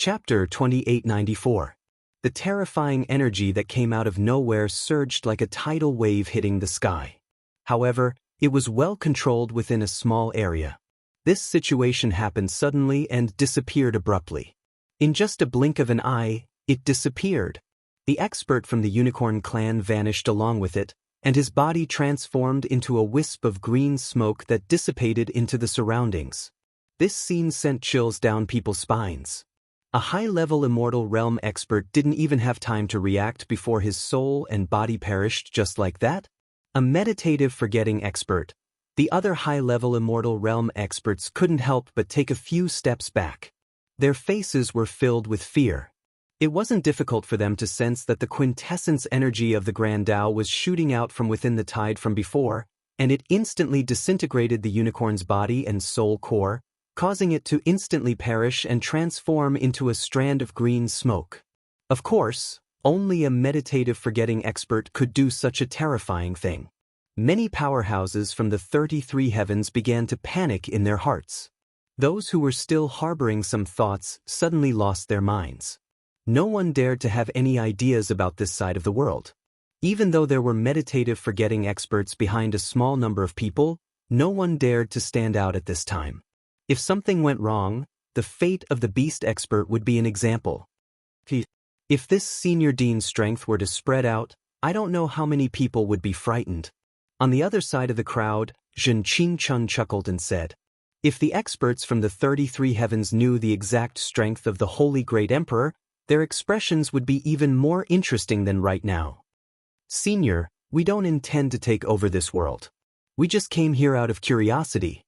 Chapter 2894. The terrifying energy that came out of nowhere surged like a tidal wave hitting the sky. However, it was well controlled within a small area. This situation happened suddenly and disappeared abruptly. In just a blink of an eye, it disappeared. The expert from the unicorn clan vanished along with it, and his body transformed into a wisp of green smoke that dissipated into the surroundings. This scene sent chills down people's spines. A high-level immortal realm expert didn't even have time to react before his soul and body perished just like that. A meditative forgetting expert. The other high-level immortal realm experts couldn't help but take a few steps back. Their faces were filled with fear. It wasn't difficult for them to sense that the quintessence energy of the Grand Tao was shooting out from within the tide from before, and it instantly disintegrated the unicorn's body and soul core, causing it to instantly perish and transform into a strand of green smoke. Of course, only a meditative forgetting expert could do such a terrifying thing. Many powerhouses from the 33 heavens began to panic in their hearts. Those who were still harboring some thoughts suddenly lost their minds. No one dared to have any ideas about this side of the world. Even though there were meditative forgetting experts behind a small number of people, no one dared to stand out at this time. If something went wrong, the fate of the beast expert would be an example. If this senior dean's strength were to spread out, I don't know how many people would be frightened. On the other side of the crowd, Zhen Qingchun chuckled and said, if the experts from the 33 heavens knew the exact strength of the Holy Great Emperor, their expressions would be even more interesting than right now. Senior, we don't intend to take over this world. We just came here out of curiosity.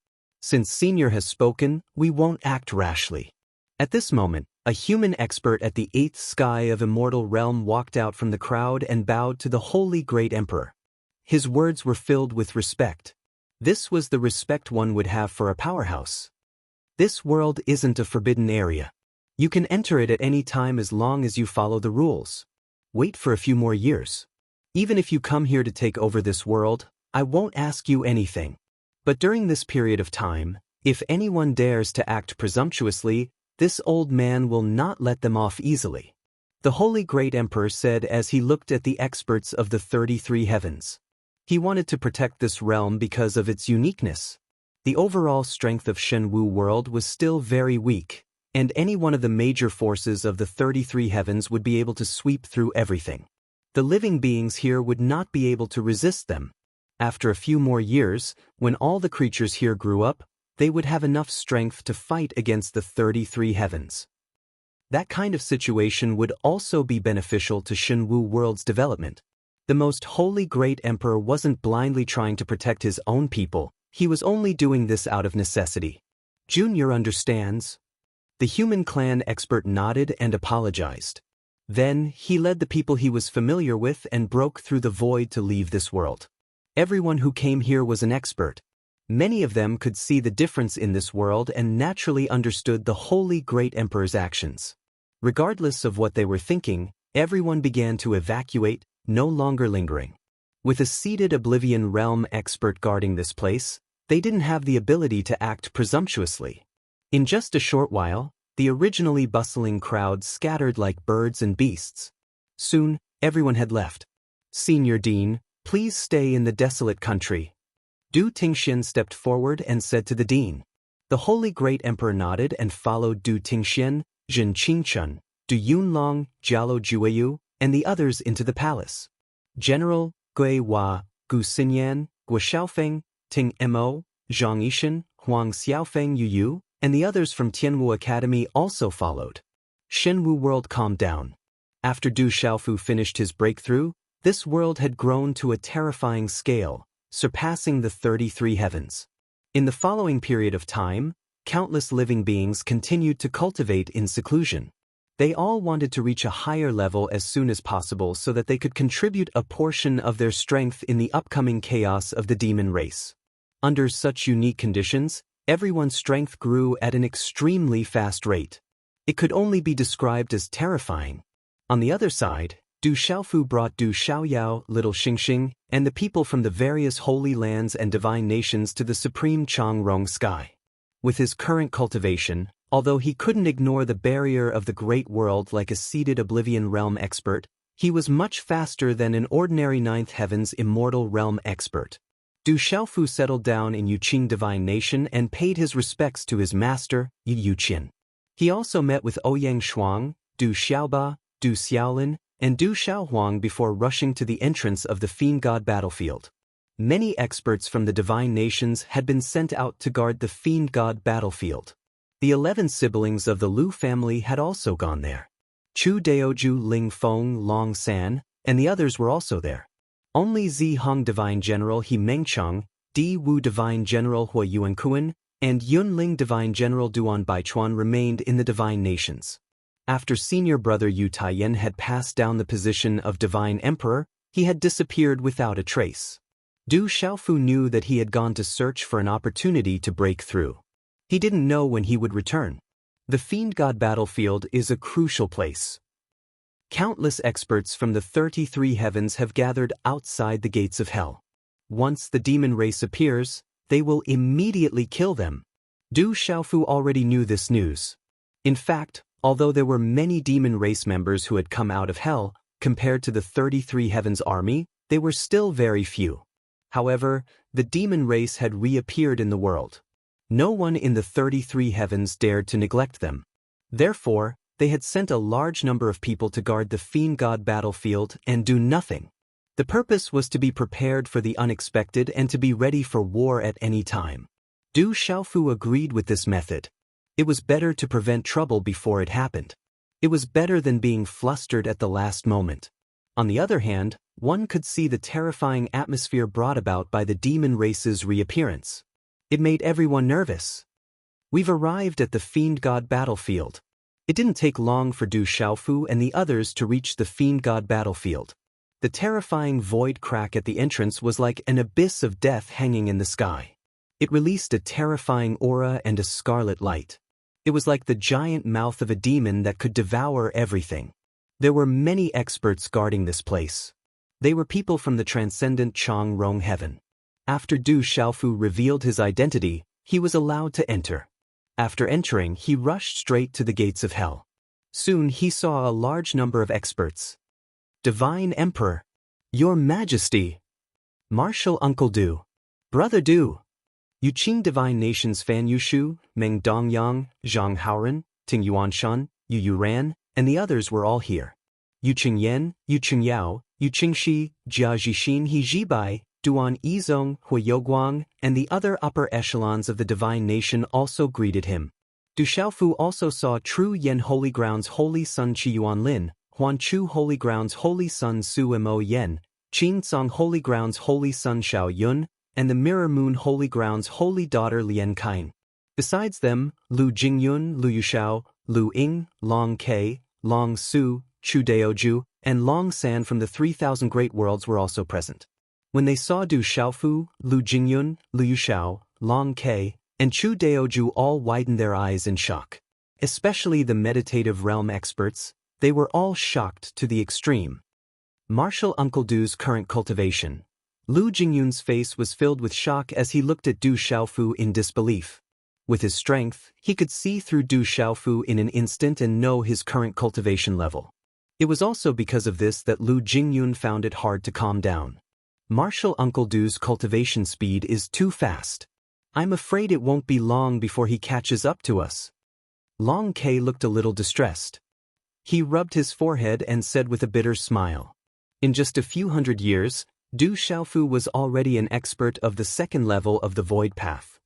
Since Senior has spoken, we won't act rashly. At this moment, a human expert at the 8th sky of Immortal Realm walked out from the crowd and bowed to the Holy Great Emperor. His words were filled with respect. This was the respect one would have for a powerhouse. This world isn't a forbidden area. You can enter it at any time as long as you follow the rules. Wait for a few more years. Even if you come here to take over this world, I won't ask you anything. But during this period of time, if anyone dares to act presumptuously, this old man will not let them off easily. The Holy Great Emperor said as he looked at the experts of the 33 heavens. He wanted to protect this realm because of its uniqueness. The overall strength of Shenwu world was still very weak, and any one of the major forces of the 33 heavens would be able to sweep through everything. The living beings here would not be able to resist them. After a few more years, when all the creatures here grew up, they would have enough strength to fight against the 33 heavens. That kind of situation would also be beneficial to Shenwu world's development. The most holy great emperor wasn't blindly trying to protect his own people, he was only doing this out of necessity. Junior understands. The human clan expert nodded and apologized. Then, he led the people he was familiar with and broke through the void to leave this world. Everyone who came here was an expert. Many of them could see the difference in this world and naturally understood the Holy Great Emperor's actions. Regardless of what they were thinking, everyone began to evacuate, no longer lingering. With a seated Oblivion Realm expert guarding this place, they didn't have the ability to act presumptuously. In just a short while, the originally bustling crowd scattered like birds and beasts. Soon, everyone had left. Senior Dean, please stay in the desolate country. Du Tingxian stepped forward and said to the dean. The Holy Great Emperor nodded and followed Du Tingxian, Zhen Qingchun, Du Yunlong, Jialo Jueyu, and the others into the palace. General, Gui Hua, Gu Xinyan, Guo Xiaofeng, Ting Mo, Zhang Yishan, Huang Xiaofeng Yu, and the others from Tianwu Academy also followed. Shenwu world calmed down. After Du Xiaofu finished his breakthrough, this world had grown to a terrifying scale, surpassing the 33 heavens. In the following period of time, countless living beings continued to cultivate in seclusion. They all wanted to reach a higher level as soon as possible so that they could contribute a portion of their strength in the upcoming chaos of the demon race. Under such unique conditions, everyone's strength grew at an extremely fast rate. It could only be described as terrifying. On the other side, Du Xiaofu brought Du Xiaoyao, Little Xingxing, and the people from the various holy lands and divine nations to the supreme Changrong sky. With his current cultivation, Although he couldn't ignore the barrier of the great world like a seated Oblivion Realm expert, he was much faster than an ordinary Ninth Heaven's Immortal Realm expert. Du Xiaofu settled down in Yuqing Divine Nation and paid his respects to his master, Yu Yuqin. He also met with Ouyang Shuang, Du Xiaoba, Du Xiaolin, and Du Xiaohuang before rushing to the entrance of the Fiend God battlefield. Many experts from the Divine Nations had been sent out to guard the Fiend God battlefield. The 11 siblings of the Lu family had also gone there. Chu Daoju, Ling Feng, Long San, and the others were also there. Only Zi Hong Divine General He Mengcheng, Di Wu Divine General Hua Yuankuan, and Yunling Divine General Duan Baichuan remained in the Divine Nations. After senior brother Yu Taiyan had passed down the position of Divine Emperor, he had disappeared without a trace. Du Xiaofu knew that he had gone to search for an opportunity to break through. He didn't know when he would return. The Fiend God battlefield is a crucial place. Countless experts from the 33 heavens have gathered outside the gates of hell. Once the demon race appears, they will immediately kill them. Du Xiaofu already knew this news. In fact, although there were many demon race members who had come out of hell, compared to the 33 heavens army, they were still very few. However, the demon race had reappeared in the world. No one in the 33 heavens dared to neglect them. Therefore, they had sent a large number of people to guard the Fiend God battlefield and do nothing. The purpose was to be prepared for the unexpected and to be ready for war at any time. Du Xiaofu agreed with this method. It was better to prevent trouble before it happened. It was better than being flustered at the last moment. On the other hand, one could see the terrifying atmosphere brought about by the demon race's reappearance. It made everyone nervous. We've arrived at the Fiend God battlefield. It didn't take long for Du Xiaofu and the others to reach the Fiend God battlefield. The terrifying void crack at the entrance was like an abyss of death hanging in the sky. It released a terrifying aura and a scarlet light. It was like the giant mouth of a demon that could devour everything. There were many experts guarding this place. They were people from the transcendent Chang Rong heaven. After Du Xiaofu revealed his identity, he was allowed to enter. After entering, he rushed straight to the gates of hell. Soon he saw a large number of experts. Divine Emperor, Your Majesty, Martial Uncle Du, Brother Du, Yuqing Divine Nations Fan Yushu, Meng Dongyang, Zhang Haoran, Ting Yuanshan, Yu Yuran, and the others were all here. Yu Qingyan, Yu Qingyao, Yu Qingxi, Jia Zhixin He Zhibai, Duan Yizong, Hui Youguang, and the other upper echelons of the Divine Nation also greeted him. Du Xiaofu also saw True Yen Holy Grounds Holy Sun Qi Yuan Lin, Huan Chu Holy Grounds Holy Sun Su Mo Yen, Qin Tsong Holy Grounds Holy Sun Xiao Yun, and the Mirror Moon Holy Grounds Holy Daughter Lian Kain. Besides them, Lu Jingyun, Lu Yushao, Lu Ying, Long Ke, Long Su, Chu Daoju, and Long San from the 3,000 Great Worlds were also present. When they saw Du Xiaofu, Lu Jingyun, Lu Yushao, Long Ke, and Chu Daoju all widened their eyes in shock. Especially the meditative realm experts, they were all shocked to the extreme. Martial Uncle Du's current cultivation. Lu Jingyun's face was filled with shock as he looked at Du Xiaofu in disbelief. With his strength, he could see through Du Xiaofu in an instant and know his current cultivation level. It was also because of this that Lu Jingyun found it hard to calm down. Martial Uncle Du's cultivation speed is too fast. I'm afraid it won't be long before he catches up to us. Long Ke looked a little distressed. He rubbed his forehead and said with a bitter smile. In just a few hundred years, Du Xiaofu was already an expert of the second level of the Void Path.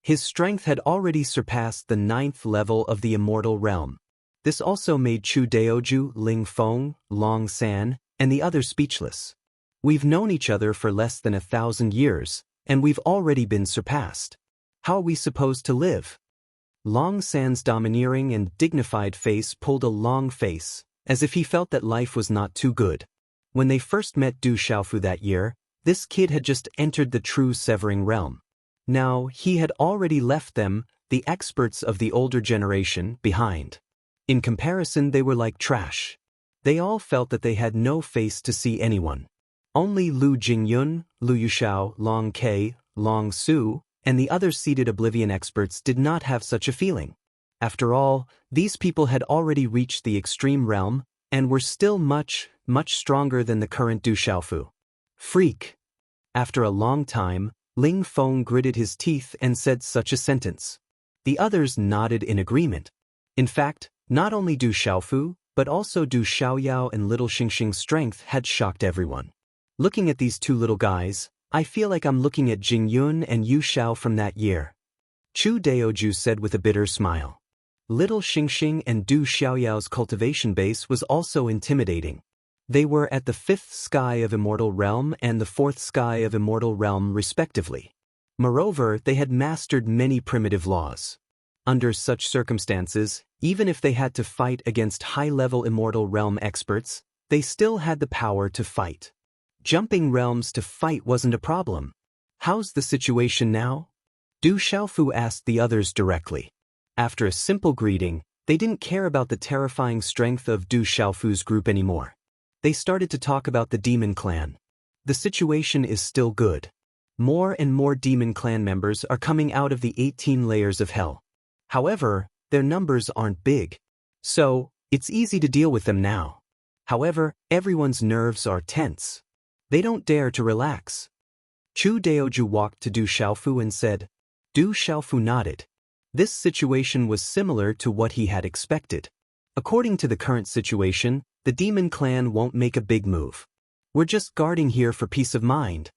His strength had already surpassed the 9th level of the Immortal Realm. This also made Chu Daoju, Ling Feng, Long San, and the others speechless. We've known each other for less than 1,000 years, and we've already been surpassed. How are we supposed to live? Long San's domineering and dignified face pulled a long face, as if he felt that life was not too good. When they first met Du Xiaofu that year, this kid had just entered the true Severing Realm. Now, he had already left them, the experts of the older generation, behind. In comparison, they were like trash. They all felt that they had no face to see anyone. Only Lu Jingyun, Lu Yushao, Long Ke, Long Su, and the other seated Oblivion experts did not have such a feeling. After all, these people had already reached the extreme realm and were still much stronger than the current Du Xiaofu. Freak. After a long time, Ling Feng gritted his teeth and said such a sentence. The others nodded in agreement. In fact, not only Du Xiaofu, but also Du Xiaoyao and little Xingxing's strength had shocked everyone. Looking at these two little guys, I feel like I'm looking at Jing Yun and Yu Xiao from that year. Chu Daoju said with a bitter smile. Little Xingxing and Du Xiaoyao's cultivation base was also intimidating. They were at the 5th sky of Immortal Realm and the 4th sky of Immortal Realm respectively. Moreover, they had mastered many primitive laws. Under such circumstances, even if they had to fight against high-level Immortal Realm experts, they still had the power to fight. Jumping realms to fight wasn't a problem. How's the situation now? Du Xiaofu asked the others directly. After a simple greeting, they didn't care about the terrifying strength of Du Xiaofu's group anymore. They started to talk about the Demon Clan. The situation is still good. More and more Demon Clan members are coming out of the 18 layers of hell. However, their numbers aren't big. So, it's easy to deal with them now. However, everyone's nerves are tense. They don't dare to relax. Chu Daoju walked to Du Xiaofu and said. Du Xiaofu nodded. This situation was similar to what he had expected. According to the current situation, the Demon Clan won't make a big move. We're just guarding here for peace of mind.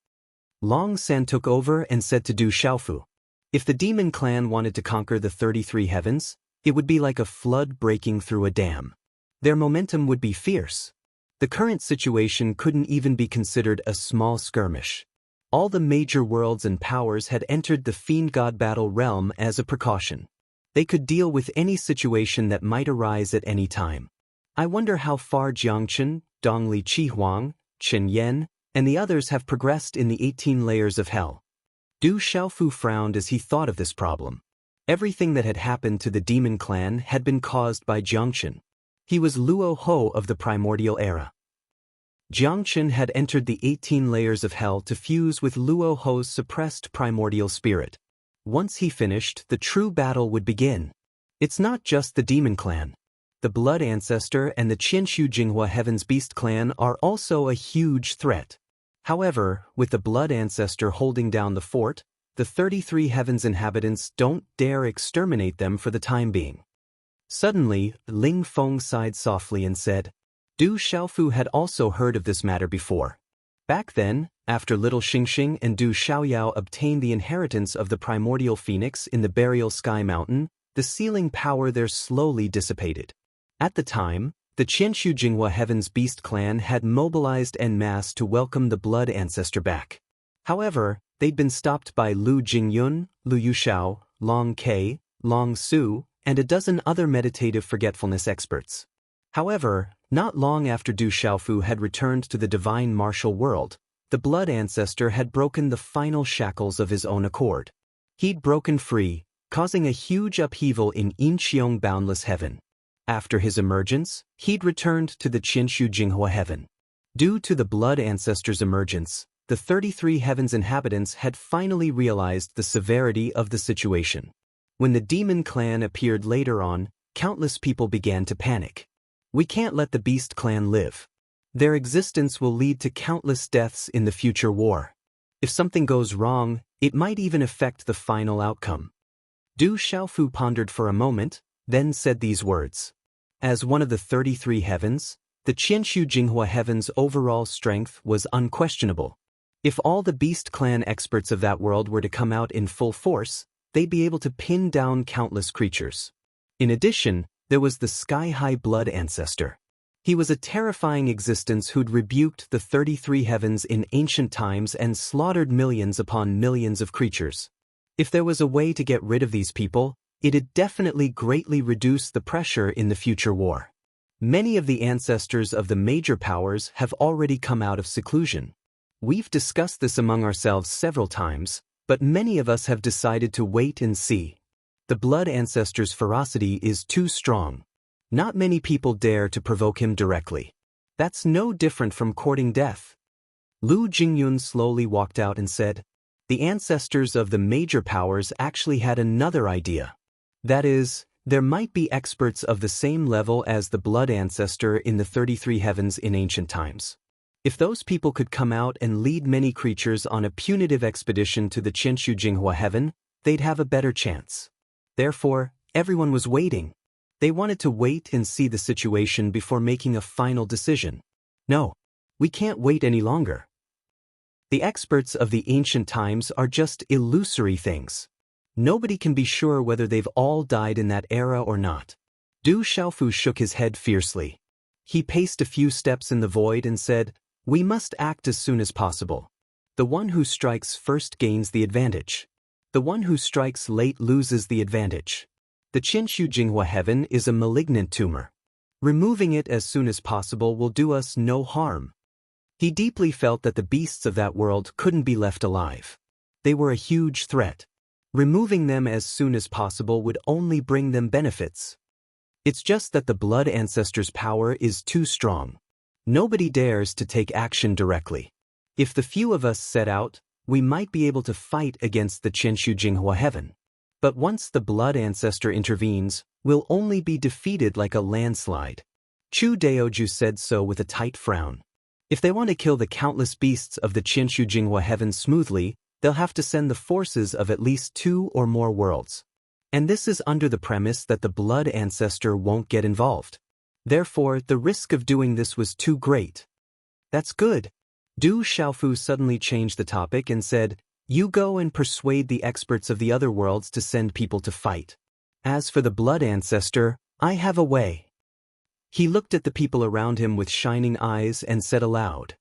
Long San took over and said to Du Xiaofu. If the Demon Clan wanted to conquer the 33 heavens, it would be like a flood breaking through a dam. Their momentum would be fierce. The current situation couldn't even be considered a small skirmish. All the major worlds and powers had entered the Fiend God Battle realm as a precaution. They could deal with any situation that might arise at any time. I wonder how far Jiangchen, Dongli Qihuang, Chen Yan, and the others have progressed in the 18 layers of hell. Du Xiaofu frowned as he thought of this problem. Everything that had happened to the Demon Clan had been caused by Jiangchen. He was Luo Ho of the primordial era. Jiangchen had entered the 18 layers of hell to fuse with Luo Ho's suppressed primordial spirit. Once he finished, the true battle would begin. It's not just the Demon Clan. The Blood Ancestor and the Qianshu Jinghua Heaven's Beast Clan are also a huge threat. However, with the Blood Ancestor holding down the fort, the 33 Heavens inhabitants don't dare exterminate them for the time being. Suddenly, Ling Feng sighed softly and said, Du Xiaofu had also heard of this matter before. Back then, after little Xingxing and Du Xiaoyao obtained the inheritance of the primordial phoenix in the burial sky mountain, the sealing power there slowly dissipated. At the time, the Qianshu Jinghua Heaven's Beast Clan had mobilized en masse to welcome the Blood Ancestor back. However, they'd been stopped by Lu Jingyun, Lu Yuxiao, Long Ke, Long Su, and a dozen other meditative forgetfulness experts. However, not long after Du Xiaofu had returned to the divine martial world, the Blood Ancestor had broken the final shackles of his own accord. He'd broken free, causing a huge upheaval in Yinqiong Boundless Heaven. After his emergence, he'd returned to the Qianshu Jinghua Heaven. Due to the Blood Ancestor's emergence, the 33 Heavens inhabitants had finally realized the severity of the situation. When the Demon Clan appeared later on, countless people began to panic. We can't let the Beast Clan live. Their existence will lead to countless deaths in the future war. If something goes wrong, it might even affect the final outcome. Du Xiaofu pondered for a moment, then said these words. As one of the 33 heavens, the Qianshu Jinghua Heaven's overall strength was unquestionable. If all the Beast Clan experts of that world were to come out in full force, they'd be able to pin down countless creatures. In addition, there was the sky-high Blood Ancestor. He was a terrifying existence who'd rebuked the 33 heavens in ancient times and slaughtered millions upon millions of creatures. If there was a way to get rid of these people, it'd definitely greatly reduce the pressure in the future war. Many of the ancestors of the major powers have already come out of seclusion. We've discussed this among ourselves several times, but many of us have decided to wait and see. The Blood Ancestor's ferocity is too strong. Not many people dare to provoke him directly. That's no different from courting death. Lu Jingyun slowly walked out and said, the ancestors of the major powers actually had another idea. That is, There might be experts of the same level as the blood ancestor in the 33 heavens in ancient times. If those people could come out and lead many creatures on a punitive expedition to the Qianshu Jinghua heaven, they'd have a better chance. Therefore, everyone was waiting. They wanted to wait and see the situation before making a final decision. No, we can't wait any longer. The experts of the ancient times are just illusory things. Nobody can be sure whether they've all died in that era or not. Du Xiaofu shook his head fiercely. He paced a few steps in the void and said, "We must act as soon as possible. The one who strikes first gains the advantage. The one who strikes late loses the advantage. The Qianshu Jinghua heaven is a malignant tumor. Removing it as soon as possible will do us no harm." He deeply felt that the beasts of that world couldn't be left alive. They were a huge threat. Removing them as soon as possible would only bring them benefits. It's just that the blood ancestor's power is too strong. Nobody dares to take action directly. If the few of us set out, we might be able to fight against the Qianshu Jinghua heaven. But once the blood ancestor intervenes, we'll only be defeated like a landslide. Chu Daoju said so with a tight frown. If they want to kill the countless beasts of the Qianshu Jinghua heaven smoothly, they'll have to send the forces of at least 2 or more worlds. And this is under the premise that the blood ancestor won't get involved. Therefore, the risk of doing this was too great. That's good. Du Xiaofu suddenly changed the topic and said, "You go and persuade the experts of the other worlds to send people to fight. As for the blood ancestor, I have a way." He looked at the people around him with shining eyes and said aloud,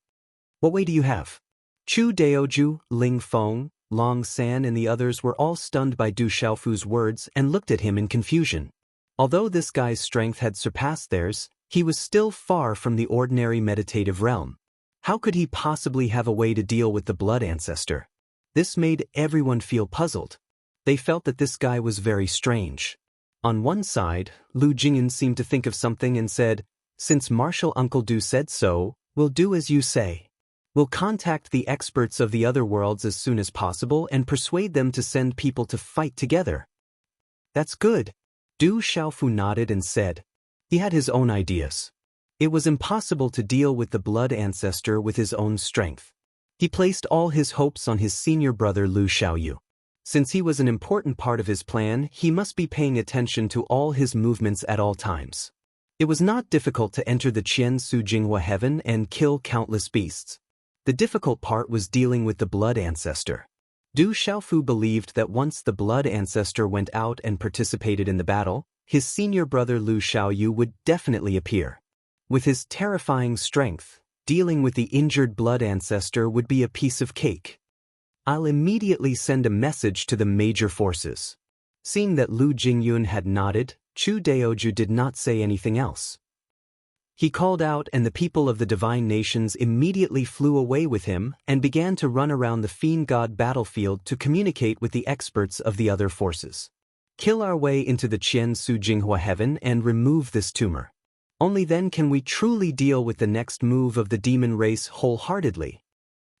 "What way do you have?" Chu Daoju, Ling Feng, Long San and the others were all stunned by Du Xiaofu's words and looked at him in confusion. Although this guy's strength had surpassed theirs, he was still far from the ordinary meditative realm. How could he possibly have a way to deal with the blood ancestor? This made everyone feel puzzled. They felt that this guy was very strange. On one side, Lu Jingyan seemed to think of something and said, "Since Marshal Uncle Du said so, we'll do as you say. We'll contact the experts of the other worlds as soon as possible and persuade them to send people to fight together." "That's good." Du Xiaofu nodded and said. He had his own ideas. It was impossible to deal with the blood ancestor with his own strength. He placed all his hopes on his senior brother Lu Xiaoyu. Since he was an important part of his plan, he must be paying attention to all his movements at all times. It was not difficult to enter the Qianshu Jinghua heaven and kill countless beasts. The difficult part was dealing with the blood ancestor. Du Xiaofu believed that once the blood ancestor went out and participated in the battle, his senior brother Lu Xiaoyu would definitely appear. With his terrifying strength, dealing with the injured blood ancestor would be a piece of cake. "I'll immediately send a message to the major forces." Seeing that Lu Jingyun had nodded, Chu Daoju did not say anything else. He called out and the people of the divine nations immediately flew away with him and began to run around the fiend god battlefield to communicate with the experts of the other forces. Kill our way into the Qianshu Jinghua heaven and remove this tumor. Only then can we truly deal with the next move of the demon race wholeheartedly.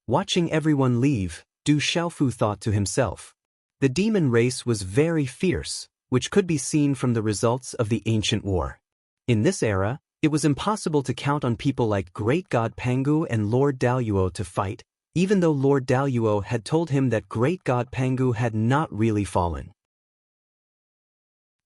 Watching everyone leave, Du Xiaofu thought to himself. The demon race was very fierce, which could be seen from the results of the ancient war. In this era, it was impossible to count on people like Great God Pangu and Lord Daluo to fight, even though Lord Daluo had told him that Great God Pangu had not really fallen.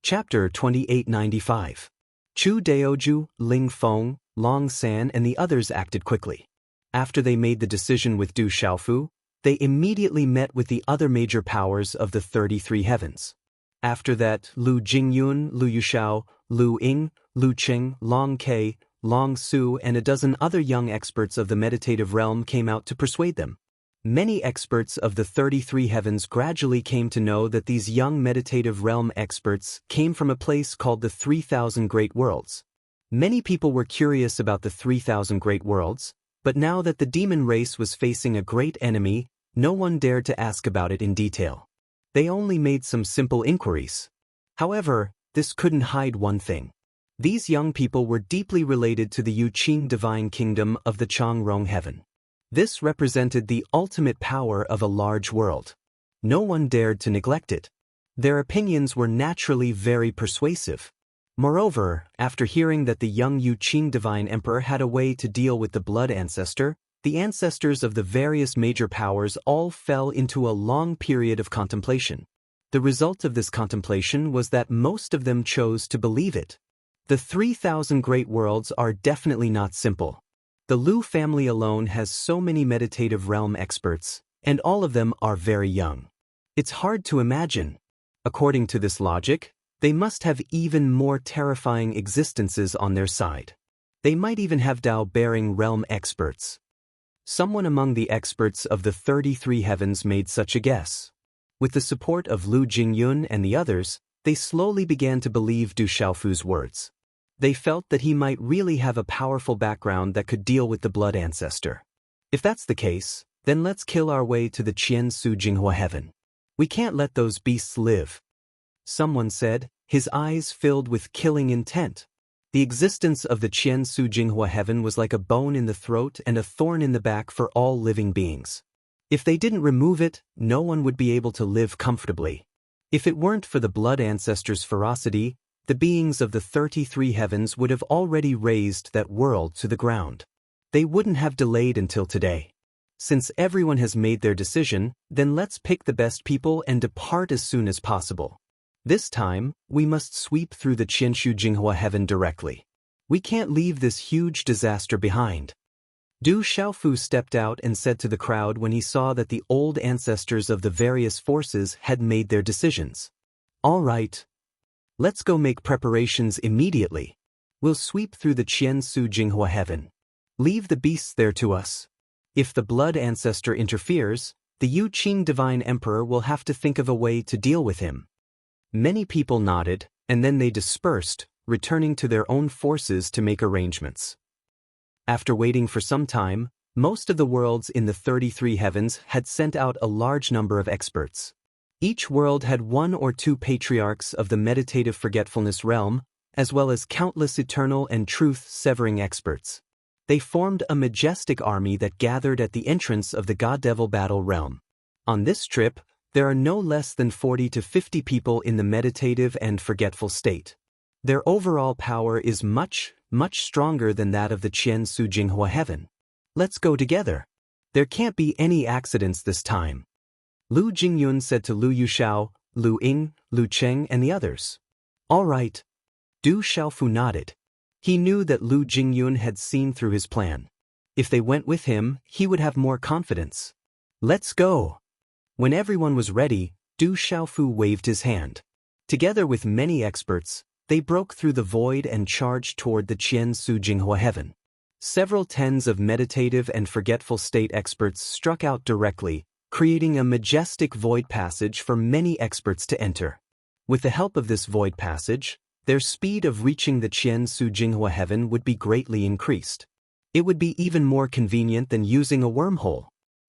Chapter 2895. Chu Daoju, Ling Feng, Long San and the others acted quickly. After they made the decision with Du Xiaofu, they immediately met with the other major powers of the 33 heavens. After that, Lu Jingyun, Lu Yuxiao, Lu Ying, Lu Qing, Long Ke, Long Su and a dozen other young experts of the meditative realm came out to persuade them. Many experts of the 33 heavens gradually came to know that these young meditative realm experts came from a place called the 3,000 Great Worlds. Many people were curious about the 3,000 Great Worlds, but now that the demon race was facing a great enemy, no one dared to ask about it in detail. They only made some simple inquiries. However, this couldn't hide one thing. These young people were deeply related to the Yuqing divine kingdom of the Changrong heaven. This represented the ultimate power of a large world. No one dared to neglect it. Their opinions were naturally very persuasive. Moreover, after hearing that the young Yu Qing divine emperor had a way to deal with the blood ancestor, the ancestors of the various major powers all fell into a long period of contemplation. The result of this contemplation was that most of them chose to believe it. The 3,000 great worlds are definitely not simple. The Lu family alone has so many meditative realm experts, and all of them are very young. It's hard to imagine. According to this logic, they must have even more terrifying existences on their side. They might even have Tao-bearing realm experts. Someone among the experts of the 33 heavens made such a guess. With the support of Lu Jingyun and the others, they slowly began to believe Du Xiaofu's words. They felt that he might really have a powerful background that could deal with the blood ancestor. If that's the case, then let's kill our way to the Qian Su Jinghua heaven. We can't let those beasts live. Someone said, his eyes filled with killing intent. The existence of the Qian Su Jinghua heaven was like a bone in the throat and a thorn in the back for all living beings. If they didn't remove it, no one would be able to live comfortably. If it weren't for the blood ancestors' ferocity, the beings of the 33 heavens would have already razed that world to the ground. They wouldn't have delayed until today. Since everyone has made their decision, then let's pick the best people and depart as soon as possible. This time, we must sweep through the Qianshu Jinghua heaven directly. We can't leave this huge disaster behind. Du Xiaofu stepped out and said to the crowd when he saw that the old ancestors of the various forces had made their decisions. All right. Let's go make preparations immediately. We'll sweep through the Qiansu Jinghua heaven. Leave the beasts there to us. If the blood ancestor interferes, the Yu Qing divine emperor will have to think of a way to deal with him. Many people nodded, and then they dispersed, returning to their own forces to make arrangements. After waiting for some time, most of the worlds in the 33 heavens had sent out a large number of experts. Each world had 1 or 2 patriarchs of the meditative forgetfulness realm, as well as countless eternal and truth-severing experts. They formed a majestic army that gathered at the entrance of the God-Devil battle realm. On this trip, there are no less than 40 to 50 people in the meditative and forgetful state. Their overall power is much stronger than that of the Qian Su Jinghua heaven. Let's go together. There can't be any accidents this time. Lu Jingyun said to Lu Yuxiao, Lu Ying, Lu Cheng and the others. All right. Du Xiaofu nodded. He knew that Lu Jingyun had seen through his plan. If they went with him, he would have more confidence. Let's go. When everyone was ready, Du Xiaofu waved his hand. Together with many experts, they broke through the void and charged toward the Qian Su Jinghua heaven. Several tens of meditative and forgetful state experts struck out directly, creating a majestic void passage for many experts to enter. With the help of this void passage, their speed of reaching the Qian Su Jinghua heaven would be greatly increased. It would be even more convenient than using a wormhole.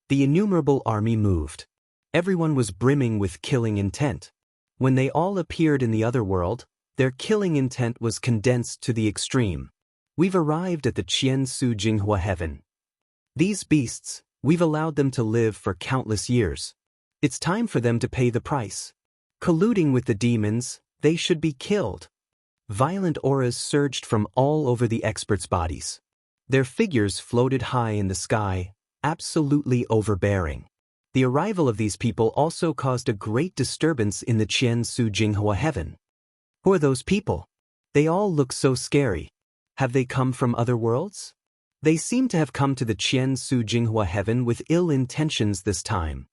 The innumerable army moved. Everyone was brimming with killing intent. When they all appeared in the other world, their killing intent was condensed to the extreme. We've arrived at the Qian Su Jinghua heaven. These beasts, we've allowed them to live for countless years. It's time for them to pay the price. Colluding with the demons, they should be killed. Violent auras surged from all over the experts' bodies. Their figures floated high in the sky, absolutely overbearing. The arrival of these people also caused a great disturbance in the Qian Su Jinghua heaven. Who are those people? They all look so scary. Have they come from other worlds? They seem to have come to the Qian Su Jinghua heaven with ill intentions this time.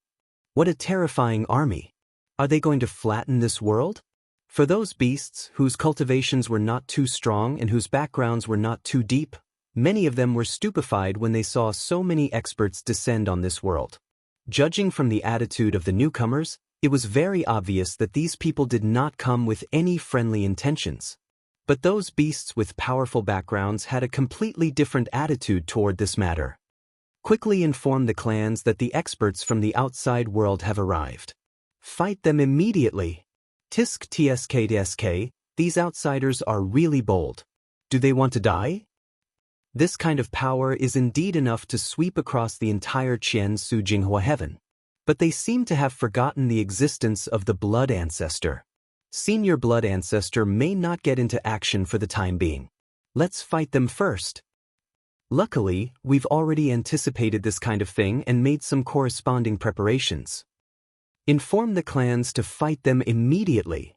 What a terrifying army. Are they going to flatten this world? For those beasts whose cultivations were not too strong and whose backgrounds were not too deep, many of them were stupefied when they saw so many experts descend on this world. Judging from the attitude of the newcomers, it was very obvious that these people did not come with any friendly intentions. But those beasts with powerful backgrounds had a completely different attitude toward this matter. Quickly inform the clans that the experts from the outside world have arrived. Fight them immediately. Tisk tsk tsk, these outsiders are really bold. Do they want to die? This kind of power is indeed enough to sweep across the entire Qian Su Jinghua heaven. but they seem to have forgotten the existence of the blood ancestor. Senior blood ancestor may not get into action for the time being. Let's fight them first. Luckily, we've already anticipated this kind of thing and made some corresponding preparations. Inform the clans to fight them immediately.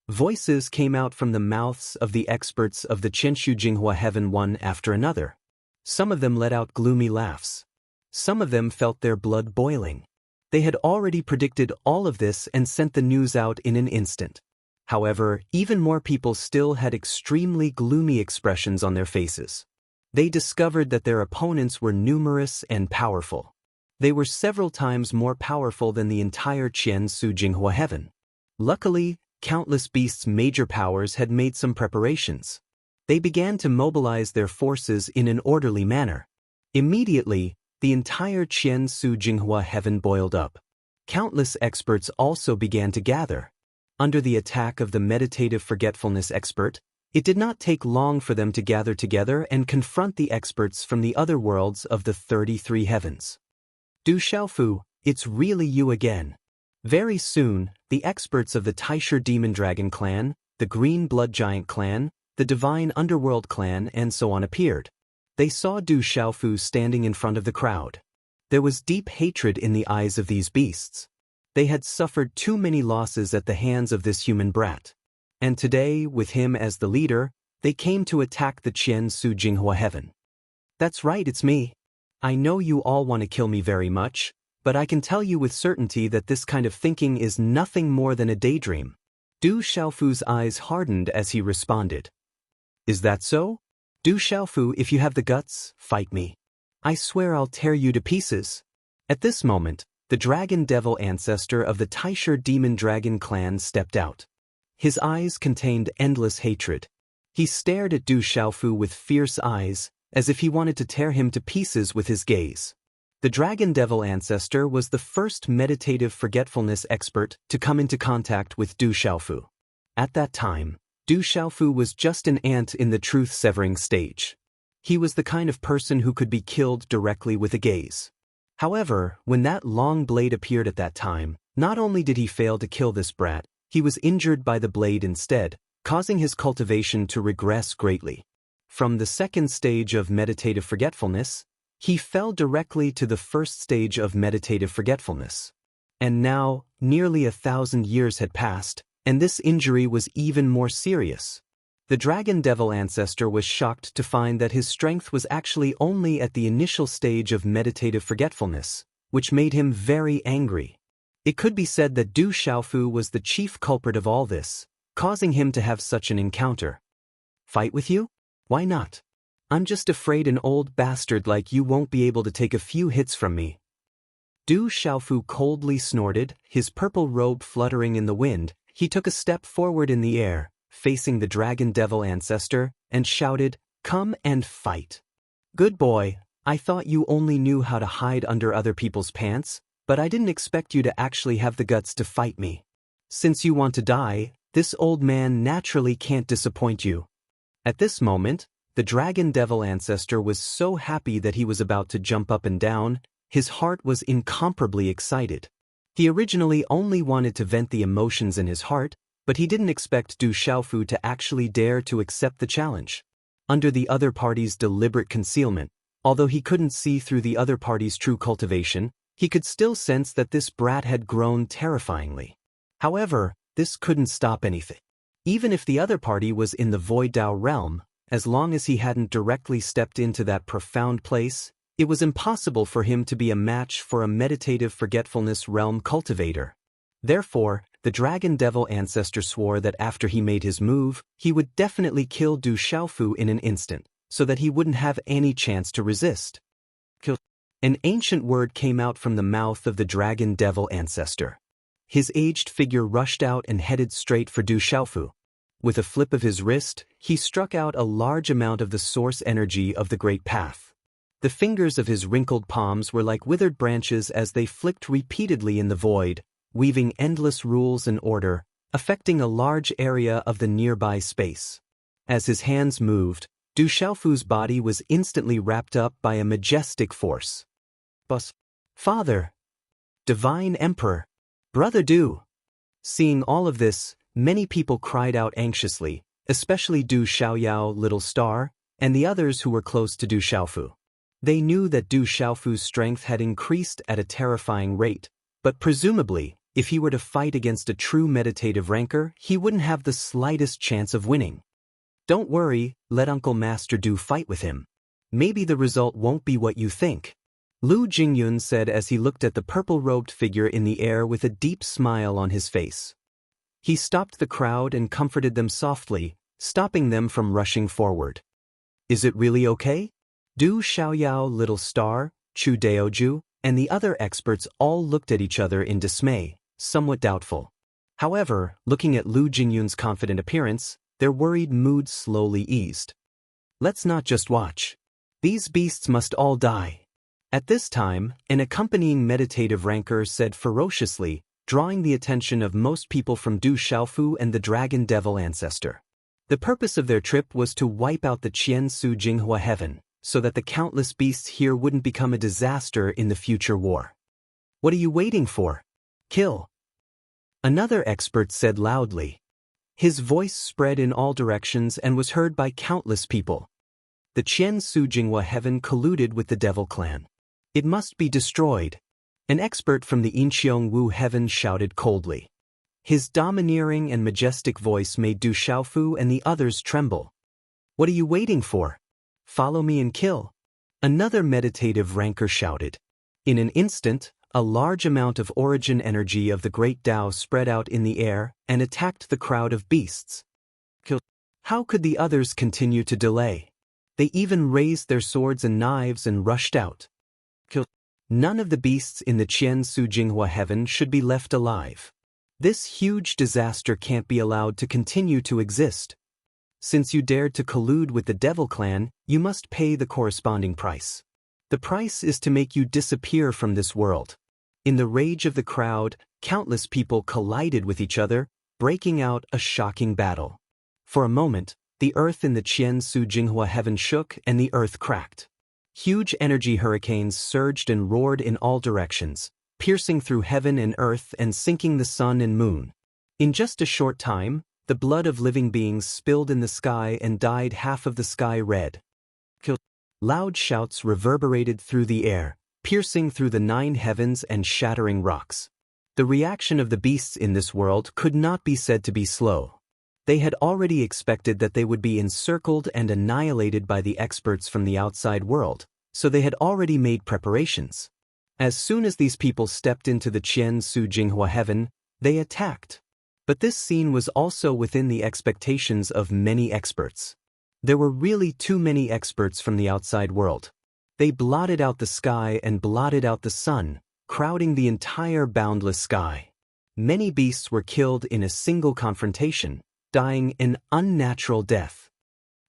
Voices came out from the mouths of the experts of the Qianshu Jinghua Heaven one after another. Some of them let out gloomy laughs. Some of them felt their blood boiling. They had already predicted all of this and sent the news out in an instant. However, even more people still had extremely gloomy expressions on their faces. They discovered that their opponents were numerous and powerful. They were several times more powerful than the entire Qianshu Jinghua Heaven. Luckily, countless beasts' major powers had made some preparations. They began to mobilize their forces in an orderly manner. Immediately, the entire Qianshu Jinghua Heaven boiled up. Countless experts also began to gather. Under the attack of the meditative forgetfulness expert, it did not take long for them to gather together and confront the experts from the other worlds of the 33 heavens. Du Xiaofu, it's really you again. Very soon, the experts of the Taisher Demon Dragon clan, the Green Blood Giant clan, the Divine Underworld clan and so on appeared. They saw Du Xiaofu standing in front of the crowd. There was deep hatred in the eyes of these beasts. They had suffered too many losses at the hands of this human brat. And today, with him as the leader, they came to attack the Qianshu Jinghua Heaven. That's right, it's me. I know you all want to kill me very much, but I can tell you with certainty that this kind of thinking is nothing more than a daydream. Du Xiaofu's eyes hardened as he responded. Is that so? Du Xiaofu, if you have the guts, fight me. I swear I'll tear you to pieces. At this moment, the Dragon Devil ancestor of the Taisher Demon Dragon clan stepped out. His eyes contained endless hatred. He stared at Du Xiaofu with fierce eyes, as if he wanted to tear him to pieces with his gaze. The Dragon Devil ancestor was the first meditative forgetfulness expert to come into contact with Du Xiaofu. At that time, Du Xiaofu was just an ant in the truth-severing stage. He was the kind of person who could be killed directly with a gaze. However, when that long blade appeared at that time, not only did he fail to kill this brat, he was injured by the blade instead, causing his cultivation to regress greatly. From the second stage of meditative forgetfulness, he fell directly to the first stage of meditative forgetfulness. And now, nearly 1,000 years had passed, and this injury was even more serious. The Dragon Devil ancestor was shocked to find that his strength was actually only at the initial stage of meditative forgetfulness, which made him very angry. It could be said that Du Xiaofu was the chief culprit of all this, causing him to have such an encounter. Fight with you? Why not? I'm just afraid an old bastard like you won't be able to take a few hits from me. Du Xiaofu coldly snorted, his purple robe fluttering in the wind. He took a step forward in the air, facing the Dragon Devil ancestor, and shouted, "Come and fight." Good boy, I thought you only knew how to hide under other people's pants, but I didn't expect you to actually have the guts to fight me. Since you want to die, this old man naturally can't disappoint you. At this moment, the Dragon Devil ancestor was so happy that he was about to jump up and down. His heart was incomparably excited. He originally only wanted to vent the emotions in his heart, but he didn't expect Du Xiaofu to actually dare to accept the challenge. Under the other party's deliberate concealment, although he couldn't see through the other party's true cultivation, he could still sense that this brat had grown terrifyingly. However, this couldn't stop anything. Even if the other party was in the Void Dao realm, as long as he hadn't directly stepped into that profound place, it was impossible for him to be a match for a meditative forgetfulness realm cultivator. Therefore, the Dragon Devil ancestor swore that after he made his move, he would definitely kill Du Xiaofu in an instant, so that he wouldn't have any chance to resist. Kill. An ancient word came out from the mouth of the Dragon Devil ancestor. His aged figure rushed out and headed straight for Du Xiaofu. With a flip of his wrist, he struck out a large amount of the source energy of the Great Path. The fingers of his wrinkled palms were like withered branches as they flicked repeatedly in the void, weaving endless rules and order, affecting a large area of the nearby space. As his hands moved, Du Xiaofu's body was instantly wrapped up by a majestic force. Father! Divine Emperor! Brother Du! Seeing all of this, many people cried out anxiously, especially Du Xiaoyao, Little Star, and the others who were close to Du Xiaofu. They knew that Du Xiaofu's strength had increased at a terrifying rate, but presumably, if he were to fight against a true meditative ranker, he wouldn't have the slightest chance of winning. Don't worry, let Uncle Master Du fight with him. Maybe the result won't be what you think. Lu Jingyun said as he looked at the purple-robed figure in the air with a deep smile on his face. He stopped the crowd and comforted them softly, stopping them from rushing forward. Is it really okay? Du Xiaoyao, Little Star, Chu Daoju, and the other experts all looked at each other in dismay, somewhat doubtful. However, looking at Lu Jingyun's confident appearance, their worried mood slowly eased. Let's not just watch. These beasts must all die. At this time, an accompanying meditative ranker said ferociously, drawing the attention of most people from Du Xiaofu and the Dragon Devil ancestor. The purpose of their trip was to wipe out the Qiansu Jinghua heaven, so that the countless beasts here wouldn't become a disaster in the future war. What are you waiting for? Kill! Another expert said loudly. His voice spread in all directions and was heard by countless people. The Qiansu Jinghua heaven colluded with the Devil clan. It must be destroyed. An expert from the Inqiong Wu heaven shouted coldly. His domineering and majestic voice made Du Xiaofu and the others tremble. What are you waiting for? Follow me and kill. Another meditative ranker shouted. In an instant, a large amount of origin energy of the great Tao spread out in the air and attacked the crowd of beasts. Kill. How could the others continue to delay? They even raised their swords and knives and rushed out. Kill. None of the beasts in the Qiansu Jinghua heaven should be left alive. This huge disaster can't be allowed to continue to exist. Since you dared to collude with the Devil clan, you must pay the corresponding price. The price is to make you disappear from this world. In the rage of the crowd, countless people collided with each other, breaking out a shocking battle. For a moment, the earth in the Qiansu Jinghua heaven shook and the earth cracked. Huge energy hurricanes surged and roared in all directions, piercing through heaven and earth and sinking the sun and moon. In just a short time, the blood of living beings spilled in the sky and dyed half of the sky red. Loud shouts reverberated through the air, piercing through the 9 heavens and shattering rocks. The reaction of the beasts in this world could not be said to be slow. They had already expected that they would be encircled and annihilated by the experts from the outside world, so they had already made preparations. As soon as these people stepped into the Qiansu Jinghua heaven, they attacked. But this scene was also within the expectations of many experts. There were really too many experts from the outside world. They blotted out the sky and blotted out the sun, crowding the entire boundless sky. Many beasts were killed in a single confrontation, dying an unnatural death.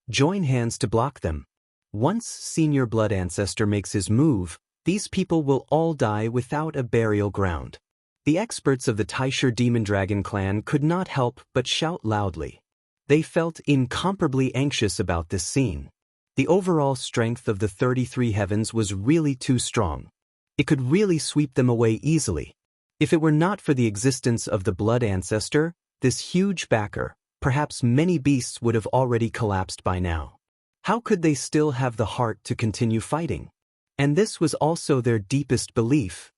Join hands to block them. Once Senior Blood Ancestor makes his move, these people will all die without a burial ground. The experts of the Taisher Demon Dragon clan could not help but shout loudly. They felt incomparably anxious about this scene. The overall strength of the 33 heavens was really too strong. It could really sweep them away easily. If it were not for the existence of the Blood Ancestor, this huge backer, perhaps many beasts would have already collapsed by now. How could they still have the heart to continue fighting? And this was also their deepest belief.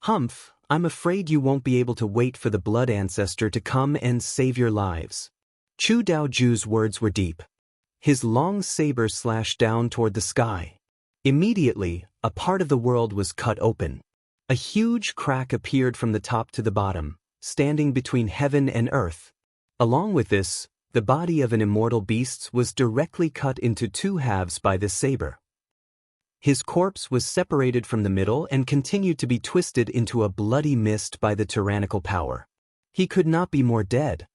Humph, I'm afraid you won't be able to wait for the Blood Ancestor to come and save your lives. Chu Daoju's words were deep. His long saber slashed down toward the sky. Immediately, a part of the world was cut open. A huge crack appeared from the top to the bottom, standing between heaven and earth. Along with this, the body of an immortal beast was directly cut into 2 halves by this saber. His corpse was separated from the middle and continued to be twisted into a bloody mist by the tyrannical power. He could not be more dead.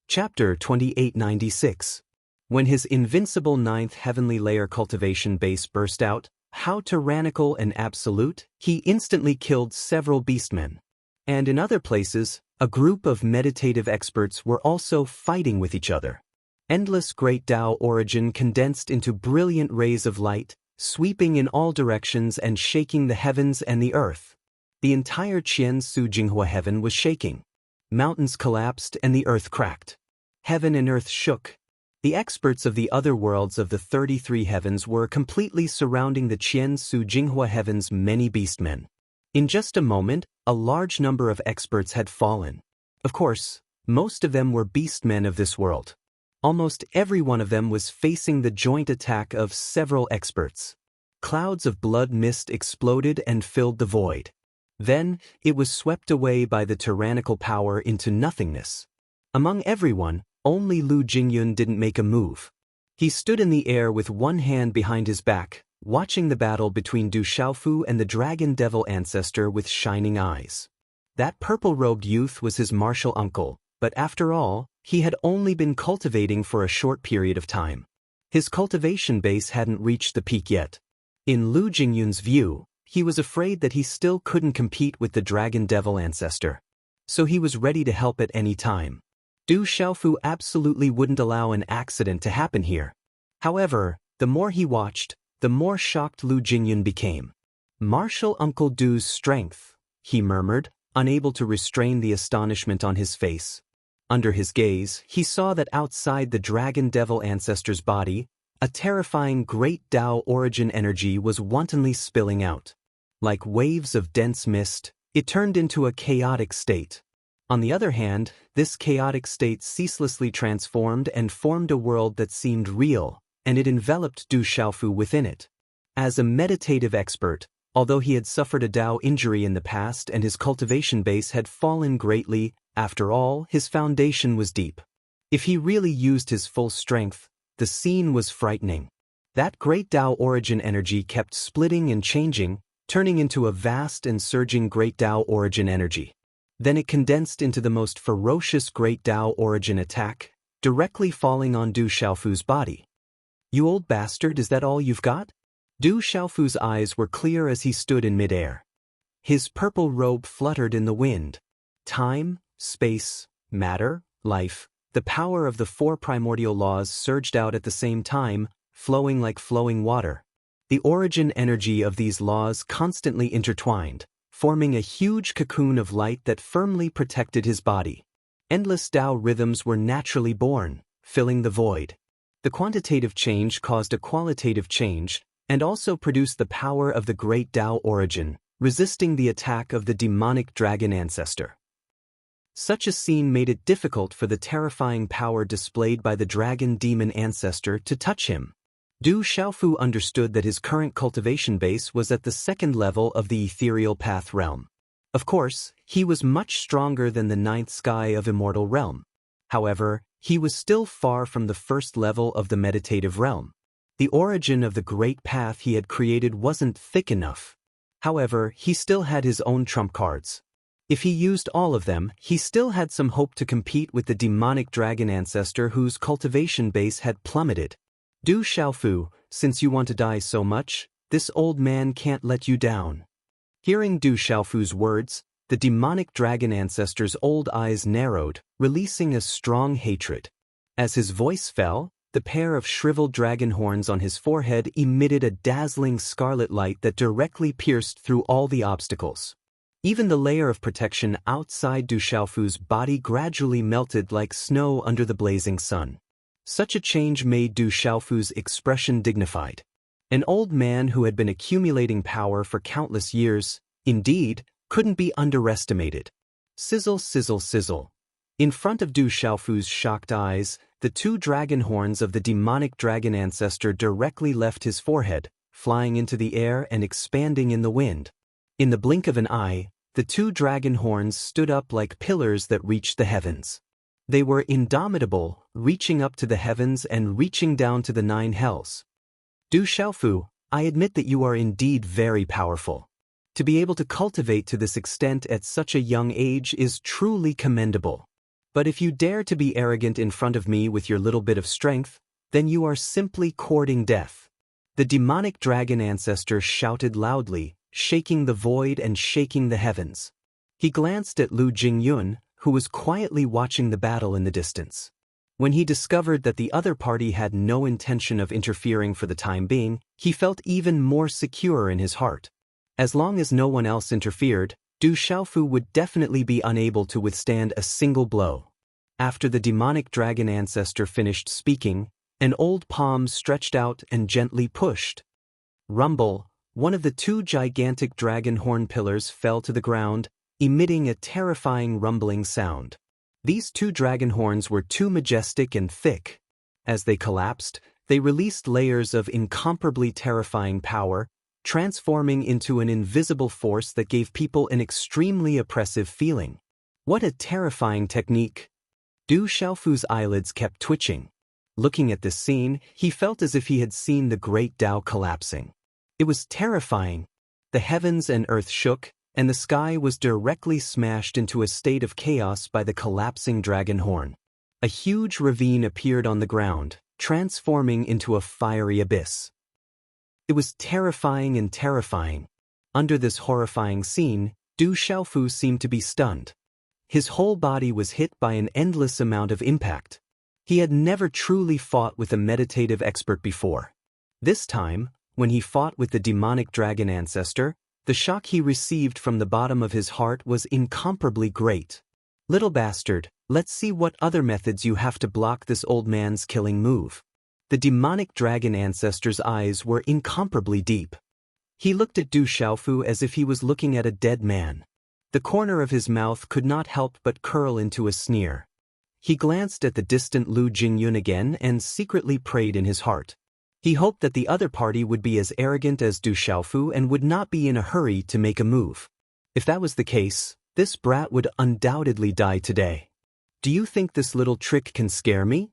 Chapter 2896. When his invincible 9th heavenly layer cultivation base burst out, how tyrannical and absolute, he instantly killed several beastmen. And in other places, a group of meditative experts were also fighting with each other. Endless great Tao origin condensed into brilliant rays of light, sweeping in all directions and shaking the heavens and the earth. The entire Qian Su Jinghua heaven was shaking. Mountains collapsed and the earth cracked. Heaven and earth shook. The experts of the other worlds of the 33 heavens were completely surrounding the Qian Su Jinghua heaven's many beastmen. In just a moment, a large number of experts had fallen. Of course, most of them were beastmen of this world. Almost every one of them was facing the joint attack of several experts. Clouds of blood mist exploded and filled the void. Then, it was swept away by the tyrannical power into nothingness. Among everyone, only Lu Jingyun didn't make a move. He stood in the air with one hand behind his back, watching the battle between Du Xiaofu and the Dragon Devil ancestor with shining eyes. That purple-robed youth was his martial uncle, but after all, he had only been cultivating for a short period of time. His cultivation base hadn't reached the peak yet. In Lu Jingyun's view, he was afraid that he still couldn't compete with the Dragon Devil ancestor. So he was ready to help at any time. Du Xiaofu absolutely wouldn't allow an accident to happen here. However, the more he watched, the more shocked Lu Jingyun became. "Martial Uncle Du's strength," he murmured, unable to restrain the astonishment on his face. Under his gaze, he saw that outside the Dragon Devil ancestor's body, a terrifying great Tao origin energy was wantonly spilling out. Like waves of dense mist, it turned into a chaotic state. On the other hand, this chaotic state ceaselessly transformed and formed a world that seemed real, and it enveloped Du Xiaofu within it. As a meditative expert, although he had suffered a Tao injury in the past and his cultivation base had fallen greatly, after all, his foundation was deep. If he really used his full strength, the scene was frightening. That great Tao origin energy kept splitting and changing, turning into a vast and surging great Tao origin energy. Then it condensed into the most ferocious great Tao origin attack, directly falling on Du Xiaofu's body. "You old bastard, is that all you've got?" Du Xiaofu's eyes were clear as he stood in midair. His purple robe fluttered in the wind. Time, space, matter, life, the power of the four primordial laws surged out at the same time, flowing like flowing water. The origin energy of these laws constantly intertwined, forming a huge cocoon of light that firmly protected his body. Endless Tao rhythms were naturally born, filling the void. The quantitative change caused a qualitative change, and also produced the power of the great Tao origin, resisting the attack of the demonic dragon ancestor. Such a scene made it difficult for the terrifying power displayed by the dragon demon ancestor to touch him. Du Xiaofu understood that his current cultivation base was at the second level of the ethereal path realm. Of course, he was much stronger than the ninth sky of immortal realm. However, he was still far from the first level of the meditative realm. The origin of the great path he had created wasn't thick enough. However, he still had his own trump cards. If he used all of them, he still had some hope to compete with the demonic dragon ancestor whose cultivation base had plummeted. "Du Xiaofu, since you want to die so much, this old man can't let you down." Hearing Du Xiaofu's words, the demonic dragon ancestor's old eyes narrowed, releasing a strong hatred. As his voice fell, the pair of shriveled dragon horns on his forehead emitted a dazzling scarlet light that directly pierced through all the obstacles. Even the layer of protection outside Du Xiaofu's body gradually melted like snow under the blazing sun. Such a change made Du Xiaofu's expression dignified. An old man who had been accumulating power for countless years, indeed, couldn't be underestimated. Sizzle, sizzle, sizzle. In front of Du Xiaofu's shocked eyes, the two dragon horns of the demonic dragon ancestor directly left his forehead, flying into the air and expanding in the wind. In the blink of an eye, the two dragon horns stood up like pillars that reached the heavens. They were indomitable, reaching up to the heavens and reaching down to the nine hells. "Du Xiaofu, I admit that you are indeed very powerful. To be able to cultivate to this extent at such a young age is truly commendable. But if you dare to be arrogant in front of me with your little bit of strength, then you are simply courting death." The demonic dragon ancestor shouted loudly, shaking the void and shaking the heavens. He glanced at Lu Jingyun, who was quietly watching the battle in the distance. When he discovered that the other party had no intention of interfering for the time being, he felt even more secure in his heart. As long as no one else interfered, Du Xiaofu would definitely be unable to withstand a single blow. After the demonic dragon ancestor finished speaking, an old palm stretched out and gently pushed. Rumble, one of the two gigantic dragon horn pillars fell to the ground, emitting a terrifying rumbling sound. These two dragon horns were too majestic and thick. As they collapsed, they released layers of incomparably terrifying power, transforming into an invisible force that gave people an extremely oppressive feeling. What a terrifying technique! Du Xiaofu's eyelids kept twitching. Looking at this scene, he felt as if he had seen the great Tao collapsing. It was terrifying. The heavens and earth shook, and the sky was directly smashed into a state of chaos by the collapsing dragon horn. A huge ravine appeared on the ground, transforming into a fiery abyss. It was terrifying and terrifying. Under this horrifying scene, Du Xiaofu seemed to be stunned. His whole body was hit by an endless amount of impact. He had never truly fought with a meditative expert before. This time, when he fought with the demonic dragon ancestor, the shock he received from the bottom of his heart was incomparably great. Little bastard, let's see what other methods you have to block this old man's killing move. The demonic dragon ancestor's eyes were incomparably deep. He looked at Du Xiaofu as if he was looking at a dead man. The corner of his mouth could not help but curl into a sneer. He glanced at the distant Lu Jingyun again and secretly prayed in his heart. He hoped that the other party would be as arrogant as Du Xiaofu and would not be in a hurry to make a move. If that was the case, this brat would undoubtedly die today. Do you think this little trick can scare me?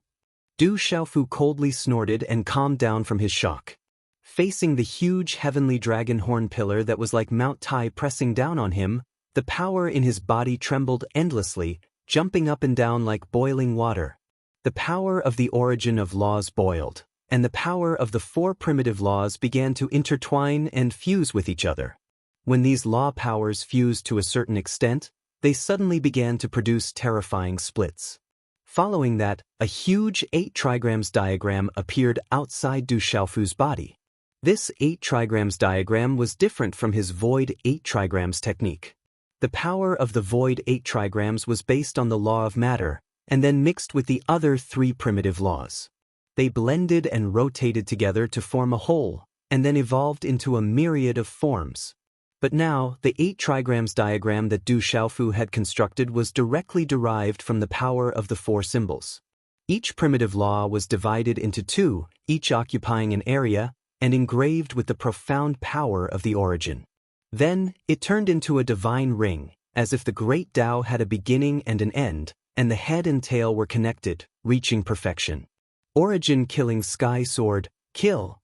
Du Xiaofu coldly snorted and calmed down from his shock. Facing the huge heavenly dragon horn pillar that was like Mount Tai pressing down on him, the power in his body trembled endlessly, jumping up and down like boiling water. The power of the origin of laws boiled, and the power of the four primitive laws began to intertwine and fuse with each other. When these law powers fused to a certain extent, they suddenly began to produce terrifying splits. Following that, a huge 8 trigrams diagram appeared outside Du Xiaofu's body. This 8 trigrams diagram was different from his void 8 trigrams technique. The power of the void 8 trigrams was based on the law of matter, and then mixed with the other 3 primitive laws. They blended and rotated together to form a whole, and then evolved into a myriad of forms. But now, the 8 trigrams diagram that Du Xiaofu had constructed was directly derived from the power of the 4 symbols. Each primitive law was divided into 2, each occupying an area, and engraved with the profound power of the origin. Then, it turned into a divine ring, as if the great Tao had a beginning and an end, and the head and tail were connected, reaching perfection. Origin killing sky sword, kill!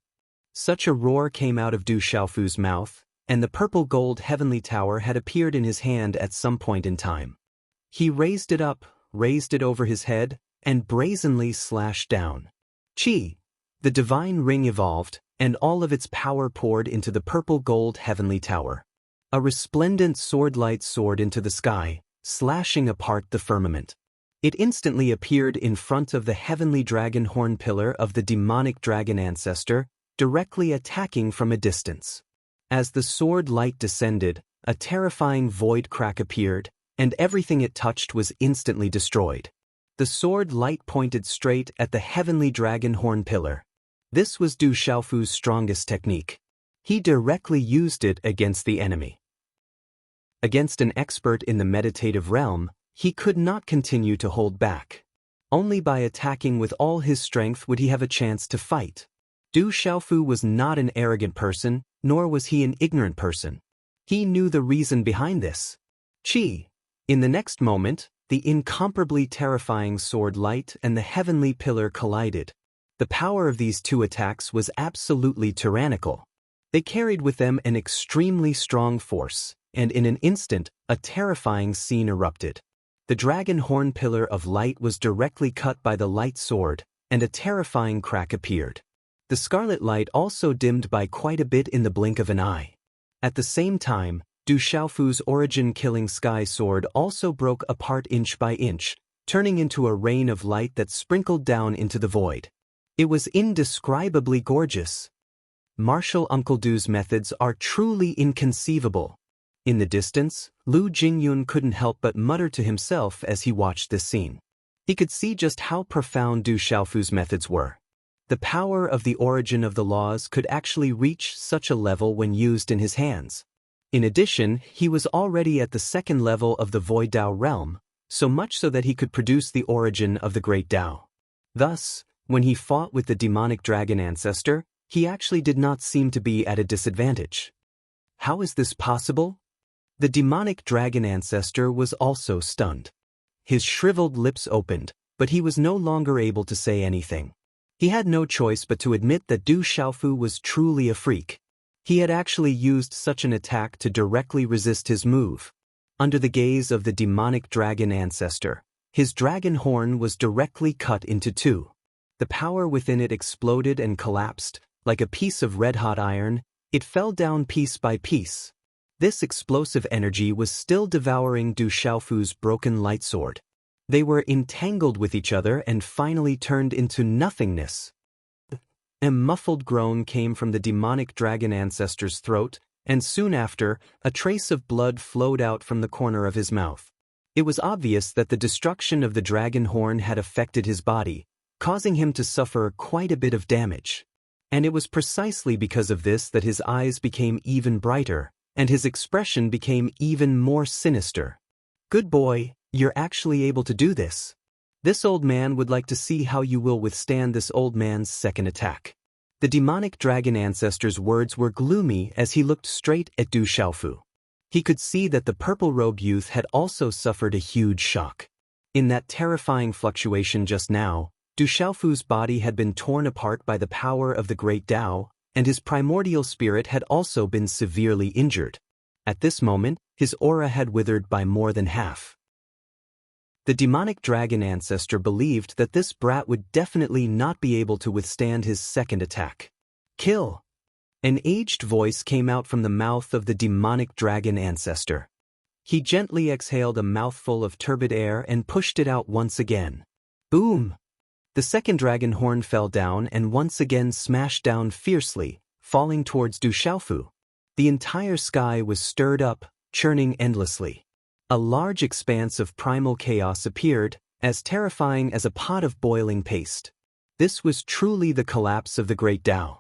Such a roar came out of Du Xiaofu's mouth, and the purple gold heavenly tower had appeared in his hand at some point in time. He raised it up, raised it over his head, and brazenly slashed down. Chi! The divine ring evolved, and all of its power poured into the purple gold heavenly tower. A resplendent sword-light soared into the sky, slashing apart the firmament. It instantly appeared in front of the heavenly dragon horn pillar of the demonic dragon ancestor, directly attacking from a distance. As the sword light descended, a terrifying void crack appeared, and everything it touched was instantly destroyed. The sword light pointed straight at the heavenly dragon horn pillar. This was Du Xiaofu's strongest technique. He directly used it against the enemy. Against an expert in the meditative realm, he could not continue to hold back. Only by attacking with all his strength would he have a chance to fight. Du Xiaofu was not an arrogant person, nor was he an ignorant person. He knew the reason behind this. Chi! In the next moment, the incomparably terrifying sword light and the heavenly pillar collided. The power of these two attacks was absolutely tyrannical. They carried with them an extremely strong force, and in an instant, a terrifying scene erupted. The dragon horn pillar of light was directly cut by the light sword, and a terrifying crack appeared. The scarlet light also dimmed by quite a bit in the blink of an eye. At the same time, Du Xiaofu's origin-killing sky sword also broke apart inch by inch, turning into a rain of light that sprinkled down into the void. It was indescribably gorgeous. Martial Uncle Do's methods are truly inconceivable. In the distance, Lu Jingyun couldn't help but mutter to himself as he watched this scene. He could see just how profound Du Xiaofu's methods were. The power of the origin of the laws could actually reach such a level when used in his hands. In addition, he was already at the second level of the Void Dao realm, so much so that he could produce the origin of the Great Dao. Thus, when he fought with the demonic dragon ancestor, he actually did not seem to be at a disadvantage. How is this possible? The demonic dragon ancestor was also stunned. His shriveled lips opened, but he was no longer able to say anything. He had no choice but to admit that Du Xiaofu was truly a freak. He had actually used such an attack to directly resist his move. Under the gaze of the demonic dragon ancestor, his dragon horn was directly cut into two. The power within it exploded and collapsed. Like a piece of red-hot iron, it fell down piece by piece. This explosive energy was still devouring Du Xiaofu's broken light sword. They were entangled with each other and finally turned into nothingness. A muffled groan came from the demonic dragon ancestor's throat, and soon after, a trace of blood flowed out from the corner of his mouth. It was obvious that the destruction of the dragon horn had affected his body, causing him to suffer quite a bit of damage. And it was precisely because of this that his eyes became even brighter, and his expression became even more sinister. Good boy, you're actually able to do this. This old man would like to see how you will withstand this old man's second attack. The demonic dragon ancestor's words were gloomy as he looked straight at Du Xiaofu. He could see that the purple-robed youth had also suffered a huge shock. In that terrifying fluctuation just now, Du Xiaofu's body had been torn apart by the power of the Great Dao, and his primordial spirit had also been severely injured. At this moment, his aura had withered by more than half. The demonic dragon ancestor believed that this brat would definitely not be able to withstand his second attack. Kill! An aged voice came out from the mouth of the demonic dragon ancestor. He gently exhaled a mouthful of turbid air and pushed it out once again. Boom! The second dragon horn fell down and once again smashed down fiercely, falling towards Du Xiaofu. The entire sky was stirred up, churning endlessly. A large expanse of primal chaos appeared, as terrifying as a pot of boiling paste. This was truly the collapse of the Great Dao.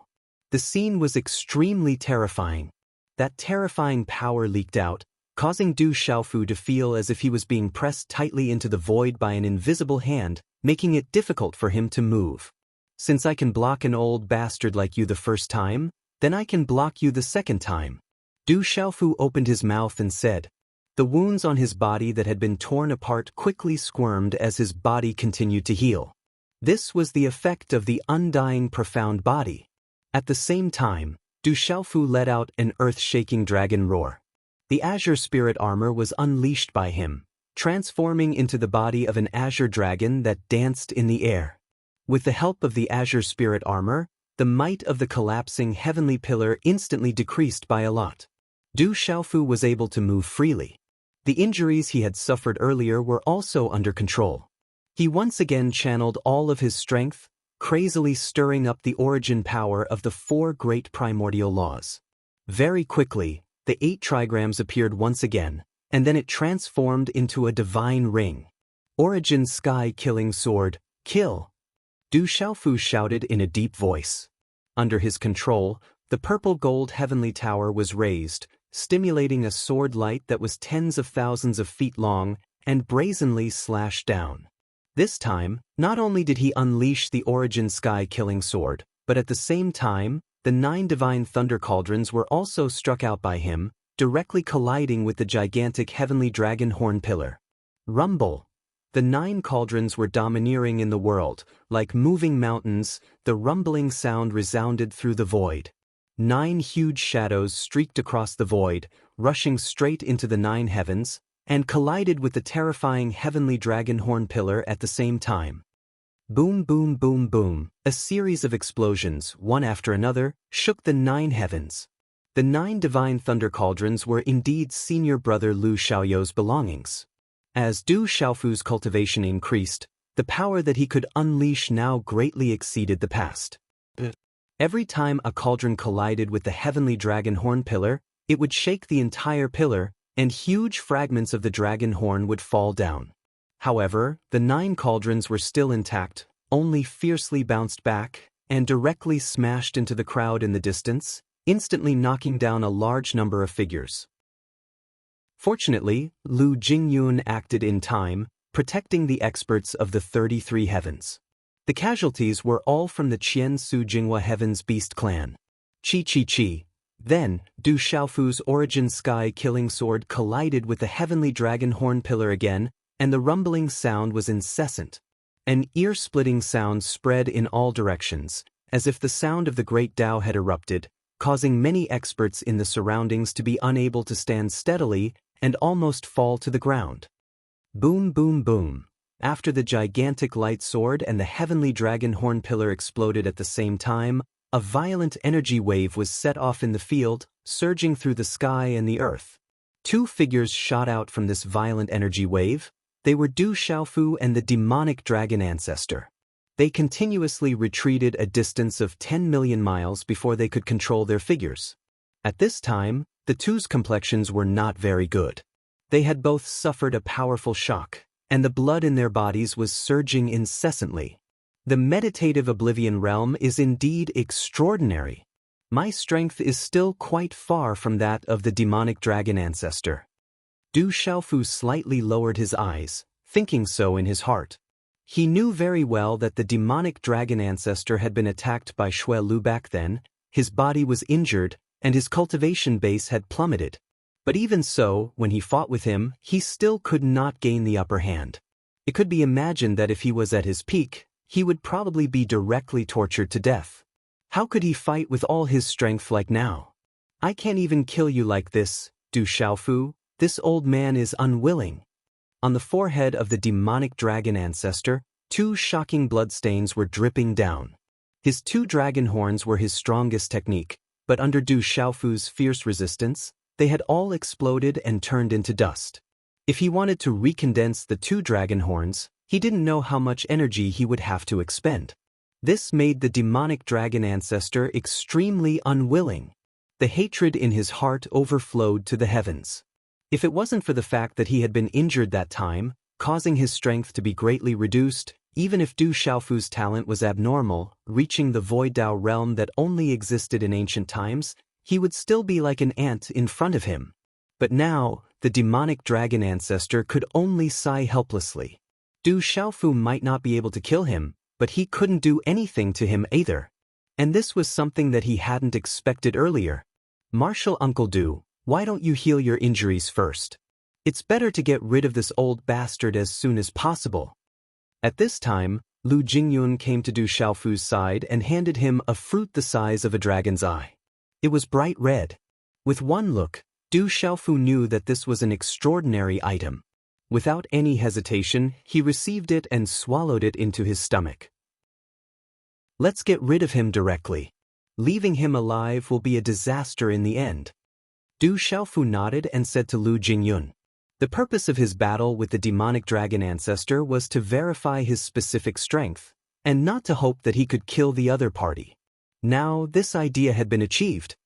The scene was extremely terrifying. That terrifying power leaked out, causing Du Xiaofu to feel as if he was being pressed tightly into the void by an invisible hand, making it difficult for him to move. Since I can block an old bastard like you the first time, then I can block you the second time. Du Xiaofu opened his mouth and said. The wounds on his body that had been torn apart quickly squirmed as his body continued to heal. This was the effect of the undying profound body. At the same time, Du Xiaofu let out an earth-shaking dragon roar. The azure spirit armor was unleashed by him, transforming into the body of an azure dragon that danced in the air. With the help of the azure spirit armor, the might of the collapsing heavenly pillar instantly decreased by a lot. Du Xiaofu was able to move freely. The injuries he had suffered earlier were also under control. He once again channeled all of his strength, crazily stirring up the origin power of the four great primordial laws. Very quickly, the 8 trigrams appeared once again, and then it transformed into a divine ring. Origin sky-killing sword, kill! Du Xiaofu shouted in a deep voice. Under his control, the purple-gold heavenly tower was raised, stimulating a sword light that was tens of thousands of feet long and brazenly slashed down. This time, not only did he unleash the origin sky-killing sword, but at the same time, the 9 divine thunder cauldrons were also struck out by him, directly colliding with the gigantic heavenly dragon horn pillar. Rumble! The 9 cauldrons were domineering in the world, like moving mountains. The rumbling sound resounded through the void. 9 huge shadows streaked across the void, rushing straight into the 9 heavens, and collided with the terrifying heavenly dragon horn pillar at the same time. Boom, boom, boom, boom. A series of explosions, one after another, shook the 9 heavens. The 9 divine thunder cauldrons were indeed senior brother Lu Xiaoyou's belongings. As Du Xiaofu's cultivation increased, the power that he could unleash now greatly exceeded the past. Every time a cauldron collided with the heavenly dragon horn pillar, it would shake the entire pillar, and huge fragments of the dragon horn would fall down. However, the 9 cauldrons were still intact, only fiercely bounced back, and directly smashed into the crowd in the distance, instantly knocking down a large number of figures. Fortunately, Lu Jingyun acted in time, protecting the experts of the 33 heavens. The casualties were all from the Qiansu Jinghua Heavens Beast clan. Chi. Then, Du Xiaofu's origin sky-killing sword collided with the heavenly dragon horn pillar again, and the rumbling sound was incessant. An ear-splitting sound spread in all directions, as if the sound of the great Tao had erupted, causing many experts in the surroundings to be unable to stand steadily and almost fall to the ground. Boom, boom, boom. After the gigantic light sword and the heavenly dragon horn pillar exploded at the same time, a violent energy wave was set off in the field, surging through the sky and the earth. 2 figures shot out from this violent energy wave. They were Du Xiaofu and the demonic dragon ancestor. They continuously retreated a distance of 10 million miles before they could control their figures. At this time, the two's complexions were not very good. They had both suffered a powerful shock, and the blood in their bodies was surging incessantly. The meditative oblivion realm is indeed extraordinary. My strength is still quite far from that of the demonic dragon ancestor. Du Xiaofu slightly lowered his eyes, thinking so in his heart. He knew very well that the demonic dragon ancestor had been attacked by Xue Lu back then, his body was injured, and his cultivation base had plummeted. But even so, when he fought with him, he still could not gain the upper hand. It could be imagined that if he was at his peak, he would probably be directly tortured to death. How could he fight with all his strength like now? I can't even kill you like this, Du Xiaofu. This old man is unwilling. On the forehead of the demonic dragon ancestor, 2 shocking bloodstains were dripping down. His 2 dragon horns were his strongest technique, but under Du Xiaofu's fierce resistance, they had all exploded and turned into dust. If he wanted to recondense the 2 dragon horns, he didn't know how much energy he would have to expend. This made the demonic dragon ancestor extremely unwilling. The hatred in his heart overflowed to the heavens. If it wasn't for the fact that he had been injured that time, causing his strength to be greatly reduced, even if Du Xiaofu's talent was abnormal, reaching the void Tao realm that only existed in ancient times, he would still be like an ant in front of him. But now, the demonic dragon ancestor could only sigh helplessly. Du Xiaofu might not be able to kill him, but he couldn't do anything to him either. And this was something that he hadn't expected earlier. Martial Uncle Du, why don't you heal your injuries first? It's better to get rid of this old bastard as soon as possible. At this time, Lu Jingyun came to Du Xiaofu's side and handed him a fruit the size of a dragon's eye. It was bright red. With one look, Du Xiaofu knew that this was an extraordinary item. Without any hesitation, he received it and swallowed it into his stomach. Let's get rid of him directly. Leaving him alive will be a disaster in the end. Du Xiaofu nodded and said to Lu Jingyun. The purpose of his battle with the demonic dragon ancestor was to verify his specific strength, and not to hope that he could kill the other party. Now, this idea had been achieved.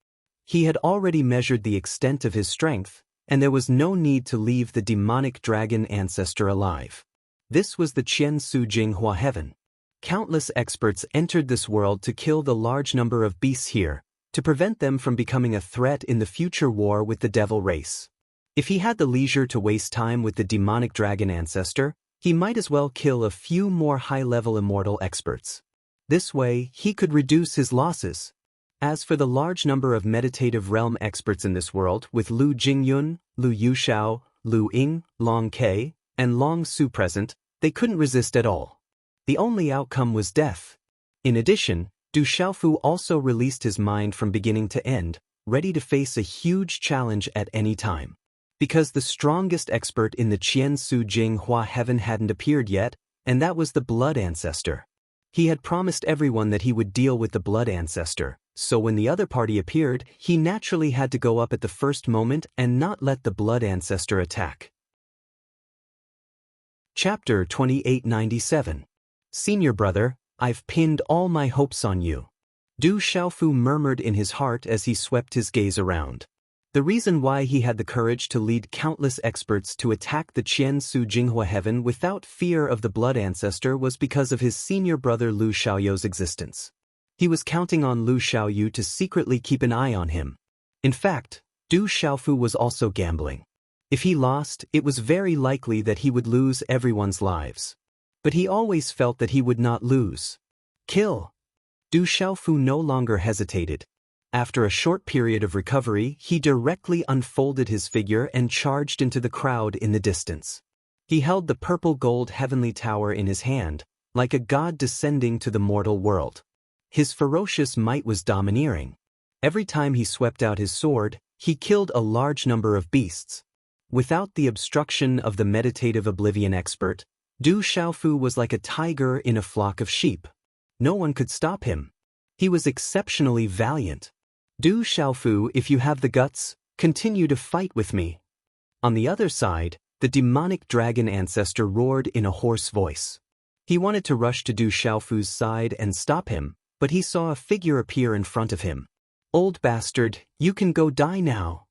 He had already measured the extent of his strength, and there was no need to leave the demonic dragon ancestor alive. This was the Qiansu Jinghua Heaven. Countless experts entered this world to kill the large number of beasts here, to prevent them from becoming a threat in the future war with the devil race. If he had the leisure to waste time with the demonic dragon ancestor, he might as well kill a few more high-level immortal experts. This way, he could reduce his losses. As for the large number of meditative realm experts in this world, with Lu Jingyun, Lu Yuxiao, Lu Ying, Long Ke, and Long Su present, they couldn't resist at all. The only outcome was death. In addition, Du Xiaofu also released his mind from beginning to end, ready to face a huge challenge at any time. Because the strongest expert in the Qiansu Jinghua Heaven hadn't appeared yet, and that was the Blood Ancestor. He had promised everyone that he would deal with the Blood Ancestor, so when the other party appeared, he naturally had to go up at the first moment and not let the Blood Ancestor attack. Chapter 2897. Senior brother, I've pinned all my hopes on you. Du Xiaofu murmured in his heart as he swept his gaze around. The reason why he had the courage to lead countless experts to attack the Qiansu Jinghua heaven without fear of the blood ancestor was because of his senior brother Lu Xiaoyu's existence. He was counting on Lu Xiaoyu to secretly keep an eye on him. In fact, Du Xiaofu was also gambling. If he lost, it was very likely that he would lose everyone's lives. But he always felt that he would not lose. Kill! Du Xiaofu no longer hesitated. After a short period of recovery, he directly unfolded his figure and charged into the crowd in the distance. He held the purple-gold heavenly tower in his hand, like a god descending to the mortal world. His ferocious might was domineering. Every time he swept out his sword, he killed a large number of beasts. Without the obstruction of the meditative oblivion expert, Du Xiaofu was like a tiger in a flock of sheep. No one could stop him. He was exceptionally valiant. Du Xiaofu, if you have the guts, continue to fight with me. On the other side, the demonic dragon ancestor roared in a hoarse voice. He wanted to rush to Du Xiaofu's side and stop him, but he saw a figure appear in front of him. Old bastard, you can go die now.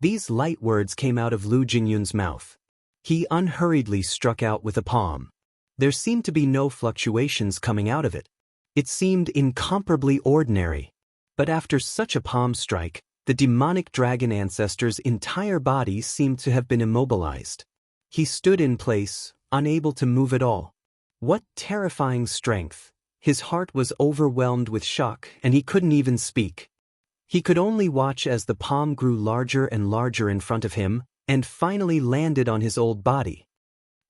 These light words came out of Lu Jingyun's mouth. He unhurriedly struck out with a palm. There seemed to be no fluctuations coming out of it. It seemed incomparably ordinary. But after such a palm strike, the demonic dragon ancestor's entire body seemed to have been immobilized. He stood in place, unable to move at all. What terrifying strength! His heart was overwhelmed with shock, and he couldn't even speak. He could only watch as the palm grew larger and larger in front of him, and finally landed on his old body.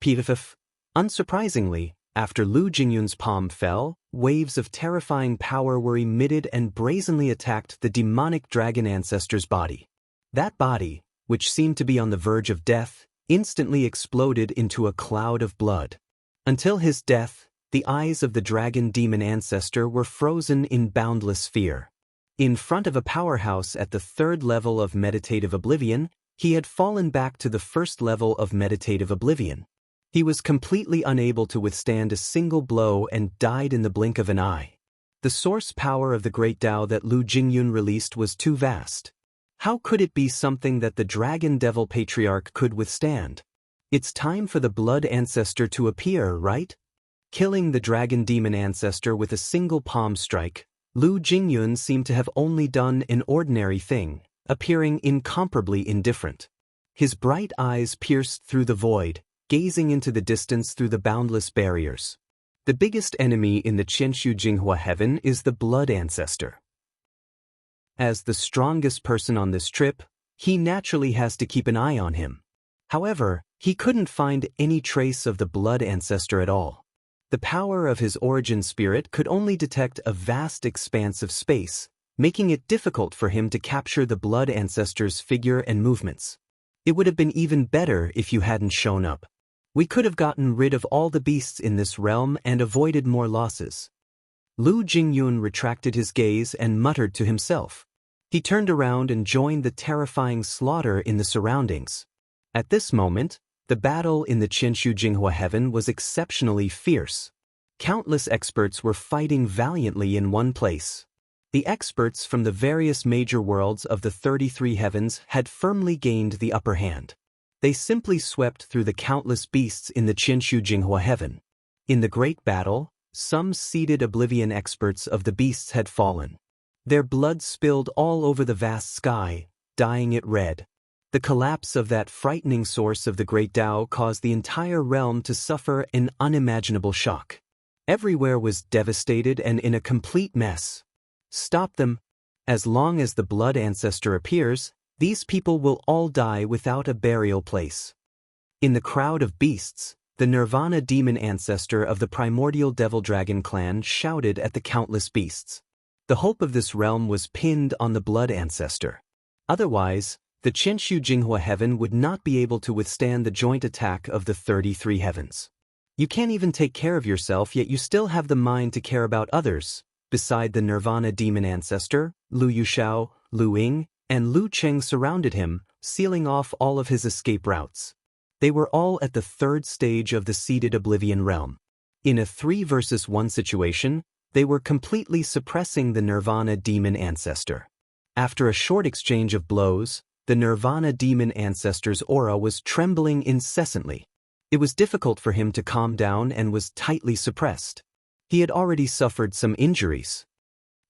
Pitifif. Unsurprisingly, after Lu Jingyun's palm fell, waves of terrifying power were emitted and brazenly attacked the demonic dragon ancestor's body. That body, which seemed to be on the verge of death, instantly exploded into a cloud of blood. Until his death, the eyes of the dragon demon ancestor were frozen in boundless fear. In front of a powerhouse at the third level of meditative oblivion, he had fallen back to the first level of meditative oblivion. He was completely unable to withstand a single blow and died in the blink of an eye. The source power of the great Tao that Lu Jingyun released was too vast. How could it be something that the Dragon Devil Patriarch could withstand? It's time for the blood ancestor to appear, right? Killing the dragon demon ancestor with a single palm strike, Lu Jingyun seemed to have only done an ordinary thing, appearing incomparably indifferent. His bright eyes pierced through the void, gazing into the distance through the boundless barriers. The biggest enemy in the Qiansu Jinghua heaven is the blood ancestor. As the strongest person on this trip, he naturally has to keep an eye on him. However, he couldn't find any trace of the blood ancestor at all. The power of his origin spirit could only detect a vast expanse of space, making it difficult for him to capture the blood ancestor's figure and movements. It would have been even better if you hadn't shown up. We could have gotten rid of all the beasts in this realm and avoided more losses. Lu Jingyun retracted his gaze and muttered to himself. He turned around and joined the terrifying slaughter in the surroundings. At this moment, the battle in the Qiansu Jinghua heaven was exceptionally fierce. Countless experts were fighting valiantly in one place. The experts from the various major worlds of the 33 heavens had firmly gained the upper hand. They simply swept through the countless beasts in the Qiansu Jinghua heaven. In the great battle, some seated oblivion experts of the beasts had fallen. Their blood spilled all over the vast sky, dyeing it red. The collapse of that frightening source of the great Tao caused the entire realm to suffer an unimaginable shock. Everywhere was devastated and in a complete mess. Stop them. As long as the blood ancestor appears, these people will all die without a burial place. In the crowd of beasts, the Nirvana demon ancestor of the primordial devil dragon clan shouted at the countless beasts. The hope of this realm was pinned on the blood ancestor. Otherwise, the Qiansu Jinghua heaven would not be able to withstand the joint attack of the 33 heavens. You can't even take care of yourself, yet you still have the mind to care about others. Beside the Nirvana demon ancestor, Lu Yushao, Lu Ying, and Lu Cheng surrounded him, sealing off all of his escape routes. They were all at the third stage of the seeded oblivion realm. In a 3 versus 1 situation, they were completely suppressing the Nirvana demon ancestor. After a short exchange of blows, the Nirvana demon ancestor's aura was trembling incessantly. It was difficult for him to calm down and was tightly suppressed. He had already suffered some injuries.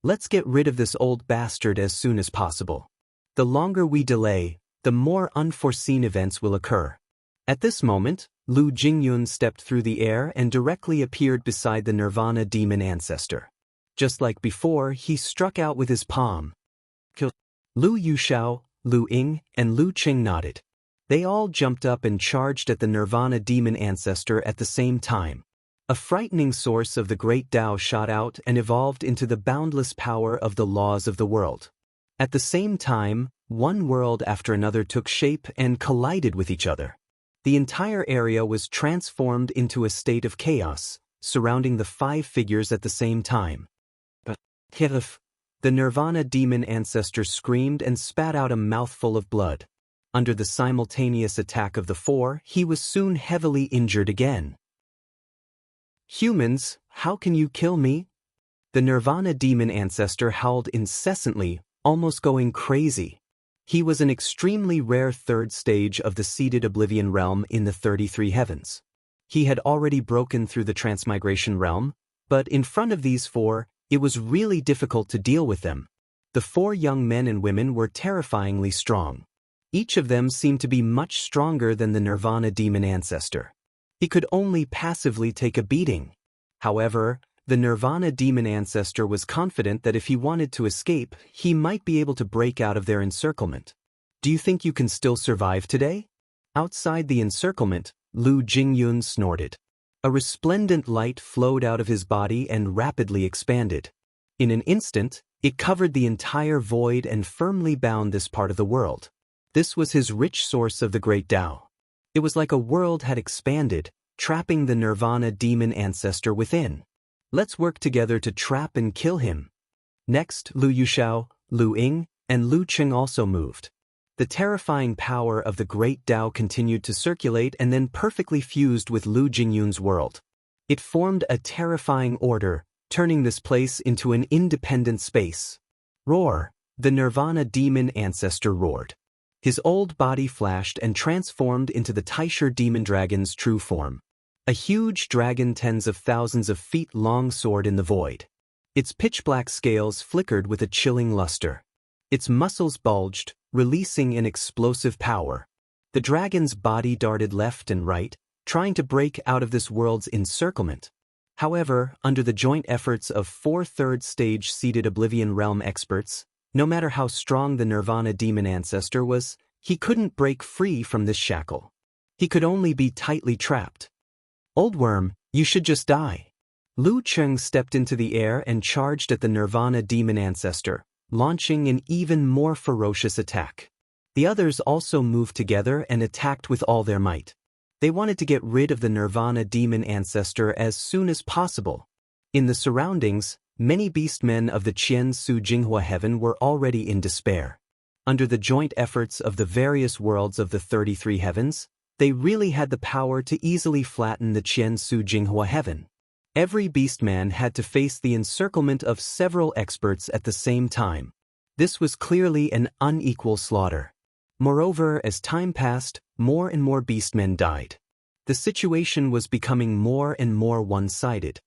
Let's get rid of this old bastard as soon as possible. The longer we delay, the more unforeseen events will occur. At this moment, Lu Jingyun stepped through the air and directly appeared beside the Nirvana demon ancestor. Just like before, he struck out with his palm. Lu Yushao, Lu Ying, and Lu Qing nodded. They all jumped up and charged at the Nirvana demon ancestor at the same time. A frightening source of the great Tao shot out and evolved into the boundless power of the laws of the world. At the same time, one world after another took shape and collided with each other. The entire area was transformed into a state of chaos, surrounding the 5 figures at the same time. But the Nirvana demon ancestor screamed and spat out a mouthful of blood. Under the simultaneous attack of the 4, he was soon heavily injured again. Humans, how can you kill me? The Nirvana demon ancestor howled incessantly, almost going crazy. He was an extremely rare third stage of the seeded oblivion realm in the 33 heavens. He had already broken through the transmigration realm, but in front of these 4, it was really difficult to deal with them. The 4 young men and women were terrifyingly strong. Each of them seemed to be much stronger than the Nirvana demon ancestor. He could only passively take a beating. However, the Nirvana demon ancestor was confident that if he wanted to escape, he might be able to break out of their encirclement. Do you think you can still survive today? Outside the encirclement, Lu Jingyun snorted. A resplendent light flowed out of his body and rapidly expanded. In an instant, it covered the entire void and firmly bound this part of the world. This was his rich source of the great Tao. It was like a world had expanded, trapping the Nirvana demon ancestor within. Let's work together to trap and kill him. Next, Lu Yushao, Lu Ying, and Lu Qing also moved. The terrifying power of the great Tao continued to circulate and then perfectly fused with Lu Jingyun's world. It formed a terrifying order, turning this place into an independent space. Roar! The Nirvana demon ancestor roared. His old body flashed and transformed into the Taisher demon dragon's true form. A huge dragon tens of thousands of feet long soared in the void. Its pitch-black scales flickered with a chilling luster. Its muscles bulged, releasing an explosive power. The dragon's body darted left and right, trying to break out of this world's encirclement. However, under the joint efforts of 4 third-stage seeded Oblivion Realm experts, no matter how strong the Nirvana demon ancestor was, he couldn't break free from this shackle. He could only be tightly trapped. Old worm, you should just die. Lu Qing stepped into the air and charged at the Nirvana demon ancestor, launching an even more ferocious attack. The others also moved together and attacked with all their might. They wanted to get rid of the Nirvana demon ancestor as soon as possible. In the surroundings, many beastmen of the Qian Su Jinghua heaven were already in despair. Under the joint efforts of the various worlds of the 33 heavens, they really had the power to easily flatten the Qian Su Jinghua heaven. Every beastman had to face the encirclement of several experts at the same time. This was clearly an unequal slaughter. Moreover, as time passed, more and more beastmen died. The situation was becoming more and more one-sided.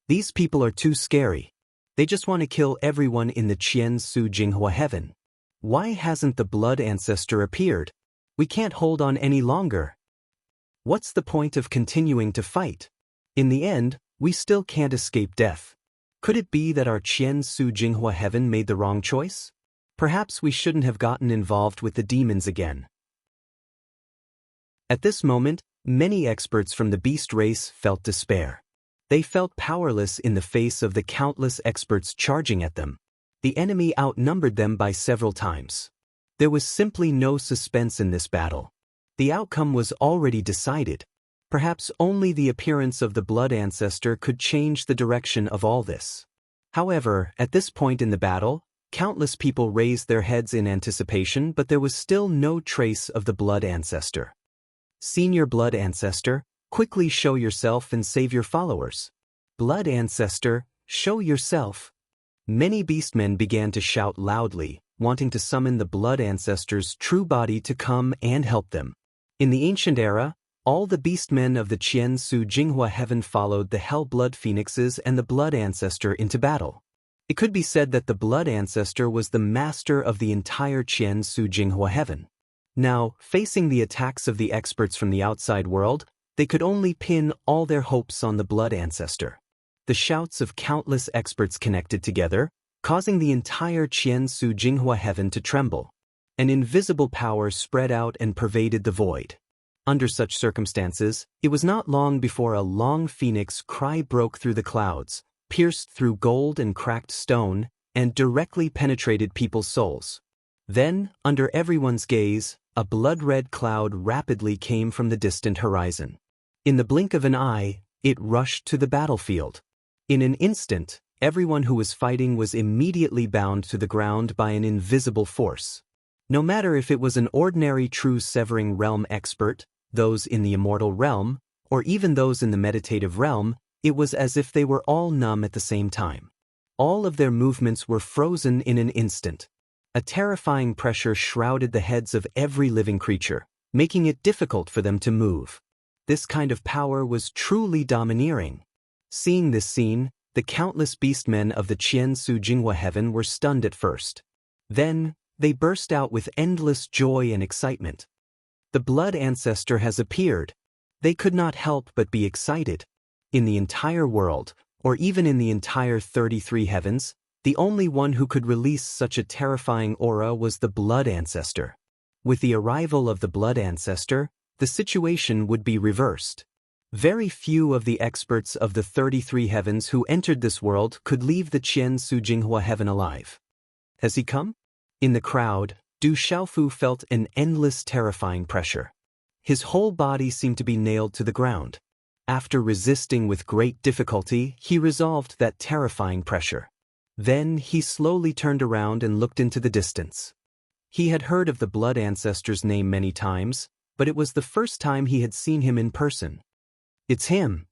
These people are too scary. They just want to kill everyone in the Qian Su Jinghua heaven. Why hasn't the blood ancestor appeared? We can't hold on any longer. What's the point of continuing to fight? In the end, we still can't escape death. Could it be that our Qian Su Jinghua heaven made the wrong choice? Perhaps we shouldn't have gotten involved with the demons again. At this moment, many experts from the beast race felt despair. They felt powerless in the face of the countless experts charging at them. The enemy outnumbered them by several times. There was simply no suspense in this battle. The outcome was already decided. Perhaps only the appearance of the blood ancestor could change the direction of all this. However, at this point in the battle, countless people raised their heads in anticipation, but there was still no trace of the blood ancestor. Senior Blood Ancestor, quickly show yourself and save your followers. Blood Ancestor, show yourself. Many beastmen began to shout loudly, wanting to summon the Blood Ancestor's true body to come and help them. In the ancient era, all the beastmen of the Qian Su Jinghua heaven followed the Hell Blood Phoenixes and the Blood Ancestor into battle. It could be said that the Blood Ancestor was the master of the entire Qian Su Jinghua heaven. Now, facing the attacks of the experts from the outside world, they could only pin all their hopes on the Blood Ancestor. The shouts of countless experts connected together, causing the entire Qian Su Jinghua heaven to tremble. An invisible power spread out and pervaded the void. Under such circumstances, it was not long before a long phoenix cry broke through the clouds, pierced through gold and cracked stone, and directly penetrated people's souls. Then, under everyone's gaze, a blood-red cloud rapidly came from the distant horizon. In the blink of an eye, it rushed to the battlefield. In an instant, everyone who was fighting was immediately bound to the ground by an invisible force. No matter if it was an ordinary true severing realm expert, those in the immortal realm, or even those in the meditative realm, it was as if they were all numb at the same time. All of their movements were frozen in an instant. A terrifying pressure shrouded the heads of every living creature, making it difficult for them to move. This kind of power was truly domineering. Seeing this scene, the countless beastmen of the Qian Su Jinghua heaven were stunned at first. Then, they burst out with endless joy and excitement. The Blood Ancestor has appeared. They could not help but be excited. In the entire world, or even in the entire 33 heavens, the only one who could release such a terrifying aura was the Blood Ancestor. With the arrival of the Blood Ancestor, the situation would be reversed. Very few of the experts of the 33 heavens who entered this world could leave the Qian Su Jinghua heaven alive. Has he come? In the crowd, Du Xiaofu felt an endless terrifying pressure. His whole body seemed to be nailed to the ground. After resisting with great difficulty, he resolved that terrifying pressure. Then he slowly turned around and looked into the distance. He had heard of the Blood Ancestor's name many times, but it was the first time he had seen him in person. It's him.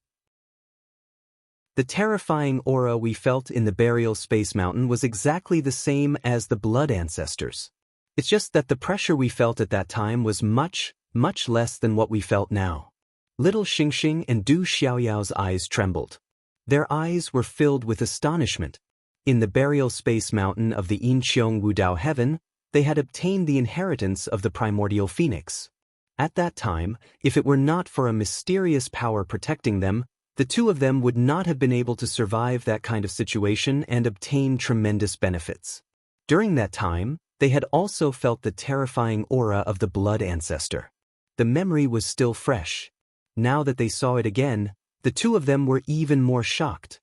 The terrifying aura we felt in the burial space mountain was exactly the same as the Blood Ancestors. It's just that the pressure we felt at that time was much, much less than what we felt now. Little Xingxing and Du Xiaoyao's eyes trembled. Their eyes were filled with astonishment. In the burial space mountain of the Yinqiong Wudao heaven, they had obtained the inheritance of the primordial phoenix. At that time, if it were not for a mysterious power protecting them, the two of them would not have been able to survive that kind of situation and obtain tremendous benefits. During that time, they had also felt the terrifying aura of the Blood Ancestor. The memory was still fresh. Now that they saw it again, the two of them were even more shocked.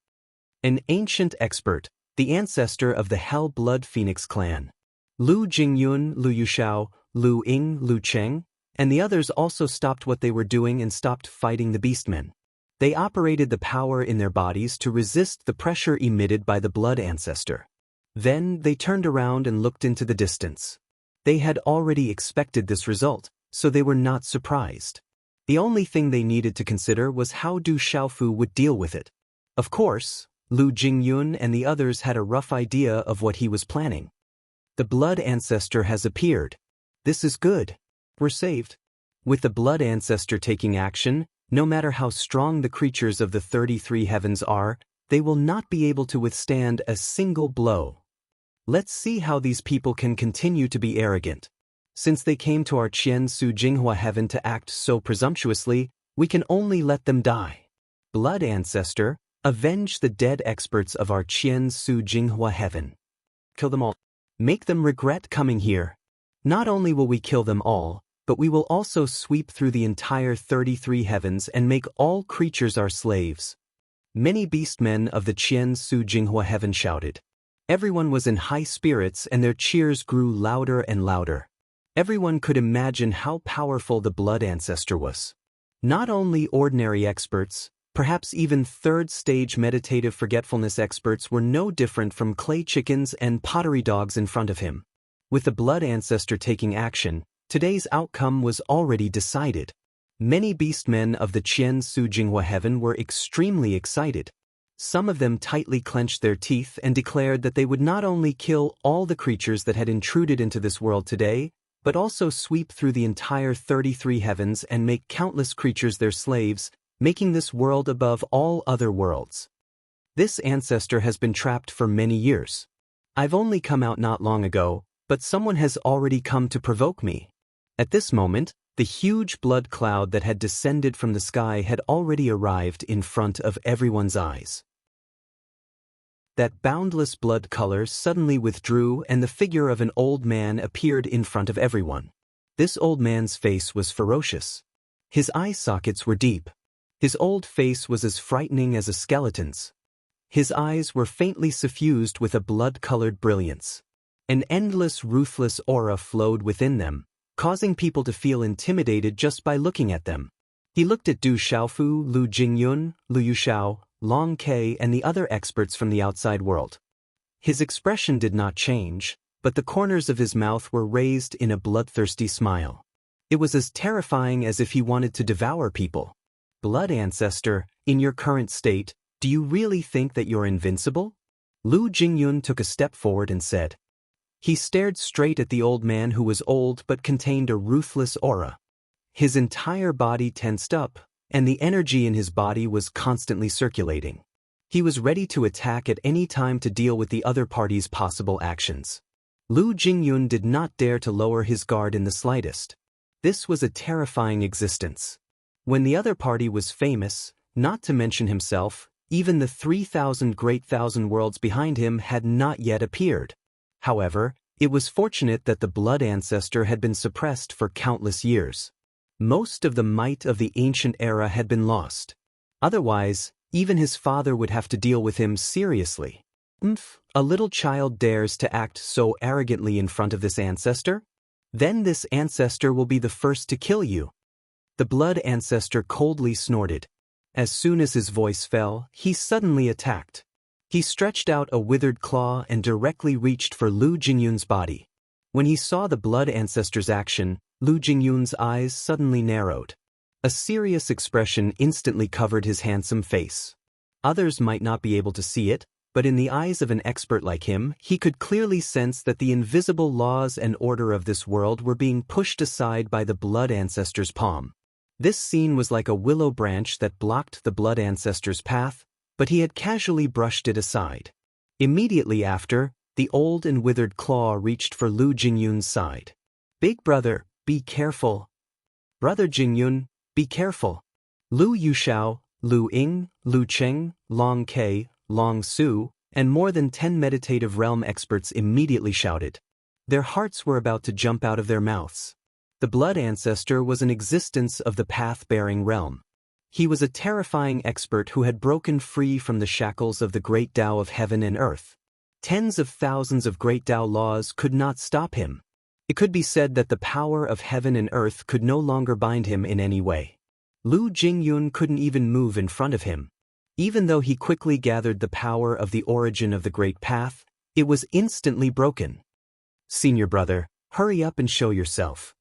An ancient expert, the ancestor of the Hell Blood Phoenix clan. Lu Jingyun, Lu Yushao, Lu Ying, Lu Cheng, and the others also stopped what they were doing and stopped fighting the beastmen. They operated the power in their bodies to resist the pressure emitted by the Blood Ancestor. Then they turned around and looked into the distance. They had already expected this result, so they were not surprised. The only thing they needed to consider was how Du Xiaofu would deal with it. Of course, Lu Jingyun and the others had a rough idea of what he was planning. The Blood Ancestor has appeared. This is good. We're saved. With the Blood Ancestor taking action, no matter how strong the creatures of the 33 heavens are, they will not be able to withstand a single blow. Let's see how these people can continue to be arrogant. Since they came to our Qian Su Jinghua heaven to act so presumptuously, we can only let them die. Blood Ancestor, avenge the dead experts of our Qian Su Jinghua heaven. Kill them all. Make them regret coming here. Not only will we kill them all, but we will also sweep through the entire 33 heavens and make all creatures our slaves. Many beastmen of the Qian Su Jinghua heaven shouted. Everyone was in high spirits and their cheers grew louder and louder. Everyone could imagine how powerful the Blood Ancestor was. Not only ordinary experts, perhaps even third-stage meditative forgetfulness experts were no different from clay chickens and pottery dogs in front of him. With the Blood Ancestor taking action, today's outcome was already decided. Many beastmen of the Qian Su Jinghua heaven were extremely excited. Some of them tightly clenched their teeth and declared that they would not only kill all the creatures that had intruded into this world today, but also sweep through the entire 33 heavens and make countless creatures their slaves, making this world above all other worlds. This ancestor has been trapped for many years. I've only come out not long ago, but someone has already come to provoke me. At this moment, the huge blood cloud that had descended from the sky had already arrived in front of everyone's eyes. That boundless blood color suddenly withdrew and the figure of an old man appeared in front of everyone. This old man's face was ferocious. His eye sockets were deep. His old face was as frightening as a skeleton's. His eyes were faintly suffused with a blood-colored brilliance. An endless, ruthless aura flowed within them, causing people to feel intimidated just by looking at them. He looked at Du Xiaofu, Lu Jingyun, Lu Yuxiao, Long Ke and the other experts from the outside world. His expression did not change, but the corners of his mouth were raised in a bloodthirsty smile. It was as terrifying as if he wanted to devour people. Blood Ancestor, in your current state, do you really think that you're invincible? Lu Jingyun took a step forward and said. He stared straight at the old man who was old but contained a ruthless aura. His entire body tensed up, and the energy in his body was constantly circulating. He was ready to attack at any time to deal with the other party's possible actions. Lu Jingyun did not dare to lower his guard in the slightest. This was a terrifying existence. When the other party was famous, not to mention himself, even the 3,000 great thousand worlds behind him had not yet appeared. However, it was fortunate that the blood ancestor had been suppressed for countless years. Most of the might of the ancient era had been lost. Otherwise, even his father would have to deal with him seriously. A little child dares to act so arrogantly in front of this ancestor? Then this ancestor will be the first to kill you. The blood ancestor coldly snorted. As soon as his voice fell, he suddenly attacked. He stretched out a withered claw and directly reached for Lu Jingyun's body. When he saw the blood ancestor's action, Lu Jingyun's eyes suddenly narrowed. A serious expression instantly covered his handsome face. Others might not be able to see it, but in the eyes of an expert like him, he could clearly sense that the invisible laws and order of this world were being pushed aside by the blood ancestor's palm. This scene was like a willow branch that blocked the blood ancestor's path, but he had casually brushed it aside. Immediately after, the old and withered claw reached for Lu Jingyun's side. Big brother, be careful. Brother Jingyun, be careful. Lu Yuxiao, Lu Ying, Lu Cheng, Long Ke, Long Su, and more than 10 meditative realm experts immediately shouted. Their hearts were about to jump out of their mouths. The blood ancestor was an existence of the path-bearing realm. He was a terrifying expert who had broken free from the shackles of the great Tao of heaven and earth. Tens of thousands of great Tao laws could not stop him. It could be said that the power of heaven and earth could no longer bind him in any way. Lu Jingyun couldn't even move in front of him. Even though he quickly gathered the power of the origin of the great path, it was instantly broken. Senior brother, hurry up and show yourself.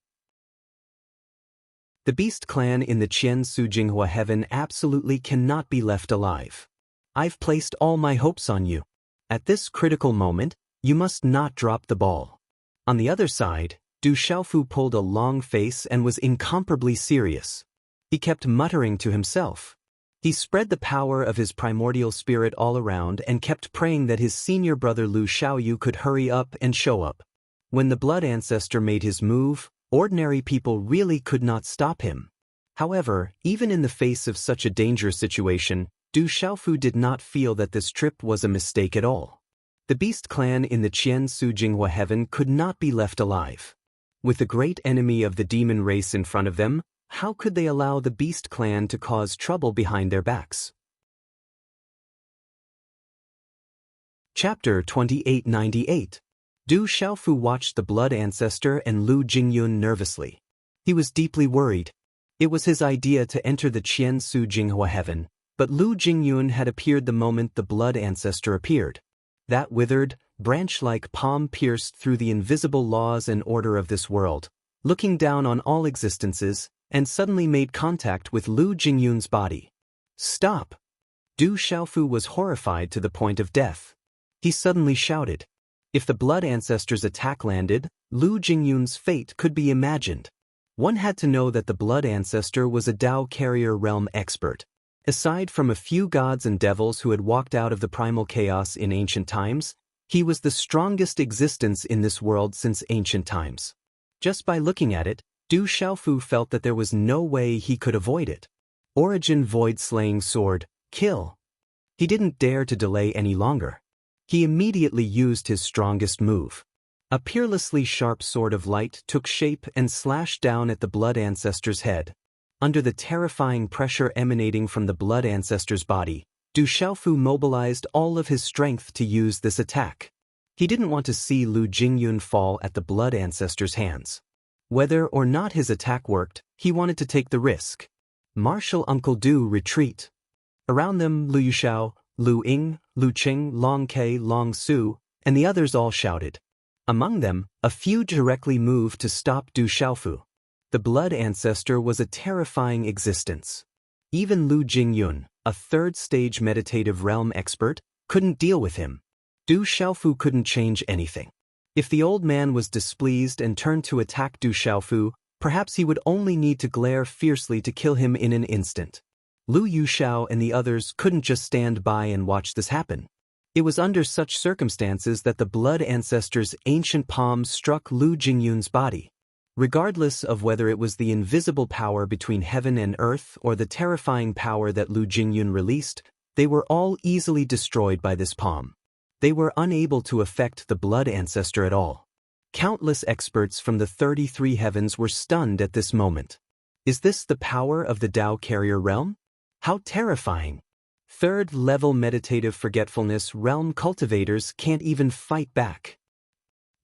The beast clan in the Qian Su Jinghua heaven absolutely cannot be left alive. I've placed all my hopes on you. At this critical moment, you must not drop the ball. On the other side, Du Xiaofu pulled a long face and was incomparably serious. He kept muttering to himself. He spread the power of his primordial spirit all around and kept praying that his senior brother Lu Xiaoyu could hurry up and show up. When the blood ancestor made his move, ordinary people really could not stop him. However, even in the face of such a dangerous situation, Du Xiaofu did not feel that this trip was a mistake at all. The beast clan in the Qian Su Jinghua heaven could not be left alive. With the great enemy of the demon race in front of them, how could they allow the beast clan to cause trouble behind their backs? Chapter 2898. Du Xiaofu watched the blood ancestor and Lu Jingyun nervously. He was deeply worried. It was his idea to enter the Qian Su Jinghua heaven, but Lu Jingyun had appeared the moment the blood ancestor appeared. That withered, branch-like palm pierced through the invisible laws and order of this world, looking down on all existences, and suddenly made contact with Lu Jingyun's body. "Stop!" Du Xiaofu was horrified to the point of death. He suddenly shouted. If the blood ancestor's attack landed, Lu Jingyun's fate could be imagined. One had to know that the blood ancestor was a Dao carrier realm expert. Aside from a few gods and devils who had walked out of the primal chaos in ancient times, he was the strongest existence in this world since ancient times. Just by looking at it, Du Xiaofu felt that there was no way he could avoid it. Origin void-slaying sword, kill. He didn't dare to delay any longer. He immediately used his strongest move. A peerlessly sharp sword of light took shape and slashed down at the blood ancestor's head. Under the terrifying pressure emanating from the blood ancestor's body, Du Xiaofu mobilized all of his strength to use this attack. He didn't want to see Lu Jingyun fall at the blood ancestor's hands. Whether or not his attack worked, he wanted to take the risk. Martial Uncle Du retreat. Around them, Lu Yuxiao, Lu Ying, Lu Qing, Long Ke, Long Su, and the others all shouted. Among them, a few directly moved to stop Du Xiaofu. The blood ancestor was a terrifying existence. Even Lu Jingyun, a third-stage meditative realm expert, couldn't deal with him. Du Xiaofu couldn't change anything. If the old man was displeased and turned to attack Du Xiaofu, perhaps he would only need to glare fiercely to kill him in an instant. Lu Yuxiao and the others couldn't just stand by and watch this happen. It was under such circumstances that the blood ancestor's ancient palm struck Lu Jingyun's body. Regardless of whether it was the invisible power between heaven and earth or the terrifying power that Lu Jingyun released, they were all easily destroyed by this palm. They were unable to affect the blood ancestor at all. Countless experts from the 33 heavens were stunned at this moment. Is this the power of the Dao carrier realm? How terrifying! Third-level meditative forgetfulness realm cultivators can't even fight back.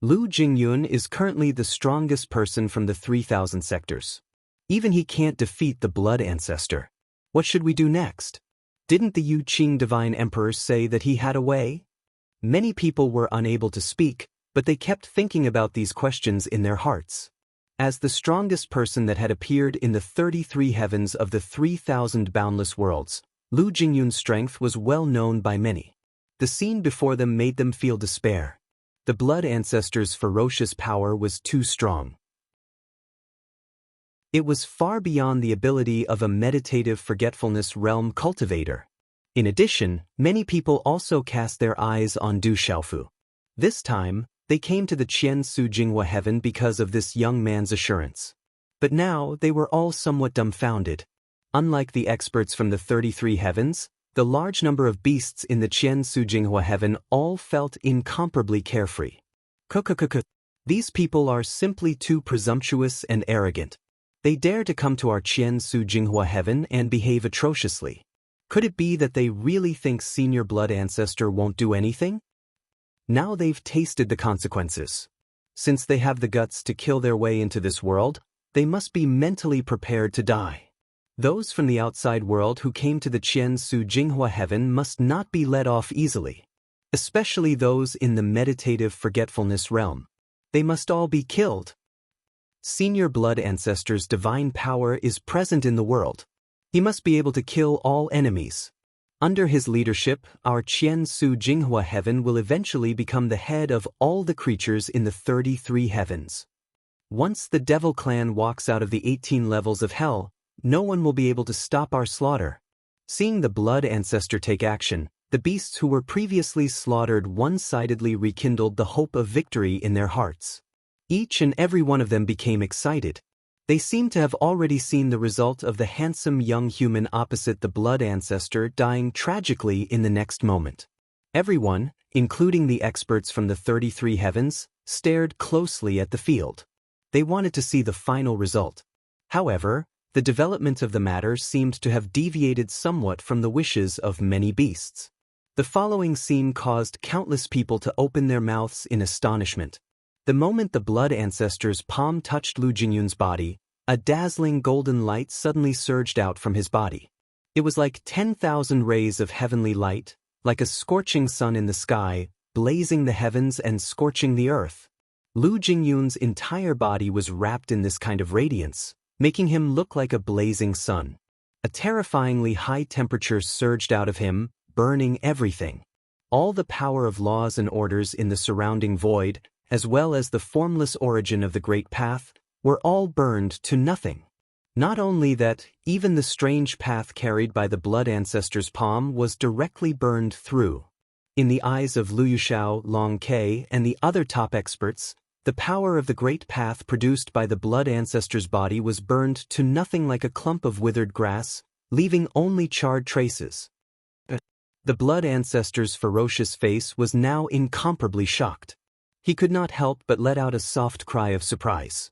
Lu Jingyun is currently the strongest person from the 3,000 sectors. Even he can't defeat the blood ancestor. What should we do next? Didn't the Yu Qing Divine Emperor say that he had a way? Many people were unable to speak, but they kept thinking about these questions in their hearts. As the strongest person that had appeared in the 33 heavens of the 3,000 boundless worlds, Lu Jingyun's strength was well known by many. The scene before them made them feel despair. The blood ancestor's ferocious power was too strong. It was far beyond the ability of a meditative forgetfulness realm cultivator. In addition, many people also cast their eyes on Du Xiaofu. This time, they came to the Qian Su Jinghua heaven because of this young man's assurance. But now they were all somewhat dumbfounded. Unlike the experts from the 33 heavens, the large number of beasts in the Qian Su Jinghua heaven all felt incomparably carefree. These people are simply too presumptuous and arrogant. They dare to come to our Qian Su Jinghua heaven and behave atrociously. Could it be that they really think Senior Blood Ancestor won't do anything? Now they've tasted the consequences. Since they have the guts to kill their way into this world, they must be mentally prepared to die. Those from the outside world who came to the Qian Su Jinghua heaven must not be let off easily. Especially those in the meditative forgetfulness realm. They must all be killed. Senior Blood Ancestor's divine power is present in the world. He must be able to kill all enemies. Under his leadership, our Qian Su Jinghua heaven will eventually become the head of all the creatures in the 33 heavens. Once the Devil Clan walks out of the 18 levels of hell, no one will be able to stop our slaughter. Seeing the blood ancestor take action, the beasts who were previously slaughtered one-sidedly rekindled the hope of victory in their hearts. Each and every one of them became excited. They seemed to have already seen the result of the handsome young human opposite the blood ancestor dying tragically in the next moment. Everyone, including the experts from the 33 heavens, stared closely at the field. They wanted to see the final result. However, the development of the matter seemed to have deviated somewhat from the wishes of many beasts. The following scene caused countless people to open their mouths in astonishment. The moment the blood ancestor's palm touched Lu Jingyun's body, a dazzling golden light suddenly surged out from his body. It was like 10,000 rays of heavenly light, like a scorching sun in the sky, blazing the heavens and scorching the earth. Lu Jingyun's entire body was wrapped in this kind of radiance, making him look like a blazing sun. A terrifyingly high temperature surged out of him, burning everything. All the power of laws and orders in the surrounding void, as well as the formless origin of the Great Path, were all burned to nothing. Not only that, even the strange path carried by the Blood Ancestor's palm was directly burned through. In the eyes of Liu Yuxiao, Long Ke, and the other top experts, the power of the Great Path produced by the Blood Ancestor's body was burned to nothing like a clump of withered grass, leaving only charred traces. The Blood Ancestor's ferocious face was now incomparably shocked. He could not help but let out a soft cry of surprise.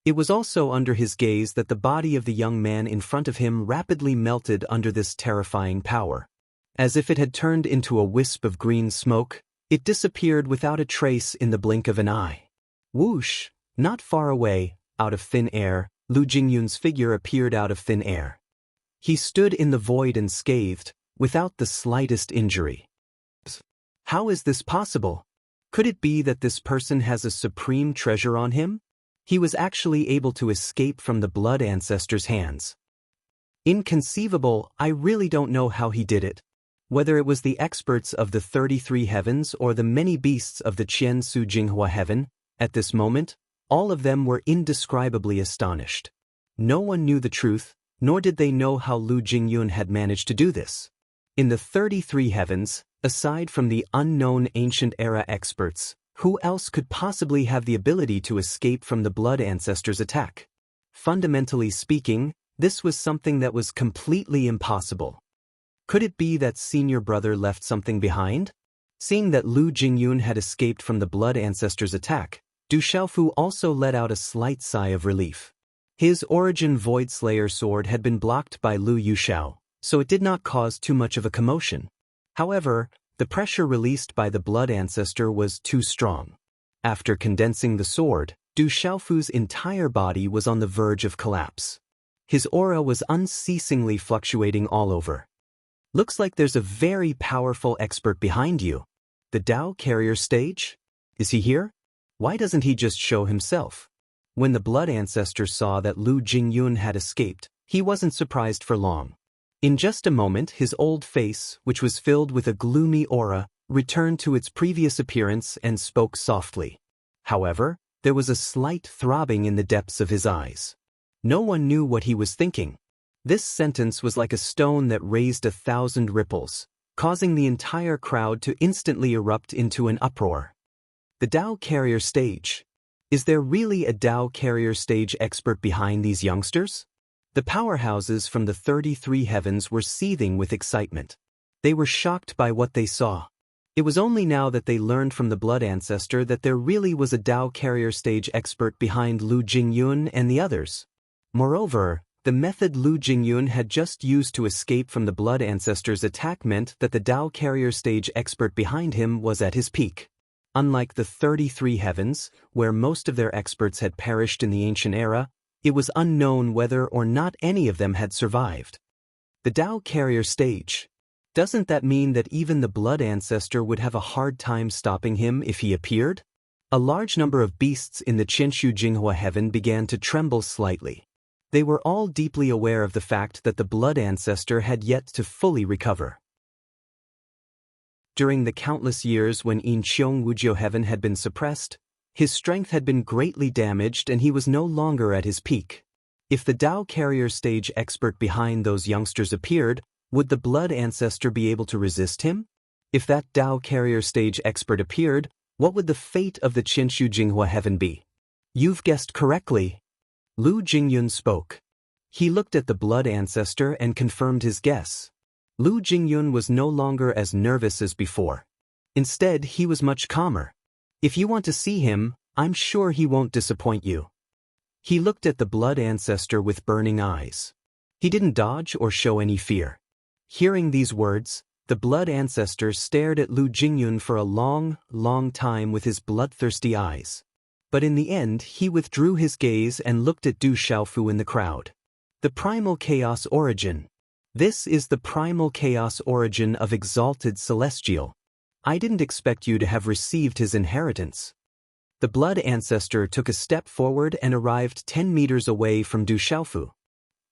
It was also under his gaze that the body of the young man in front of him rapidly melted under this terrifying power. As if it had turned into a wisp of green smoke, it disappeared without a trace in the blink of an eye. Whoosh! Not far away, out of thin air, Lu Jingyun's figure appeared out of thin air. He stood in the void unscathed, without the slightest injury. How is this possible? Could it be that this person has a supreme treasure on him? He was actually able to escape from the Blood Ancestor's hands. Inconceivable, I really don't know how he did it. Whether it was the experts of the 33 heavens or the many beasts of the Qian Su Jinghua heaven, at this moment, all of them were indescribably astonished. No one knew the truth, nor did they know how Lu Jingyun had managed to do this. In the 33 heavens, aside from the unknown ancient era experts, who else could possibly have the ability to escape from the Blood Ancestor's attack? Fundamentally speaking, this was something that was completely impossible. Could it be that senior brother left something behind? Seeing that Lu Jingyun had escaped from the Blood Ancestor's attack, Du Xiaofu also let out a slight sigh of relief. His origin Void Slayer sword had been blocked by Liu Yuxiao, so it did not cause too much of a commotion. However, the pressure released by the Blood Ancestor was too strong. After condensing the sword, Du Xiaofu's entire body was on the verge of collapse. His aura was unceasingly fluctuating all over. Looks like there's a very powerful expert behind you. The Dao Carrier stage? Is he here? Why doesn't he just show himself? When the Blood Ancestor saw that Lu Jingyun had escaped, he wasn't surprised for long. In just a moment, his old face, which was filled with a gloomy aura, returned to its previous appearance and spoke softly. However, there was a slight throbbing in the depths of his eyes. No one knew what he was thinking. This sentence was like a stone that raised 1,000 ripples, causing the entire crowd to instantly erupt into an uproar. The Dao Carrier stage. Is there really a Dao Carrier stage expert behind these youngsters? The powerhouses from the 33 heavens were seething with excitement. They were shocked by what they saw. It was only now that they learned from the Blood Ancestor that there really was a Dao Carrier stage expert behind Lu Jingyun and the others. Moreover, the method Lu Jingyun had just used to escape from the Blood Ancestor's attack meant that the Dao Carrier stage expert behind him was at his peak. Unlike the 33 heavens, where most of their experts had perished in the ancient era, it was unknown whether or not any of them had survived. The Dao Carrier stage. Doesn't that mean that even the Blood Ancestor would have a hard time stopping him if he appeared? A large number of beasts in the Qianshu Jinghua heaven began to tremble slightly. They were all deeply aware of the fact that the Blood Ancestor had yet to fully recover. During the countless years when In Qiong Wuzhou heaven had been suppressed, his strength had been greatly damaged and he was no longer at his peak. If the Dao Carrier stage expert behind those youngsters appeared, would the Blood Ancestor be able to resist him? If that Dao Carrier stage expert appeared, what would the fate of the Qianshu Jinghua heaven be? You've guessed correctly. Lu Jingyun spoke. He looked at the Blood Ancestor and confirmed his guess. Lu Jingyun was no longer as nervous as before. Instead, he was much calmer. If you want to see him, I'm sure he won't disappoint you. He looked at the Blood Ancestor with burning eyes. He didn't dodge or show any fear. Hearing these words, the Blood Ancestor stared at Lu Jingyun for a long, long time with his bloodthirsty eyes. But in the end, he withdrew his gaze and looked at Du Xiaofu in the crowd. The Primal Chaos Origin. This is the Primal Chaos Origin of Exalted Celestial. I didn't expect you to have received his inheritance. The blood ancestor took a step forward and arrived 10 meters away from Du Xiaofu.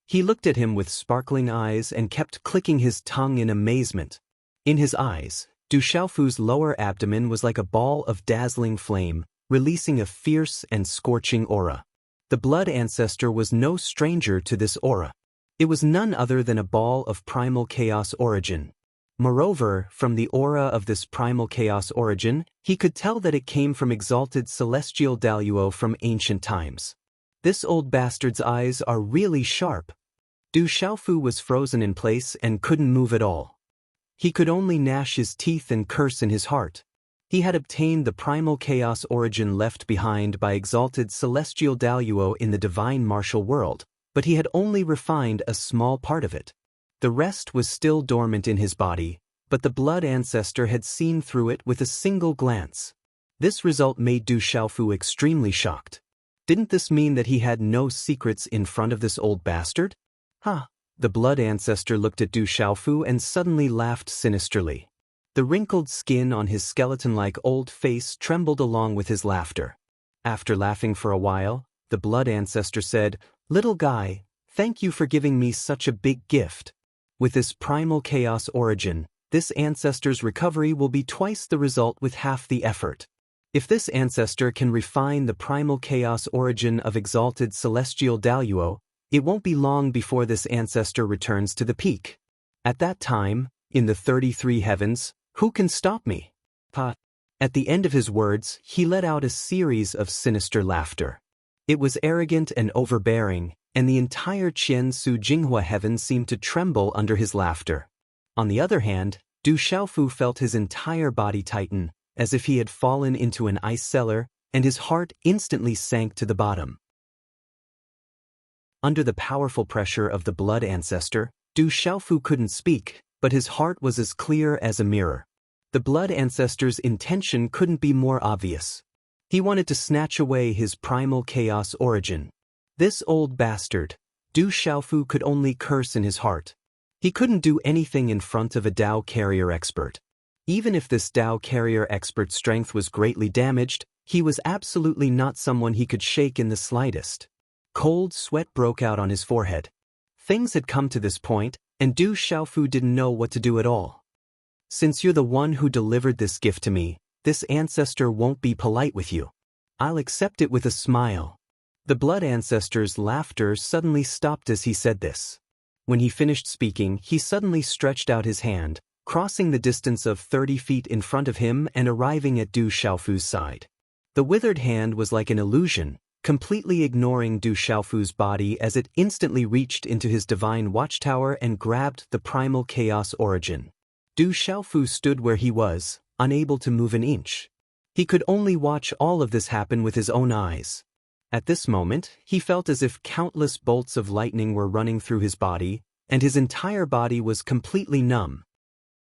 He looked at him with sparkling eyes and kept clicking his tongue in amazement. In his eyes, Du Xiaofu's lower abdomen was like a ball of dazzling flame, releasing a fierce and scorching aura. The blood ancestor was no stranger to this aura. It was none other than a ball of primal chaos origin. Moreover, from the aura of this primal chaos origin, he could tell that it came from exalted celestial Daluo from ancient times. This old bastard's eyes are really sharp. Du Xiaofu was frozen in place and couldn't move at all. He could only gnash his teeth and curse in his heart. He had obtained the primal chaos origin left behind by exalted celestial Daluo in the divine martial world, but he had only refined a small part of it. The rest was still dormant in his body, but the blood ancestor had seen through it with a single glance. This result made Du Xiaofu extremely shocked. Didn't this mean that he had no secrets in front of this old bastard? Ha! The blood ancestor looked at Du Xiaofu and suddenly laughed sinisterly. The wrinkled skin on his skeleton-like old face trembled along with his laughter. After laughing for a while, the blood ancestor said, "Little guy, thank you for giving me such a big gift. With this primal chaos origin, this ancestor's recovery will be twice the result with half the effort. If this ancestor can refine the primal chaos origin of exalted celestial Daluo, it won't be long before this ancestor returns to the peak. At that time, in the 33 heavens, who can stop me?" Pa. At the end of his words, he let out a series of sinister laughter. It was arrogant and overbearing, and the entire Qiansu Jinghua heaven seemed to tremble under his laughter. On the other hand, Du Xiaofu felt his entire body tighten, as if he had fallen into an ice cellar, and his heart instantly sank to the bottom. Under the powerful pressure of the blood ancestor, Du Xiaofu couldn't speak, but his heart was as clear as a mirror. The blood ancestor's intention couldn't be more obvious. He wanted to snatch away his primal chaos origin. This old bastard, Du Xiaofu could only curse in his heart. He couldn't do anything in front of a Dao carrier expert. Even if this Dao carrier expert's strength was greatly damaged, he was absolutely not someone he could shake in the slightest. Cold sweat broke out on his forehead. Things had come to this point, and Du Xiaofu didn't know what to do at all. "Since you're the one who delivered this gift to me, this ancestor won't be polite with you. I'll accept it with a smile." The blood ancestor's laughter suddenly stopped as he said this. When he finished speaking, he suddenly stretched out his hand, crossing the distance of 30 feet in front of him and arriving at Du Xiaofu's side. The withered hand was like an illusion, completely ignoring Du Xiaofu's body as it instantly reached into his divine watchtower and grabbed the primal chaos origin. Du Xiaofu stood where he was, unable to move an inch. He could only watch all of this happen with his own eyes. At this moment, he felt as if countless bolts of lightning were running through his body, and his entire body was completely numb.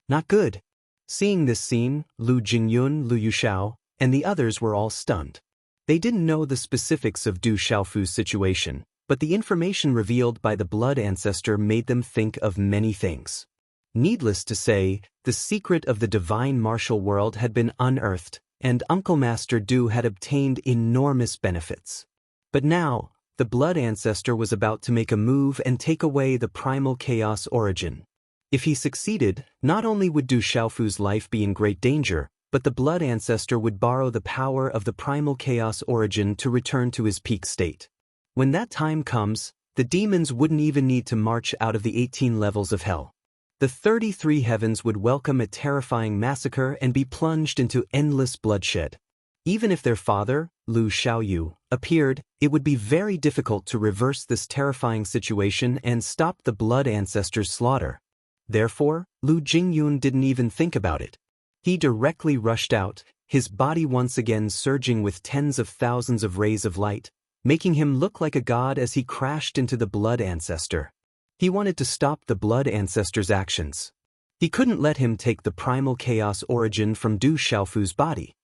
Not good. Seeing this scene, Lu Jingyun, Lu Yuxiao, and the others were all stunned. They didn't know the specifics of Du Xiaofu's situation, but the information revealed by the blood ancestor made them think of many things. Needless to say, the secret of the divine martial world had been unearthed, and Uncle Master Du had obtained enormous benefits. But now, the blood ancestor was about to make a move and take away the primal chaos origin. If he succeeded, not only would Du Xiaofu's life be in great danger, but the blood ancestor would borrow the power of the primal chaos origin to return to his peak state. When that time comes, the demons wouldn't even need to march out of the 18 levels of hell. The 33 heavens would welcome a terrifying massacre and be plunged into endless bloodshed. Even if their father, Lu Xiaoyu, appeared, it would be very difficult to reverse this terrifying situation and stop the blood ancestor's slaughter. Therefore, Lu Jingyun didn't even think about it. He directly rushed out, his body once again surging with tens of thousands of rays of light, making him look like a god as he crashed into the blood ancestor. He wanted to stop the blood ancestor's actions. He couldn't let him take the primal chaos origin from Du Xiaofu's body.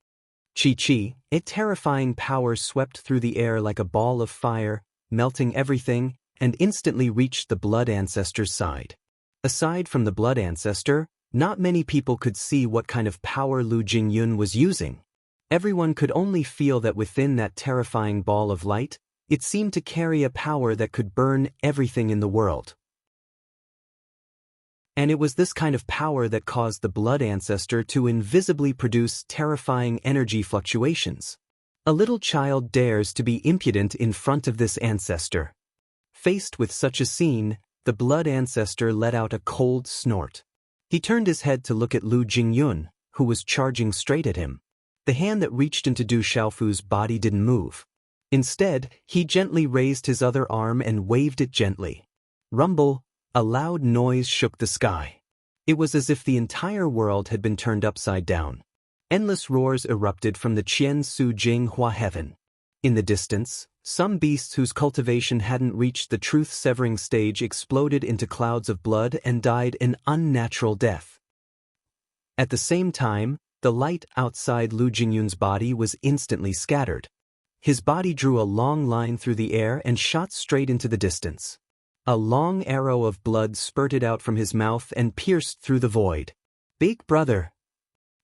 Chi-Chi, a terrifying power swept through the air like a ball of fire, melting everything, and instantly reached the blood ancestor's side. Aside from the blood ancestor, not many people could see what kind of power Lu Jingyun was using. Everyone could only feel that within that terrifying ball of light, it seemed to carry a power that could burn everything in the world. And it was this kind of power that caused the blood ancestor to invisibly produce terrifying energy fluctuations. A little child dares to be impudent in front of this ancestor. Faced with such a scene, the blood ancestor let out a cold snort. He turned his head to look at Lu Jingyun, who was charging straight at him. The hand that reached into Du Xiaofu's body didn't move. Instead, he gently raised his other arm and waved it gently. Rumble, a loud noise shook the sky. It was as if the entire world had been turned upside down. Endless roars erupted from the Qian Su Jing Hua heaven. In the distance, some beasts whose cultivation hadn't reached the truth-severing stage exploded into clouds of blood and died an unnatural death. At the same time, the light outside Lu Jingyun's body was instantly scattered. His body drew a long line through the air and shot straight into the distance. A long arrow of blood spurted out from his mouth and pierced through the void. Big brother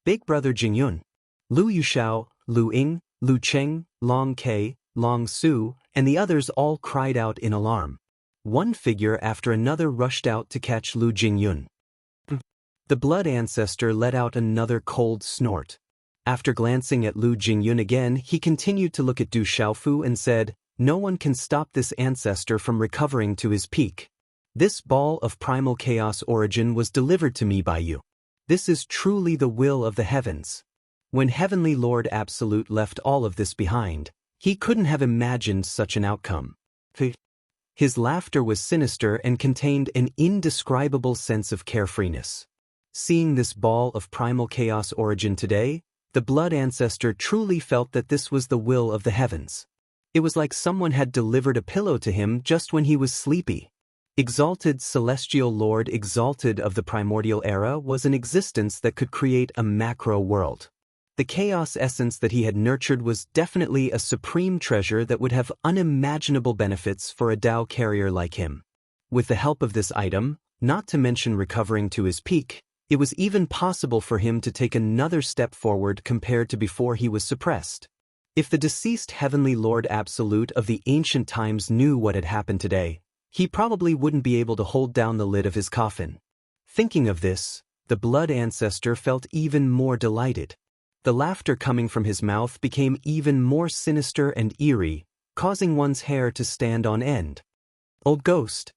Jingyun. Lu Yushao, Lu Ying, Lu Cheng, Long Ke, Long Su, and the others all cried out in alarm. One figure after another rushed out to catch Lu Jingyun. The blood ancestor let out another cold snort. After glancing at Lu Jingyun again, he continued to look at Du Xiaofu and said, "No one can stop this ancestor from recovering to his peak. This ball of primal chaos origin was delivered to me by you. This is truly the will of the heavens." When Heavenly Lord Absolute left all of this behind, he couldn't have imagined such an outcome. His laughter was sinister and contained an indescribable sense of carefreeness. Seeing this ball of primal chaos origin today, the blood ancestor truly felt that this was the will of the heavens. It was like someone had delivered a pillow to him just when he was sleepy. Exalted Celestial Lord Exalted of the primordial era was an existence that could create a macro world. The chaos essence that he had nurtured was definitely a supreme treasure that would have unimaginable benefits for a Tao carrier like him. With the help of this item, not to mention recovering to his peak, it was even possible for him to take another step forward compared to before he was suppressed. If the deceased Heavenly Lord Absolute of the ancient times knew what had happened today, he probably wouldn't be able to hold down the lid of his coffin. Thinking of this, the blood ancestor felt even more delighted. The laughter coming from his mouth became even more sinister and eerie, causing one's hair to stand on end. Old ghost.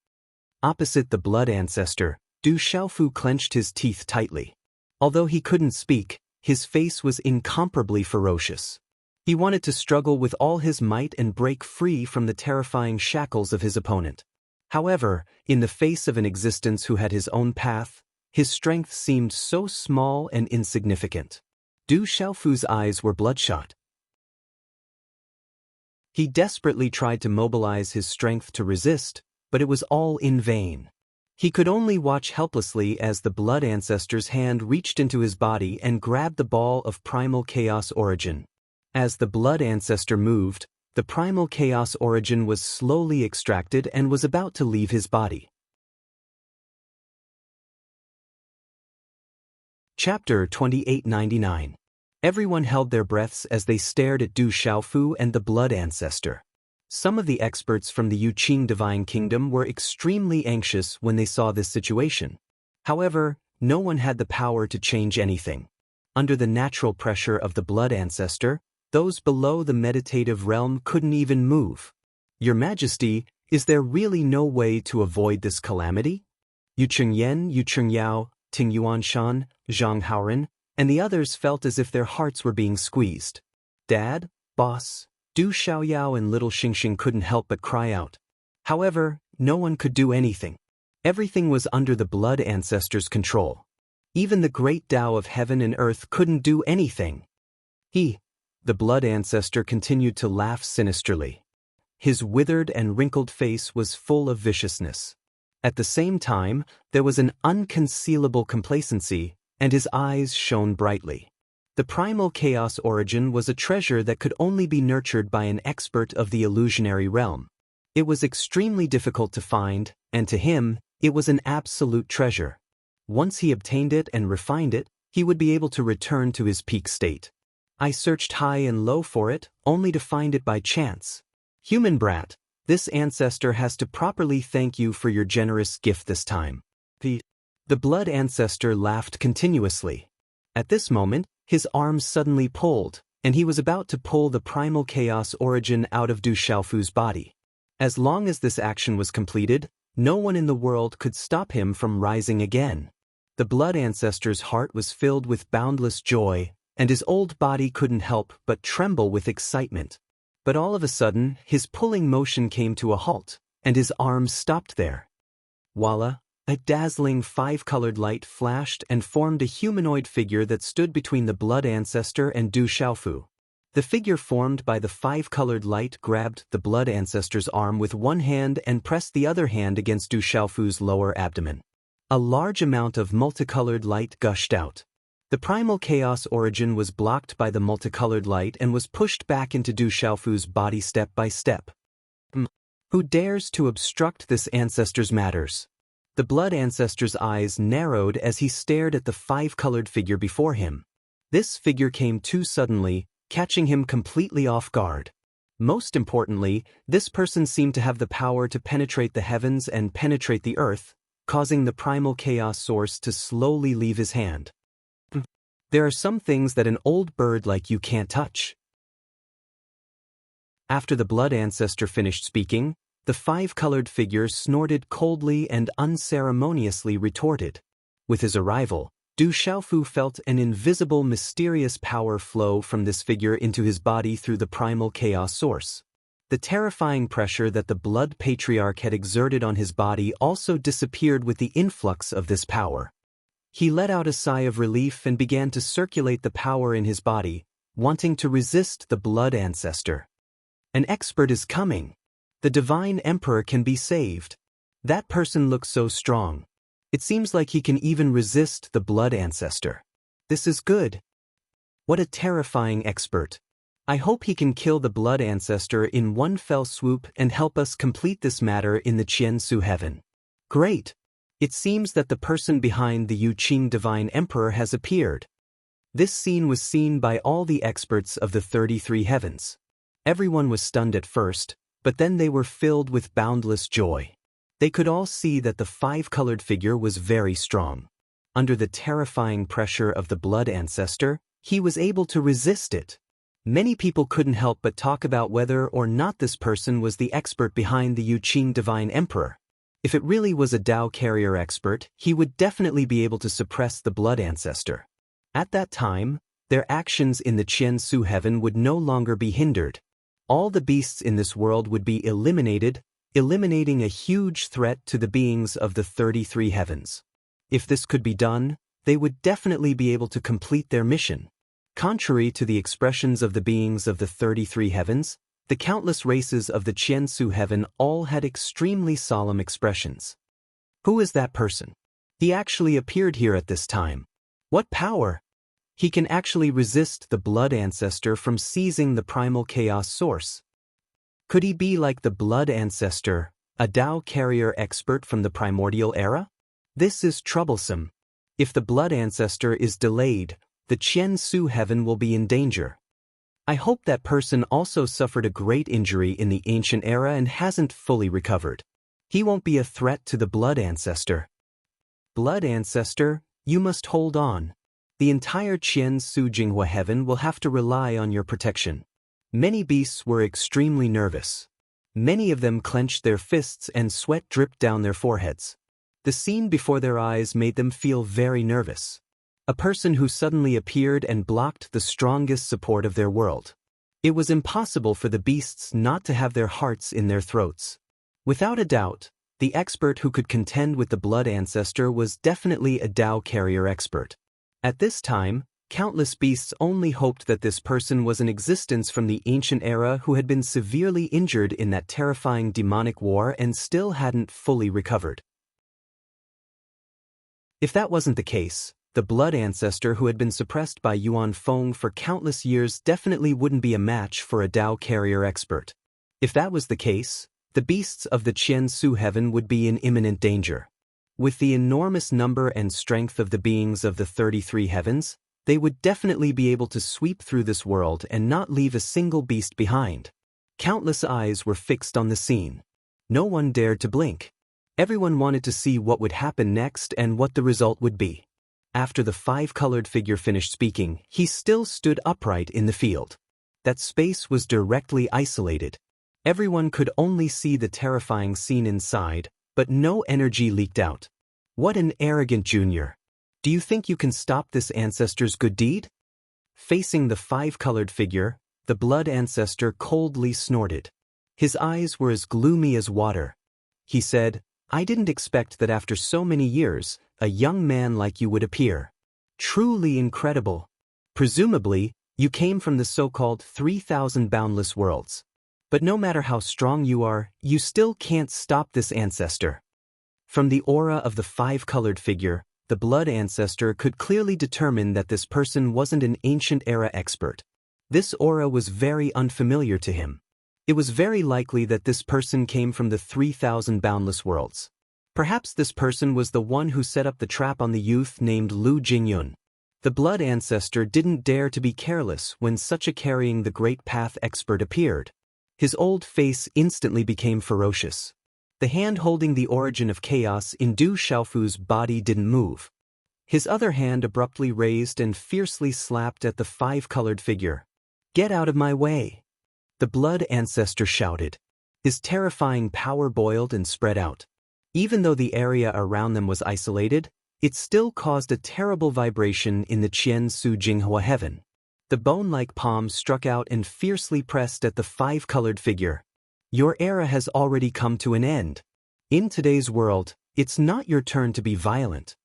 Opposite the blood ancestor, Du Xiaofu clenched his teeth tightly. Although he couldn't speak, his face was incomparably ferocious. He wanted to struggle with all his might and break free from the terrifying shackles of his opponent. However, in the face of an existence who had his own path, his strength seemed so small and insignificant. Du Xiaofu's eyes were bloodshot. He desperately tried to mobilize his strength to resist, but it was all in vain. He could only watch helplessly as the blood ancestor's hand reached into his body and grabbed the ball of primal chaos origin. As the blood ancestor moved, the primal chaos origin was slowly extracted and was about to leave his body. Chapter 2899. Everyone held their breaths as they stared at Du Xiaofu and the blood ancestor. Some of the experts from the Yuqing Divine Kingdom were extremely anxious when they saw this situation. However, no one had the power to change anything. Under the natural pressure of the blood ancestor, those below the meditative realm couldn't even move. "Your Majesty, is there really no way to avoid this calamity?" Yu Chengyan, Yu Chengyao, Ting Yuanshan, Zhang Haoren, and the others felt as if their hearts were being squeezed. "Dad, boss." Du Xiaoyao and little Xingxing couldn't help but cry out. However, no one could do anything. Everything was under the blood ancestor's control. Even the great Tao of heaven and earth couldn't do anything. The blood ancestor continued to laugh sinisterly. His withered and wrinkled face was full of viciousness. At the same time, there was an unconcealable complacency, and his eyes shone brightly. The primal chaos origin was a treasure that could only be nurtured by an expert of the illusionary realm. It was extremely difficult to find, and to him, it was an absolute treasure. Once he obtained it and refined it, he would be able to return to his peak state. I searched high and low for it, only to find it by chance. Human brat, this ancestor has to properly thank you for your generous gift this time. The blood ancestor laughed continuously. At this moment, his arms suddenly pulled, and he was about to pull the primal chaos origin out of Du Xiaofu's body. As long as this action was completed, no one in the world could stop him from rising again. The blood ancestor's heart was filled with boundless joy, and his old body couldn't help but tremble with excitement. But all of a sudden, his pulling motion came to a halt, and his arms stopped there. Voila! A dazzling five-colored light flashed and formed a humanoid figure that stood between the blood ancestor and Du Xiaofu. The figure formed by the five-colored light grabbed the blood ancestor's arm with one hand and pressed the other hand against Du Xiaofu's lower abdomen. A large amount of multicolored light gushed out. The primal chaos origin was blocked by the multicolored light and was pushed back into Du Xiaofu's body step by step. Who dares to obstruct this ancestor's matters? The blood ancestor's eyes narrowed as he stared at the five-colored figure before him. This figure came too suddenly, catching him completely off guard. Most importantly, this person seemed to have the power to penetrate the heavens and penetrate the earth, causing the primal chaos source to slowly leave his hand. There are some things that an old bird like you can't touch. After the blood ancestor finished speaking, the five-colored figure snorted coldly and unceremoniously retorted. With his arrival, Du Xiaofu felt an invisible mysterious power flow from this figure into his body through the primal chaos source. The terrifying pressure that the blood patriarch had exerted on his body also disappeared with the influx of this power. He let out a sigh of relief and began to circulate the power in his body, wanting to resist the blood ancestor. An expert is coming. The divine emperor can be saved. That person looks so strong. It seems like he can even resist the blood ancestor. This is good. What a terrifying expert. I hope he can kill the blood ancestor in one fell swoop and help us complete this matter in the Qiansu heaven. Great. It seems that the person behind the Yuqing divine emperor has appeared. This scene was seen by all the experts of the 33 heavens. Everyone was stunned at first, but then they were filled with boundless joy. They could all see that the five-colored figure was very strong. Under the terrifying pressure of the blood ancestor, he was able to resist it. Many people couldn't help but talk about whether or not this person was the expert behind the Yuqing divine emperor. If it really was a Dao carrier expert, he would definitely be able to suppress the blood ancestor. At that time, their actions in the Qiansu heaven would no longer be hindered. All the beasts in this world would be eliminated, eliminating a huge threat to the beings of the 33 heavens. If this could be done, they would definitely be able to complete their mission. Contrary to the expressions of the beings of the 33 heavens, the countless races of the Qiansu heaven all had extremely solemn expressions. Who is that person? He actually appeared here at this time. What power? He can actually resist the blood ancestor from seizing the primal chaos source. Could he be like the blood ancestor, a Dao carrier expert from the primordial era? This is troublesome. If the blood ancestor is delayed, the Qiansu heaven will be in danger. I hope that person also suffered a great injury in the ancient era and hasn't fully recovered. He won't be a threat to the blood ancestor. Blood ancestor, you must hold on. The entire Qiansu Jinghua heaven will have to rely on your protection. Many beasts were extremely nervous. Many of them clenched their fists and sweat dripped down their foreheads. The scene before their eyes made them feel very nervous. A person who suddenly appeared and blocked the strongest support of their world. It was impossible for the beasts not to have their hearts in their throats. Without a doubt, the expert who could contend with the blood ancestor was definitely a Dao carrier expert. At this time, countless beasts only hoped that this person was in existence from the ancient era who had been severely injured in that terrifying demonic war and still hadn't fully recovered. If that wasn't the case, the blood ancestor who had been suppressed by Yuan Feng for countless years definitely wouldn't be a match for a Dao carrier expert. If that was the case, the beasts of the Qiansu heaven would be in imminent danger. With the enormous number and strength of the beings of the 33 heavens, They would definitely be able to sweep through this world and not leave a single beast behind. Countless eyes were fixed on the scene. No one dared to blink. Everyone wanted to see what would happen next and what the result would be. After the five-colored figure finished speaking, he still stood upright in the field. That space was directly isolated. Everyone could only see the terrifying scene inside, but no energy leaked out. What an arrogant junior. Do you think you can stop this ancestor's good deed? Facing the five-colored figure, the blood ancestor coldly snorted. His eyes were as gloomy as water. He said, "I didn't expect that after so many years, a young man like you would appear. Truly incredible. Presumably, you came from the so-called 3,000 boundless worlds. But no matter how strong you are, you still can't stop this ancestor." From the aura of the five-colored figure, the blood ancestor could clearly determine that this person wasn't an ancient era expert. This aura was very unfamiliar to him. It was very likely that this person came from the 3,000 boundless worlds. Perhaps this person was the one who set up the trap on the youth named Lu Jingyun. The blood ancestor didn't dare to be careless when such a carrying the great path expert appeared. His old face instantly became ferocious. The hand holding the origin of chaos in Du Xiaofu's body didn't move. His other hand abruptly raised and fiercely slapped at the five-colored figure. "Get out of my way!" The blood ancestor shouted. His terrifying power boiled and spread out. Even though the area around them was isolated, it still caused a terrible vibration in the Qian Su Jinghua heaven. The bone-like palm struck out and fiercely pressed at the five-colored figure. "Your era has already come to an end. In today's world, it's not your turn to be violent."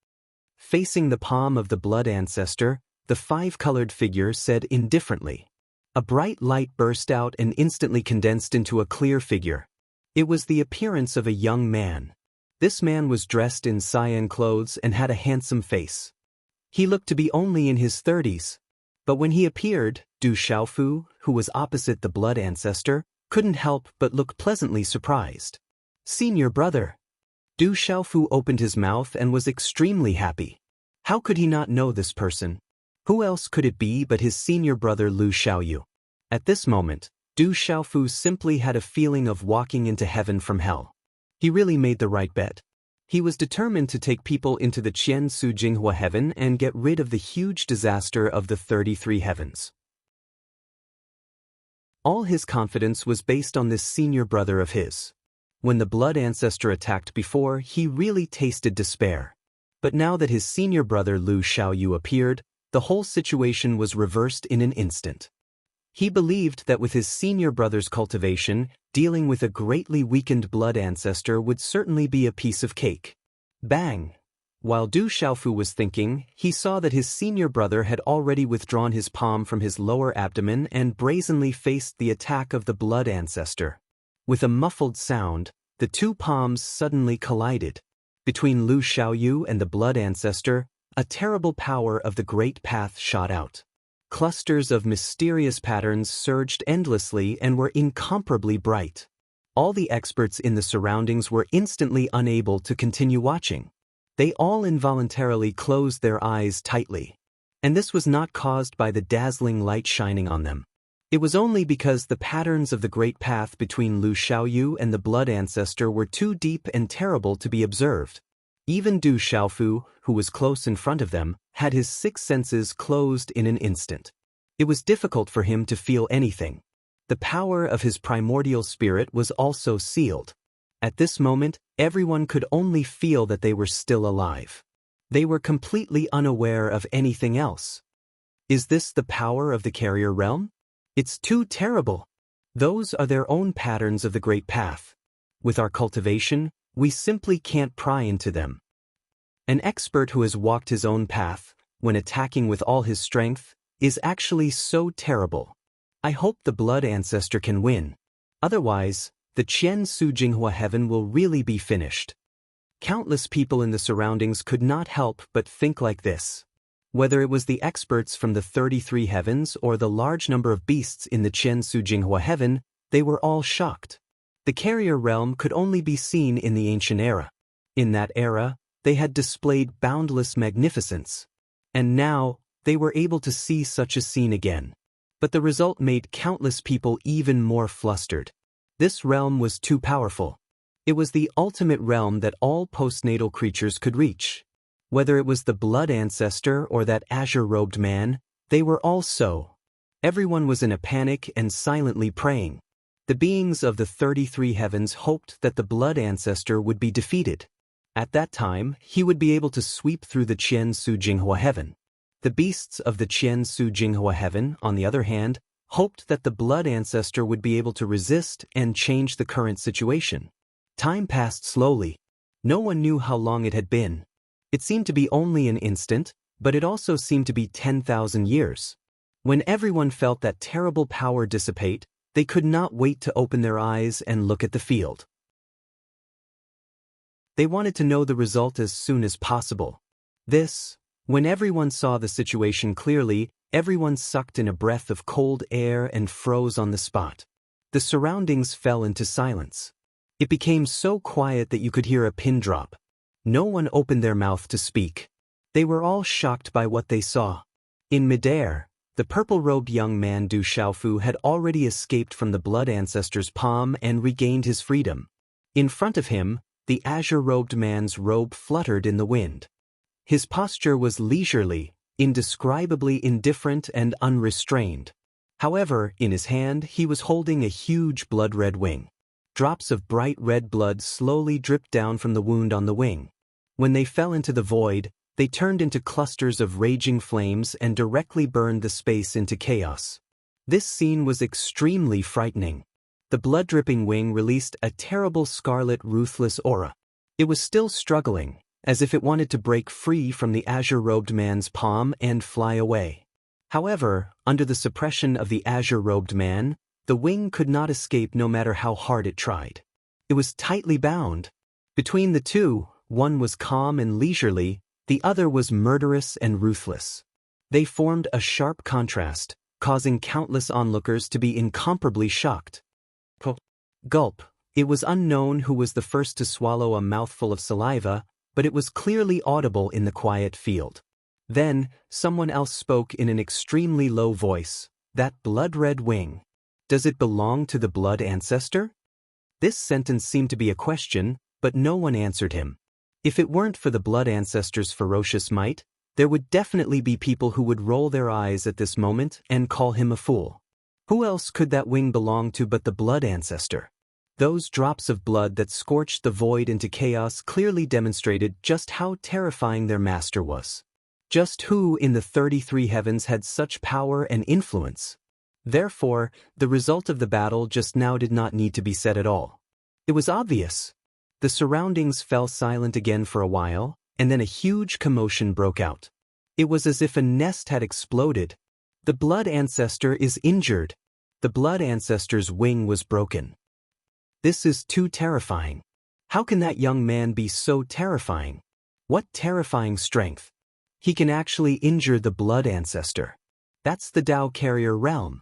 Facing the palm of the blood ancestor, the five-colored figure said indifferently. A bright light burst out and instantly condensed into a clear figure. It was the appearance of a young man. This man was dressed in cyan clothes and had a handsome face. He looked to be only in his 30s. But when he appeared, Du Xiaofu, who was opposite the blood ancestor, couldn't help but look pleasantly surprised. "Senior brother." Du Xiaofu opened his mouth and was extremely happy. How could he not know this person? Who else could it be but his senior brother Lu Xiaoyu? At this moment, Du Xiaofu simply had a feeling of walking into heaven from hell. He really made the right bet. He was determined to take people into the Qian Su Jinghua heaven and get rid of the huge disaster of the 33 heavens. All his confidence was based on this senior brother of his. When the blood ancestor attacked before, he really tasted despair. But now that his senior brother Lu Xiaoyu appeared, the whole situation was reversed in an instant. He believed that with his senior brother's cultivation, dealing with a greatly weakened blood ancestor would certainly be a piece of cake. Bang! While Du Xiaofu was thinking, he saw that his senior brother had already withdrawn his palm from his lower abdomen and brazenly faced the attack of the blood ancestor. With a muffled sound, the two palms suddenly collided. Between Lu Xiaoyu and the blood ancestor, a terrible power of the great path shot out. Clusters of mysterious patterns surged endlessly and were incomparably bright. All the experts in the surroundings were instantly unable to continue watching. They all involuntarily closed their eyes tightly. And this was not caused by the dazzling light shining on them. It was only because the patterns of the great path between Lu Xiaoyu and the blood ancestor were too deep and terrible to be observed. Even Du Xiaofu, who was close in front of them, had his six senses closed in an instant. It was difficult for him to feel anything. The power of his primordial spirit was also sealed. At this moment, everyone could only feel that they were still alive. They were completely unaware of anything else. Is this the power of the carrier realm? It's too terrible. Those are their own patterns of the great path. With our cultivation, we simply can't pry into them. An expert who has walked his own path, when attacking with all his strength, is actually so terrible. I hope the blood ancestor can win. Otherwise, the Qian Su Jinghua heaven will really be finished. Countless people in the surroundings could not help but think like this. Whether it was the experts from the 33 heavens or the large number of beasts in the Qian Su Jinghua heaven, they were all shocked. The carrier realm could only be seen in the ancient era. In that era, they had displayed boundless magnificence. And now, they were able to see such a scene again. But the result made countless people even more flustered. This realm was too powerful. It was the ultimate realm that all postnatal creatures could reach. Whether it was the blood ancestor or that azure-robed man, they were all so. Everyone was in a panic and silently praying. The beings of the 33 heavens hoped that the blood ancestor would be defeated. At that time, he would be able to sweep through the Qian Su Jinghua heaven. The beasts of the Qian Su Jinghua heaven, on the other hand, hoped that the blood ancestor would be able to resist and change the current situation. Time passed slowly. No one knew how long it had been. It seemed to be only an instant, but it also seemed to be 10,000 years. When everyone felt that terrible power dissipate, they could not wait to open their eyes and look at the field. They wanted to know the result as soon as possible. When everyone saw the situation clearly, everyone sucked in a breath of cold air and froze on the spot. The surroundings fell into silence. It became so quiet that you could hear a pin drop. No one opened their mouth to speak. They were all shocked by what they saw. In midair, the purple-robed young man Du Xiaofu had already escaped from the blood ancestor's palm and regained his freedom. In front of him, the azure-robed man's robe fluttered in the wind. His posture was leisurely, indescribably indifferent and unrestrained. However, in his hand he was holding a huge blood-red wing. Drops of bright red blood slowly dripped down from the wound on the wing. When they fell into the void, they turned into clusters of raging flames and directly burned the space into chaos. This scene was extremely frightening. The blood-dripping wing released a terrible scarlet, ruthless aura. It was still struggling, as if it wanted to break free from the azure-robed man's palm and fly away. However, under the suppression of the azure-robed man, the wing could not escape no matter how hard it tried. It was tightly bound. Between the two, one was calm and leisurely, the other was murderous and ruthless. They formed a sharp contrast, causing countless onlookers to be incomparably shocked. Gulp. It was unknown who was the first to swallow a mouthful of saliva, but it was clearly audible in the quiet field. Then, someone else spoke in an extremely low voice. That blood-red wing. Does it belong to the blood ancestor? This sentence seemed to be a question, but no one answered him. If it weren't for the blood ancestor's ferocious might, there would definitely be people who would roll their eyes at this moment and call him a fool. Who else could that wing belong to but the blood ancestor? Those drops of blood that scorched the void into chaos clearly demonstrated just how terrifying their master was. Just who in the 33 heavens had such power and influence? Therefore, the result of the battle just now did not need to be said at all. It was obvious. The surroundings fell silent again for a while, and then a huge commotion broke out. It was as if a nest had exploded. The blood ancestor is injured. The blood ancestor's wing was broken. This is too terrifying. How can that young man be so terrifying? What terrifying strength! He can actually injure the blood ancestor. That's the Tao carrier realm.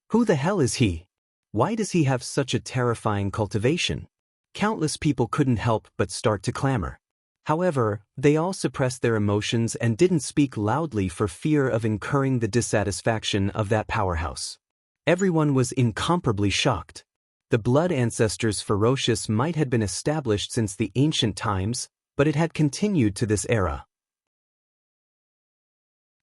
Who the hell is he? Why does he have such a terrifying cultivation? Countless people couldn't help but start to clamor. However, they all suppressed their emotions and didn't speak loudly for fear of incurring the dissatisfaction of that powerhouse. Everyone was incomparably shocked. The blood ancestor's ferocious might had been established since the ancient times, but it had continued to this era.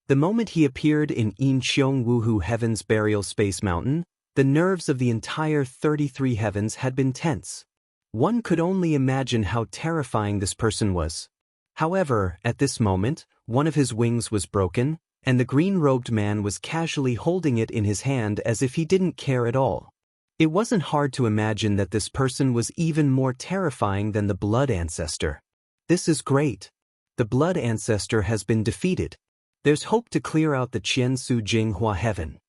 The moment he appeared in Incheong Wuhu Heaven's burial space mountain, the nerves of the entire 33 heavens had been tense. One could only imagine how terrifying this person was. However, at this moment, one of his wings was broken, and the green-robed man was casually holding it in his hand as if he didn't care at all. It wasn't hard to imagine that this person was even more terrifying than the blood ancestor. This is great. The blood ancestor has been defeated. There's hope to clear out the Qian Su Jinghua heaven.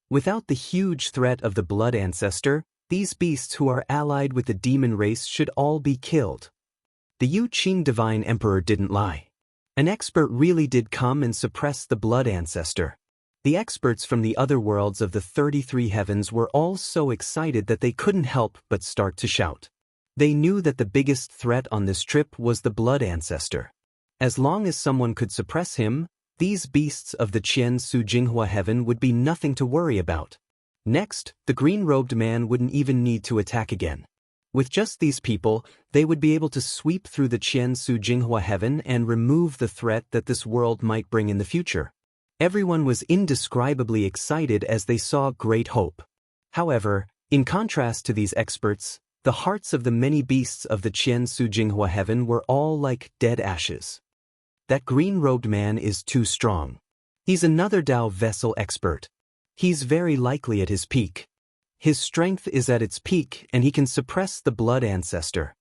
Without the huge threat of the blood ancestor, these beasts who are allied with the demon race should all be killed. The Yu Qing Divine Emperor didn't lie. An expert really did come and suppress the blood ancestor. The experts from the other worlds of the 33 heavens were all so excited that they couldn't help but start to shout. They knew that the biggest threat on this trip was the blood ancestor. As long as someone could suppress him, These beasts of the Qian Su Jinghua heaven would be nothing to worry about. Next, the green-robed man wouldn't even need to attack again. With just these people, they would be able to sweep through the Qian Su Jinghua heaven and remove the threat that this world might bring in the future. Everyone was indescribably excited as they saw great hope. However, in contrast to these experts, the hearts of the many beasts of the Qian Su Jinghua heaven were all like dead ashes. That green-robed man is too strong. He's another Dao vessel expert. He's very likely at his peak. His strength is at its peak and he can suppress the blood ancestor.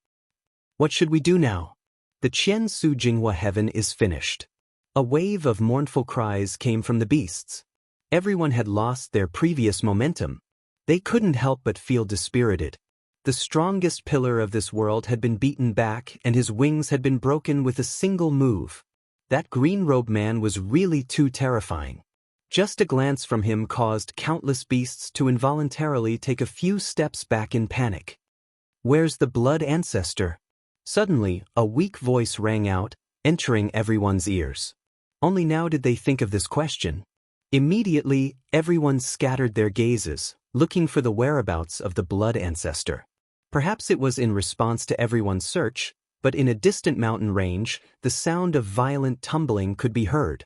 What should we do now? The Qian Su Jinghua heaven is finished. A wave of mournful cries came from the beasts. Everyone had lost their previous momentum. They couldn't help but feel dispirited. The strongest pillar of this world had been beaten back and his wings had been broken with a single move. That green-robed man was really too terrifying. Just a glance from him caused countless beasts to involuntarily take a few steps back in panic. Where's the blood ancestor? Suddenly, a weak voice rang out, entering everyone's ears. Only now did they think of this question. Immediately, everyone scattered their gazes, looking for the whereabouts of the blood ancestor. Perhaps it was in response to everyone's search, but in a distant mountain range, the sound of violent tumbling could be heard.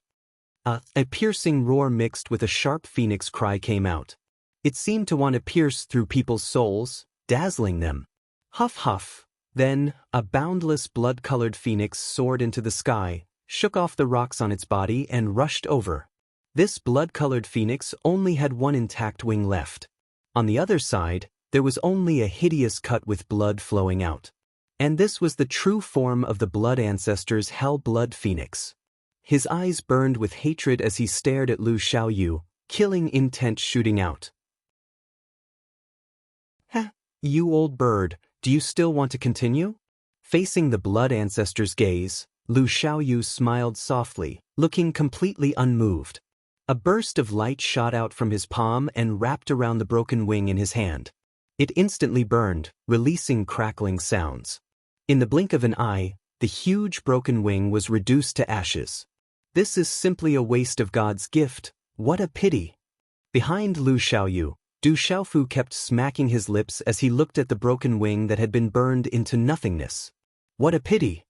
A piercing roar mixed with a sharp phoenix cry came out. It seemed to want to pierce through people's souls, dazzling them. Huff huff. Then, a boundless blood-colored phoenix soared into the sky, shook off the rocks on its body and rushed over. This blood-colored phoenix only had one intact wing left. On the other side, there was only a hideous cut with blood flowing out. And this was the true form of the blood ancestor's hell-blood phoenix. His eyes burned with hatred as he stared at Lu Xiaoyu, killing intent shooting out. "Huh, you old bird, do you still want to continue?" Facing the blood ancestor's gaze, Lu Xiaoyu smiled softly, looking completely unmoved. A burst of light shot out from his palm and wrapped around the broken wing in his hand. It instantly burned, releasing crackling sounds. In the blink of an eye, the huge broken wing was reduced to ashes. This is simply a waste of God's gift. What a pity. Behind Lu Xiaoyu, Du Xiaofu kept smacking his lips as he looked at the broken wing that had been burned into nothingness. What a pity.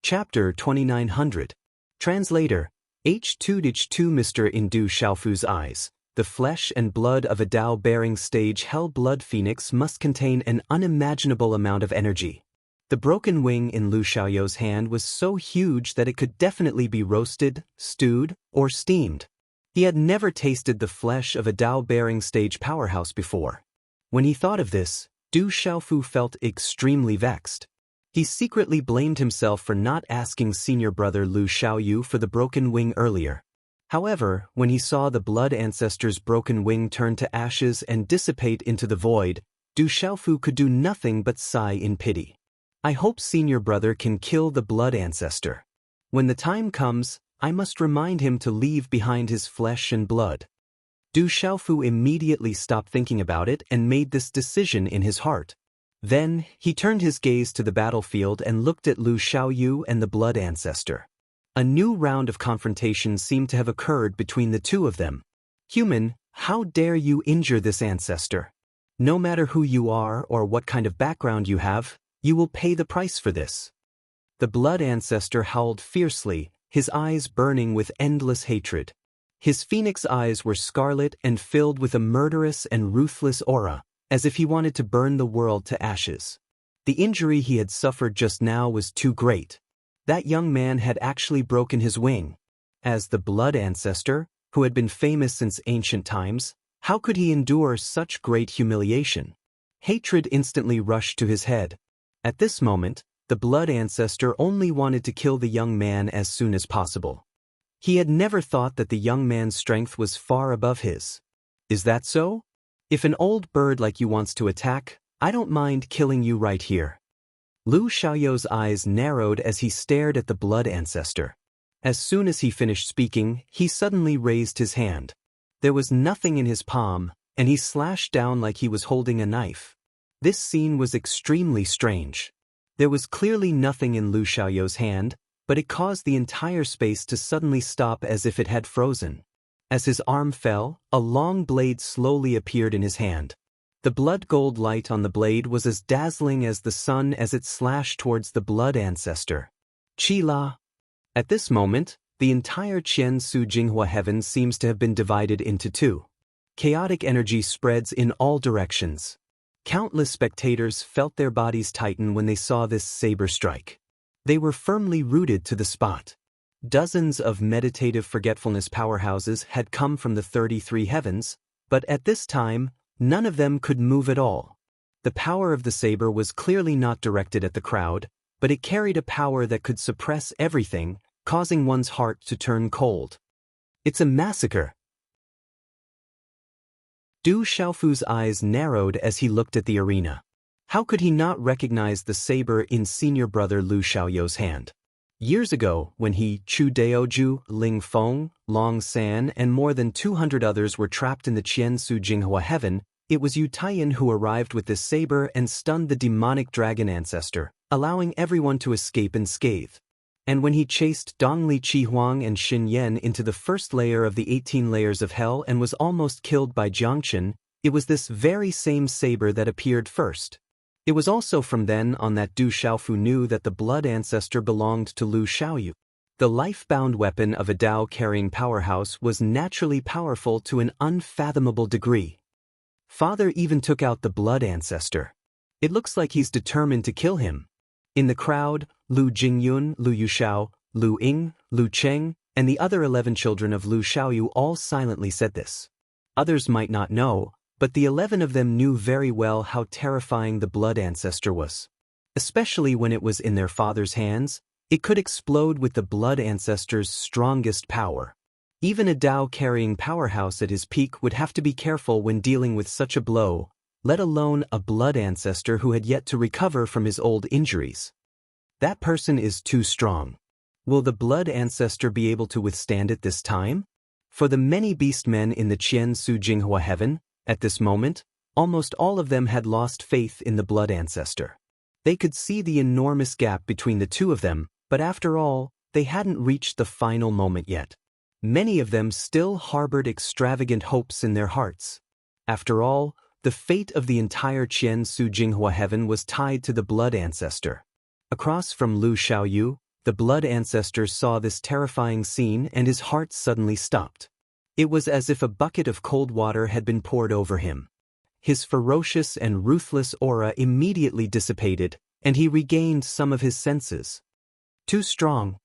Chapter 2900. Translator. H2H2 Mr. In Du Xiaofu's eyes, the flesh and blood of a Dao-bearing stage hell-blood phoenix must contain an unimaginable amount of energy. The broken wing in Lu Xiaoyu's hand was so huge that it could definitely be roasted, stewed, or steamed. He had never tasted the flesh of a Dao-bearing stage powerhouse before. When he thought of this, Du Xiaofu felt extremely vexed. He secretly blamed himself for not asking senior brother Lu Xiaoyu for the broken wing earlier. However, when he saw the blood ancestor's broken wing turn to ashes and dissipate into the void, Du Xiaofu could do nothing but sigh in pity. I hope senior brother can kill the blood ancestor. When the time comes, I must remind him to leave behind his flesh and blood. Du Xiaofu immediately stopped thinking about it and made this decision in his heart. Then, he turned his gaze to the battlefield and looked at Lu Xiaoyu and the blood ancestor. A new round of confrontation seemed to have occurred between the two of them. Human, how dare you injure this ancestor? No matter who you are or what kind of background you have, you will pay the price for this. The blood ancestor howled fiercely, his eyes burning with endless hatred. His phoenix eyes were scarlet and filled with a murderous and ruthless aura, as if he wanted to burn the world to ashes. The injury he had suffered just now was too great. That young man had actually broken his wing. As the blood ancestor, who had been famous since ancient times, how could he endure such great humiliation? Hatred instantly rushed to his head. At this moment, the blood ancestor only wanted to kill the young man as soon as possible. He had never thought that the young man's strength was far above his. Is that so? If an old bird like you wants to attack, I don't mind killing you right here. Lu Xiaoyu's eyes narrowed as he stared at the blood ancestor. As soon as he finished speaking, he suddenly raised his hand. There was nothing in his palm, and he slashed down like he was holding a knife. This scene was extremely strange. There was clearly nothing in Lu Xiaoyu's hand, but it caused the entire space to suddenly stop as if it had frozen. As his arm fell, a long blade slowly appeared in his hand. The blood gold light on the blade was as dazzling as the sun as it slashed towards the blood ancestor. Qi-la. At this moment, the entire Qian Su Jinghua heaven seems to have been divided into two. Chaotic energy spreads in all directions. Countless spectators felt their bodies tighten when they saw this saber strike. They were firmly rooted to the spot. Dozens of meditative forgetfulness powerhouses had come from the 33 heavens, but at this time, none of them could move at all. The power of the saber was clearly not directed at the crowd, but it carried a power that could suppress everything, causing one's heart to turn cold. It's a massacre. Du Xiaofu's eyes narrowed as he looked at the arena. How could he not recognize the saber in senior brother Lu Xiaoyu's hand? Years ago, when he, Chu Daoju, Ling Feng, Long San, and more than 200 others were trapped in the Qian Su Jinghua heaven, it was Yu Taiyan who arrived with this saber and stunned the demonic dragon ancestor, allowing everyone to escape unscathed. And when he chased Dongli Qihuang and Xin Yan into the first layer of the 18 layers of hell and was almost killed by Jiangchen, it was this very same saber that appeared first. It was also from then on that Du Xiaofu knew that the blood ancestor belonged to Lu Xiaoyu. The life-bound weapon of a Dao-carrying powerhouse was naturally powerful to an unfathomable degree. Father even took out the blood ancestor. It looks like he's determined to kill him. In the crowd, Lu Jingyun, Lu Yuxiao, Lu Ying, Lu Cheng, and the other 11 children of Lu Xiaoyu all silently said this. Others might not know, but the 11 of them knew very well how terrifying the blood ancestor was. Especially when it was in their father's hands, it could explode with the blood ancestor's strongest power. Even a Dao-carrying powerhouse at his peak would have to be careful when dealing with such a blow, let alone a blood ancestor who had yet to recover from his old injuries. That person is too strong. Will the blood ancestor be able to withstand it this time? For the many beast men in the Qian Su Jinghua heaven, at this moment, almost all of them had lost faith in the blood ancestor. They could see the enormous gap between the two of them, but after all, they hadn't reached the final moment yet. Many of them still harbored extravagant hopes in their hearts. After all, the fate of the entire Qian Su Jinghua heaven was tied to the blood ancestor. Across from Lu Xiaoyu, the blood ancestor saw this terrifying scene and his heart suddenly stopped. It was as if a bucket of cold water had been poured over him. His ferocious and ruthless aura immediately dissipated, and he regained some of his senses. Too strong.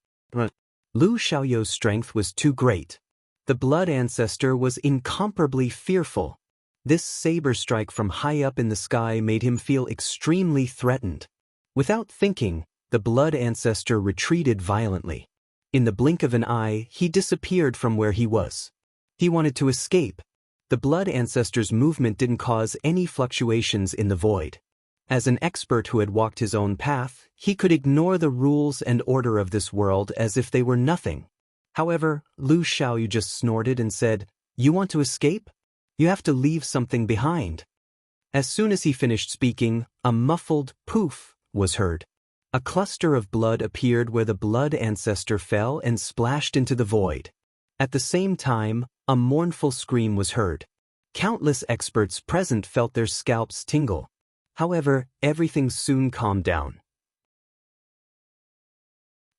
Lu Xiaoyu's strength was too great. The blood ancestor was incomparably fearful. This saber strike from high up in the sky made him feel extremely threatened. Without thinking, the blood ancestor retreated violently. In the blink of an eye, he disappeared from where he was. He wanted to escape. The blood ancestor's movement didn't cause any fluctuations in the void. As an expert who had walked his own path, he could ignore the rules and order of this world as if they were nothing. However, Lu Xiaoyu just snorted and said, "You want to escape? You have to leave something behind." As soon as he finished speaking, a muffled poof was heard. A cluster of blood appeared where the blood ancestor fell and splashed into the void. At the same time, a mournful scream was heard. Countless experts present felt their scalps tingle. However, everything soon calmed down.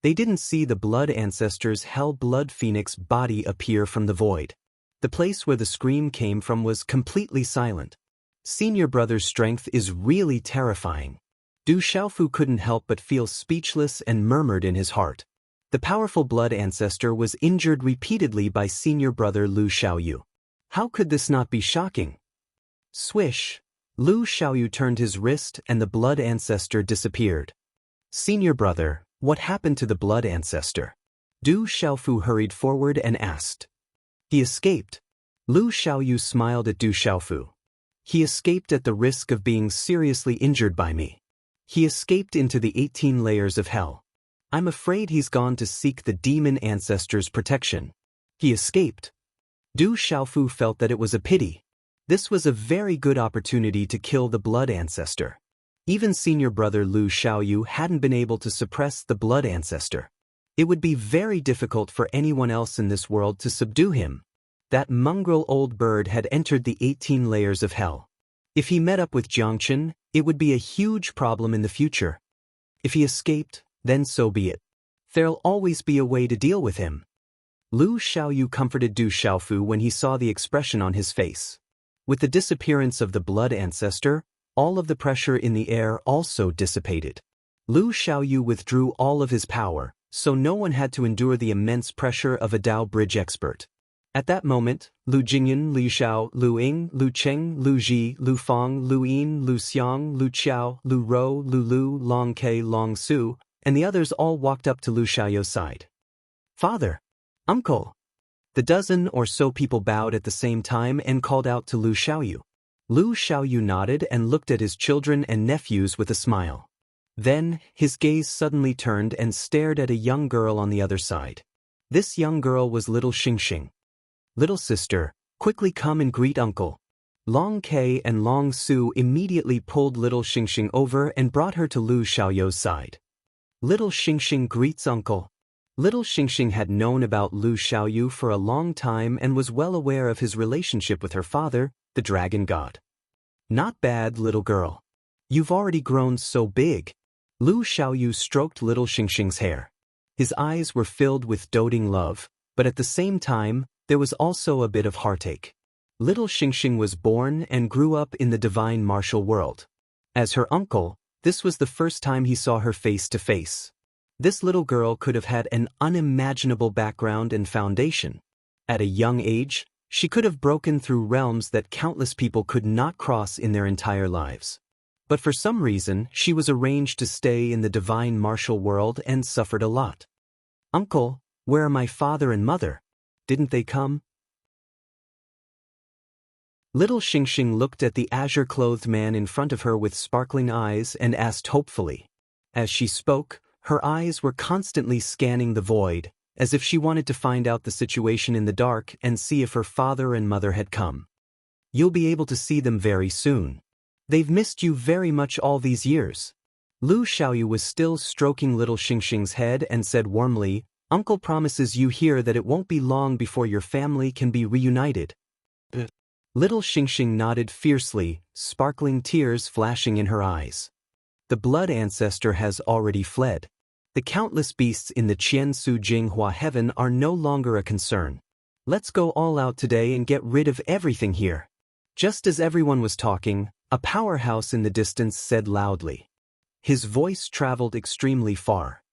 They didn't see the blood ancestor's hell-blood phoenix body appear from the void. The place where the scream came from was completely silent. Senior brother's strength is really terrifying. Du Xiaofu couldn't help but feel speechless and murmured in his heart. The powerful blood ancestor was injured repeatedly by senior brother Lu Xiaoyu. How could this not be shocking? Swish! Lu Xiaoyu turned his wrist and the blood ancestor disappeared. Senior brother, what happened to the blood ancestor? Du Xiaofu hurried forward and asked. He escaped. Lu Xiaoyu smiled at Du Xiaofu. He escaped at the risk of being seriously injured by me. He escaped into the 18 layers of hell. I'm afraid he's gone to seek the demon ancestor's protection. He escaped. Du Xiaofu felt that it was a pity. This was a very good opportunity to kill the blood ancestor. Even senior brother Lu Xiaoyu hadn't been able to suppress the blood ancestor. It would be very difficult for anyone else in this world to subdue him. That mongrel old bird had entered the 18 layers of hell. If he met up with Jiangchen, it would be a huge problem in the future. If he escaped, then so be it. There'll always be a way to deal with him. Lu Xiaoyu comforted Du Xiaofu when he saw the expression on his face. With the disappearance of the blood ancestor, all of the pressure in the air also dissipated. Lu Xiaoyu withdrew all of his power, so no one had to endure the immense pressure of a Dao bridge expert. At that moment, Lu Jingyun, Lu Xiao, Lu Ying, Lu Cheng, Lu Ji, Lu Feng, Lu Yin, Lu Xiang, Lu Qiao, Lu Rou, Lu Lu, Long Ke, Long Su, and the others all walked up to Lu Xiaoyu's side. "Father! Uncle!" The dozen or so people bowed at the same time and called out to Lu Xiaoyu. Lu Xiaoyu nodded and looked at his children and nephews with a smile. Then, his gaze suddenly turned and stared at a young girl on the other side. This young girl was little Xingxing. "Little sister, quickly come and greet uncle." Long Ke and Long Su immediately pulled little Xingxing over and brought her to Lu Xiaoyu's side. "Little Xingxing greets uncle." Little Xingxing had known about Lu Xiaoyu for a long time and was well aware of his relationship with her father, the dragon god. "Not bad, little girl. You've already grown so big." Lu Xiaoyu stroked little Xingxing's hair. His eyes were filled with doting love, but at the same time, there was also a bit of heartache. Little Xingxing was born and grew up in the divine martial world. As her uncle, this was the first time he saw her face to face. This little girl could have had an unimaginable background and foundation. At a young age, she could have broken through realms that countless people could not cross in their entire lives. But for some reason, she was arranged to stay in the divine martial world and suffered a lot. "Uncle, where are my father and mother? Didn't they come?" Little Xingxing looked at the azure-clothed man in front of her with sparkling eyes and asked hopefully. As she spoke, her eyes were constantly scanning the void, as if she wanted to find out the situation in the dark and see if her father and mother had come. "You'll be able to see them very soon. They've missed you very much all these years." Lu Xiaoyu was still stroking little Xingxing's head and said warmly, "Uncle promises you here that it won't be long before your family can be reunited." Little Xingxing nodded fiercely, sparkling tears flashing in her eyes. The blood ancestor has already fled. The countless beasts in the Qiansu Jinghua heaven are no longer a concern. Let's go all out today and get rid of everything here. Just as everyone was talking, a powerhouse in the distance said loudly. His voice traveled extremely far.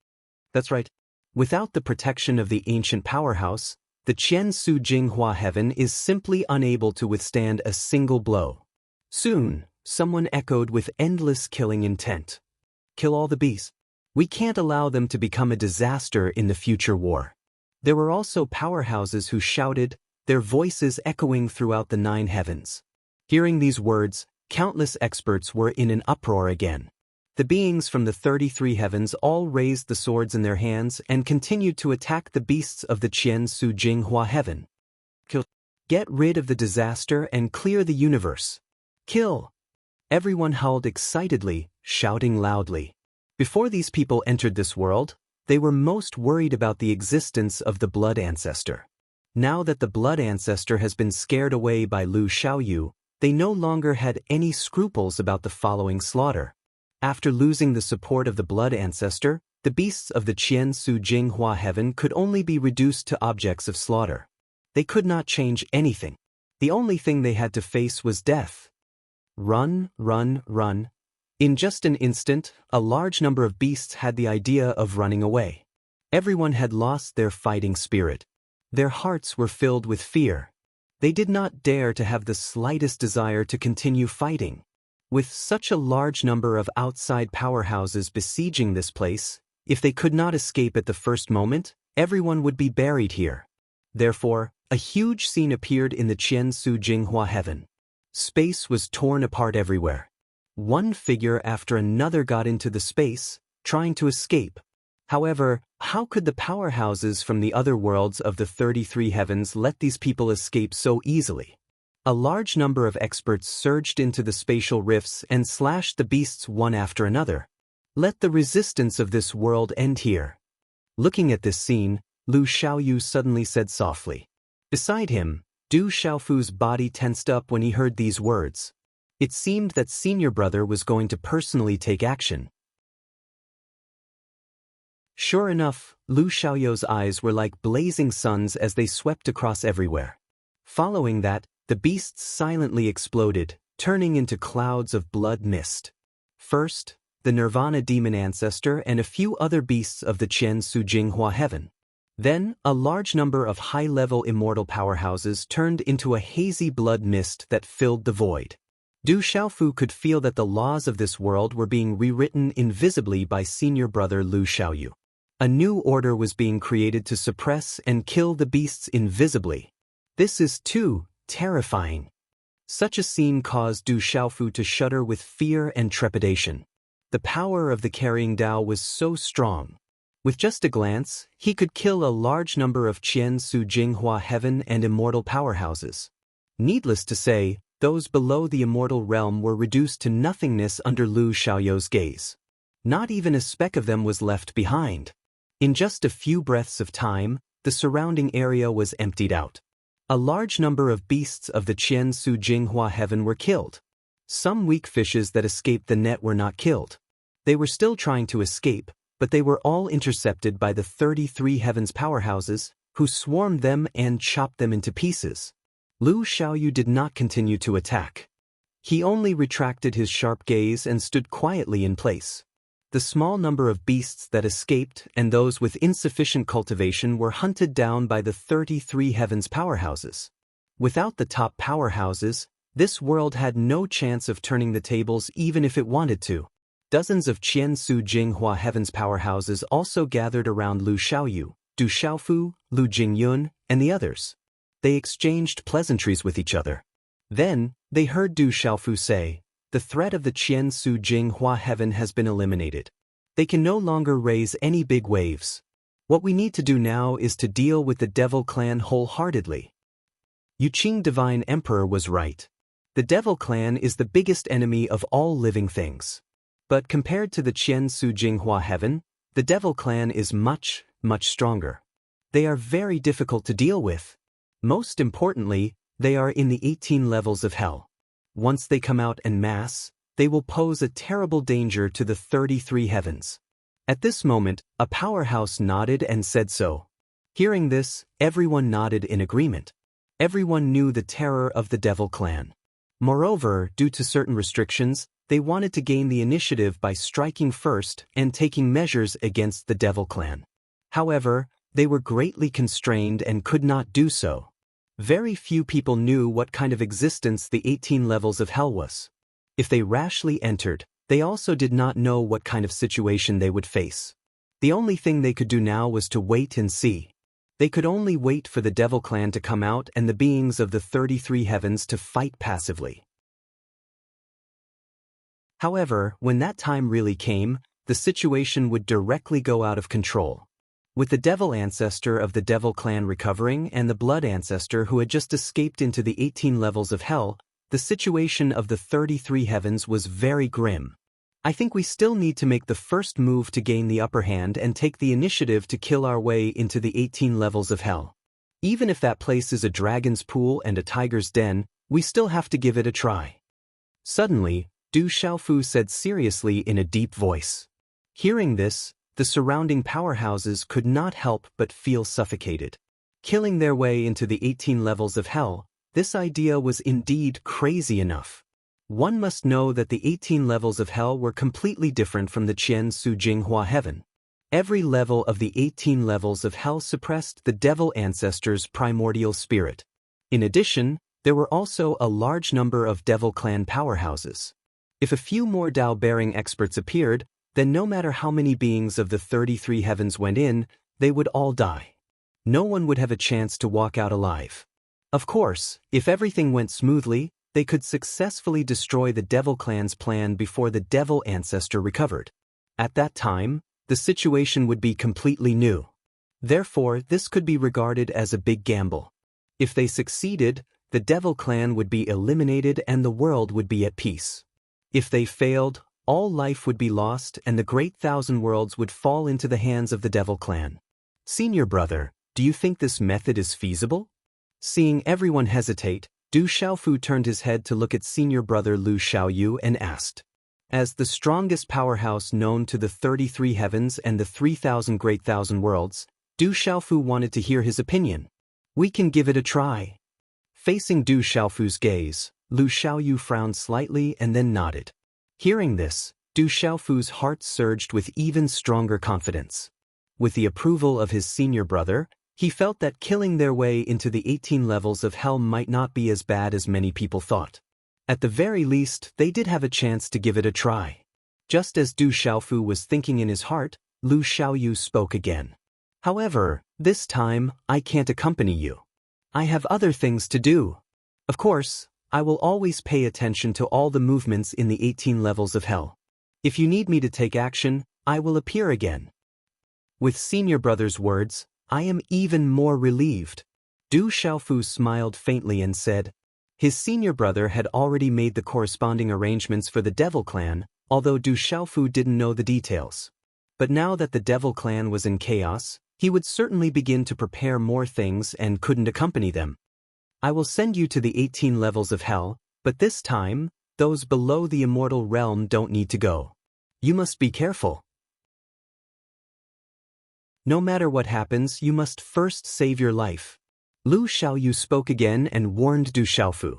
That's right. Without the protection of the ancient powerhouse, the Qiansu Jinghua heaven is simply unable to withstand a single blow. Soon, someone echoed with endless killing intent. "Kill all the beasts. We can't allow them to become a disaster in the future war." There were also powerhouses who shouted, their voices echoing throughout the 9 heavens. Hearing these words, countless experts were in an uproar again. The beings from the 33 heavens all raised the swords in their hands and continued to attack the beasts of the Qiansu Jinghua heaven. "Kill. Get rid of the disaster and clear the universe. Kill." Everyone howled excitedly, shouting loudly. Before these people entered this world, they were most worried about the existence of the blood ancestor. Now that the blood ancestor has been scared away by Lu Xiaoyu, they no longer had any scruples about the following slaughter. After losing the support of the blood ancestor, the beasts of the Qiansu Jinghua heaven could only be reduced to objects of slaughter. They could not change anything. The only thing they had to face was death. Run, run, run. In just an instant, a large number of beasts had the idea of running away. Everyone had lost their fighting spirit. Their hearts were filled with fear. They did not dare to have the slightest desire to continue fighting. With such a large number of outside powerhouses besieging this place, if they could not escape at the first moment, everyone would be buried here. Therefore, a huge scene appeared in the Qiansu Jinghua heaven. Space was torn apart everywhere. One figure after another got into the space, trying to escape. However, how could the powerhouses from the other worlds of the 33 heavens let these people escape so easily? A large number of experts surged into the spatial rifts and slashed the beasts one after another. Let the resistance of this world end here. Looking at this scene, Lu Xiaoyu suddenly said softly. Beside him, Du Xiaofu's body tensed up when he heard these words. It seemed that senior brother was going to personally take action. Sure enough, Lu Xiaoyu's eyes were like blazing suns as they swept across everywhere. Following that, the beasts silently exploded, turning into clouds of blood mist. First, the Nirvana demon ancestor and a few other beasts of the Qian Su Jinghua heaven. Then, a large number of high-level immortal powerhouses turned into a hazy blood mist that filled the void. Du Xiaofu could feel that the laws of this world were being rewritten invisibly by senior brother Lu Xiaoyu. A new order was being created to suppress and kill the beasts invisibly. This is too terrifying. Such a scene caused Du Xiaofu to shudder with fear and trepidation. The power of the carrying Tao was so strong. With just a glance, he could kill a large number of Qian Su Jinghua heaven and immortal powerhouses. Needless to say, those below the immortal realm were reduced to nothingness under Lu Xiaoyu's gaze. Not even a speck of them was left behind. In just a few breaths of time, the surrounding area was emptied out. A large number of beasts of the Qian Su Jinghua heaven were killed. Some weak fishes that escaped the net were not killed. They were still trying to escape, but they were all intercepted by the 33 heavens powerhouses, who swarmed them and chopped them into pieces. Lu Xiaoyu did not continue to attack. He only retracted his sharp gaze and stood quietly in place. The small number of beasts that escaped and those with insufficient cultivation were hunted down by the 33 heavens powerhouses. Without the top powerhouses, this world had no chance of turning the tables even if it wanted to. Dozens of Qian Su Jinghua heavens powerhouses also gathered around Lu Xiaoyu, Du Xiaofu, Lu Jingyun, and the others. They exchanged pleasantries with each other. Then, they heard Du Xiaofu say, "The threat of the Qian Su Jinghua heaven has been eliminated. They can no longer raise any big waves. What we need to do now is to deal with the Devil Clan wholeheartedly." Yuqing Divine Emperor was right. The Devil Clan is the biggest enemy of all living things. But compared to the Qian Su Jinghua heaven, the Devil Clan is much, much stronger. They are very difficult to deal with. Most importantly, they are in the 18 levels of hell. Once they come out en masse, they will pose a terrible danger to the 33 heavens. At this moment, a powerhouse nodded and said so. Hearing this, everyone nodded in agreement. Everyone knew the terror of the Devil Clan. Moreover, due to certain restrictions, they wanted to gain the initiative by striking first and taking measures against the Devil Clan. However, they were greatly constrained and could not do so. Very few people knew what kind of existence the 18 levels of hell was. If they rashly entered, they also did not know what kind of situation they would face. The only thing they could do now was to wait and see. They could only wait for the Devil Clan to come out and the beings of the 33 heavens to fight passively. However, when that time really came, the situation would directly go out of control. With the Devil Ancestor of the Devil Clan recovering and the Blood Ancestor who had just escaped into the 18 levels of hell, the situation of the 33 heavens was very grim. I think we still need to make the first move to gain the upper hand and take the initiative to kill our way into the 18 levels of hell. Even if that place is a dragon's pool and a tiger's den, we still have to give it a try. Suddenly, Du Xiaofu said seriously in a deep voice. Hearing this, the surrounding powerhouses could not help but feel suffocated. Killing their way into the 18 levels of hell, this idea was indeed crazy enough. One must know that the 18 levels of hell were completely different from the Qian Su Jinghua heaven. Every level of the 18 levels of hell suppressed the Devil Ancestor's primordial spirit. In addition, there were also a large number of Devil Clan powerhouses. If a few more Tao-bearing experts appeared, then no matter how many beings of the 33 heavens went in, they would all die. No one would have a chance to walk out alive. Of course, if everything went smoothly, they could successfully destroy the Devil Clan's plan before the Devil Ancestor recovered. At that time, the situation would be completely new. Therefore, this could be regarded as a big gamble. If they succeeded, the Devil Clan would be eliminated and the world would be at peace. If they failed, all life would be lost and the great thousand worlds would fall into the hands of the Devil Clan. Senior brother, do you think this method is feasible? Seeing everyone hesitate, Du Xiaofu turned his head to look at senior brother Lu Xiaoyu and asked. As the strongest powerhouse known to the 33 heavens and the 3,000 great thousand worlds, Du Xiaofu wanted to hear his opinion. We can give it a try. Facing Du Xiaofu's gaze, Lu Xiaoyu frowned slightly and then nodded. Hearing this, Du Xiaofu's heart surged with even stronger confidence. With the approval of his senior brother, he felt that killing their way into the 18 levels of hell might not be as bad as many people thought. At the very least, they did have a chance to give it a try. Just as Du Xiaofu was thinking in his heart, Lu Xiaoyu spoke again. However, this time, I can't accompany you. I have other things to do. Of course, I will always pay attention to all the movements in the 18 levels of hell. If you need me to take action, I will appear again. With senior brother's words, I am even more relieved. Du Xiaofu smiled faintly and said, his senior brother had already made the corresponding arrangements for the Devil Clan, although Du Xiaofu didn't know the details. But now that the Devil Clan was in chaos, he would certainly begin to prepare more things and couldn't accompany them. I will send you to the 18 levels of hell, but this time, those below the immortal realm don't need to go. You must be careful. No matter what happens, you must first save your life. Lu Xiaoyu spoke again and warned Du Xiaofu.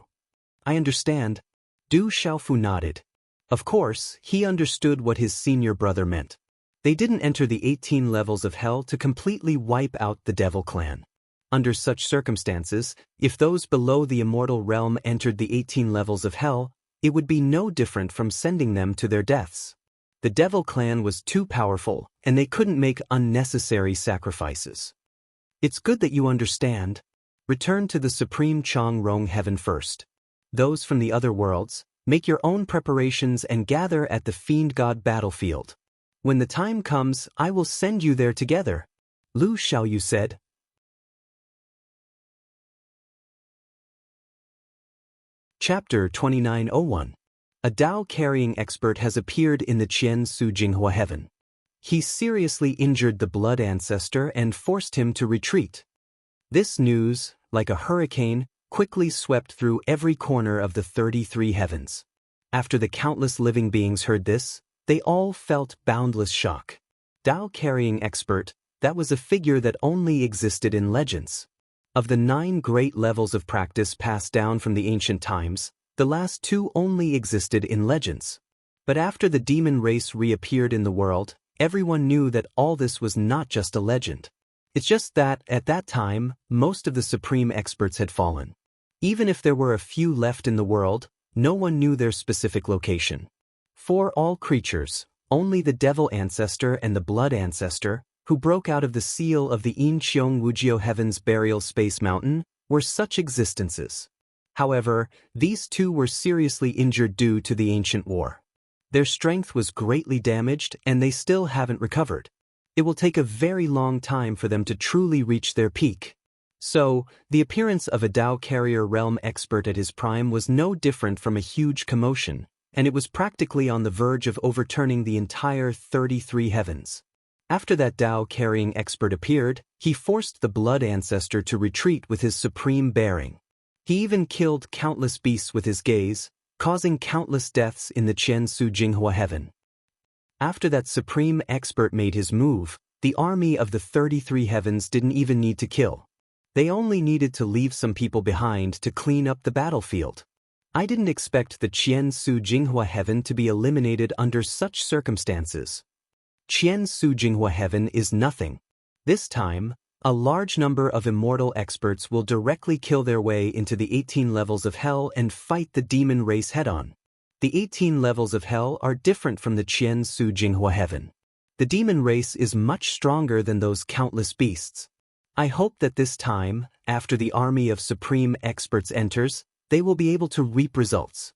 I understand. Du Xiaofu nodded. Of course, he understood what his senior brother meant. They didn't enter the 18 levels of hell to completely wipe out the Devil Clan. Under such circumstances, if those below the immortal realm entered the 18 levels of hell, it would be no different from sending them to their deaths. The Devil Clan was too powerful, and they couldn't make unnecessary sacrifices. It's good that you understand. Return to the Supreme Chong Rong Heaven first. Those from the other worlds, make your own preparations and gather at the Fiend God battlefield. When the time comes, I will send you there together. Lu Xiaoyu said. Chapter 2901. A Dao-carrying expert has appeared in the Qian Su Jinghua Heaven. He seriously injured the blood ancestor and forced him to retreat. This news, like a hurricane, quickly swept through every corner of the 33 heavens. After the countless living beings heard this, they all felt boundless shock. Dao-carrying expert, that was a figure that only existed in legends. Of the 9 great levels of practice passed down from the ancient times, the last 2 only existed in legends. But after the demon race reappeared in the world, everyone knew that all this was not just a legend. It's just that, at that time, most of the supreme experts had fallen. Even if there were a few left in the world, no one knew their specific location. For all creatures, only the Devil Ancestor and the Blood Ancestor, who broke out of the seal of the Yin Qiong Wujio Heaven's burial space mountain, were such existences. However, these 2 were seriously injured due to the ancient war. Their strength was greatly damaged and they still haven't recovered. It will take a very long time for them to truly reach their peak. So, the appearance of a Dao Carrier Realm expert at his prime was no different from a huge commotion, and it was practically on the verge of overturning the entire 33 heavens. After that Dao Carrying expert appeared, he forced the Blood Ancestor to retreat with his supreme bearing. He even killed countless beasts with his gaze, causing countless deaths in the Qian Su Jinghua Heaven. After that supreme expert made his move, the army of the 33 heavens didn't even need to kill. They only needed to leave some people behind to clean up the battlefield. I didn't expect the Qian Su Jinghua Heaven to be eliminated under such circumstances. Qian Su Jinghua Heaven is nothing. This time, a large number of immortal experts will directly kill their way into the 18 levels of hell and fight the demon race head-on. The 18 levels of hell are different from the Qian Su Jinghua Heaven. The demon race is much stronger than those countless beasts. I hope that this time, after the army of supreme experts enters, they will be able to reap results.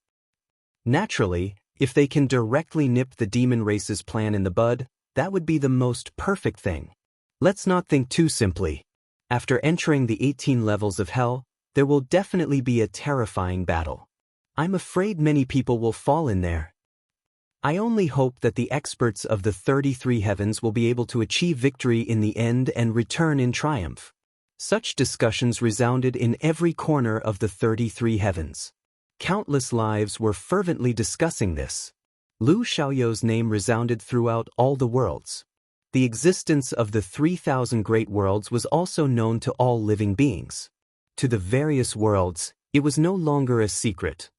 Naturally, if they can directly nip the demon race's plan in the bud, that would be the most perfect thing. Let's not think too simply. After entering the 18 levels of hell, there will definitely be a terrifying battle. I'm afraid many people will fall in there. I only hope that the experts of the 33 heavens will be able to achieve victory in the end and return in triumph. Such discussions resounded in every corner of the 33 heavens. Countless lives were fervently discussing this. Lu Xiaoyou's name resounded throughout all the worlds. The existence of the 3,000 great worlds was also known to all living beings. To the various worlds, it was no longer a secret.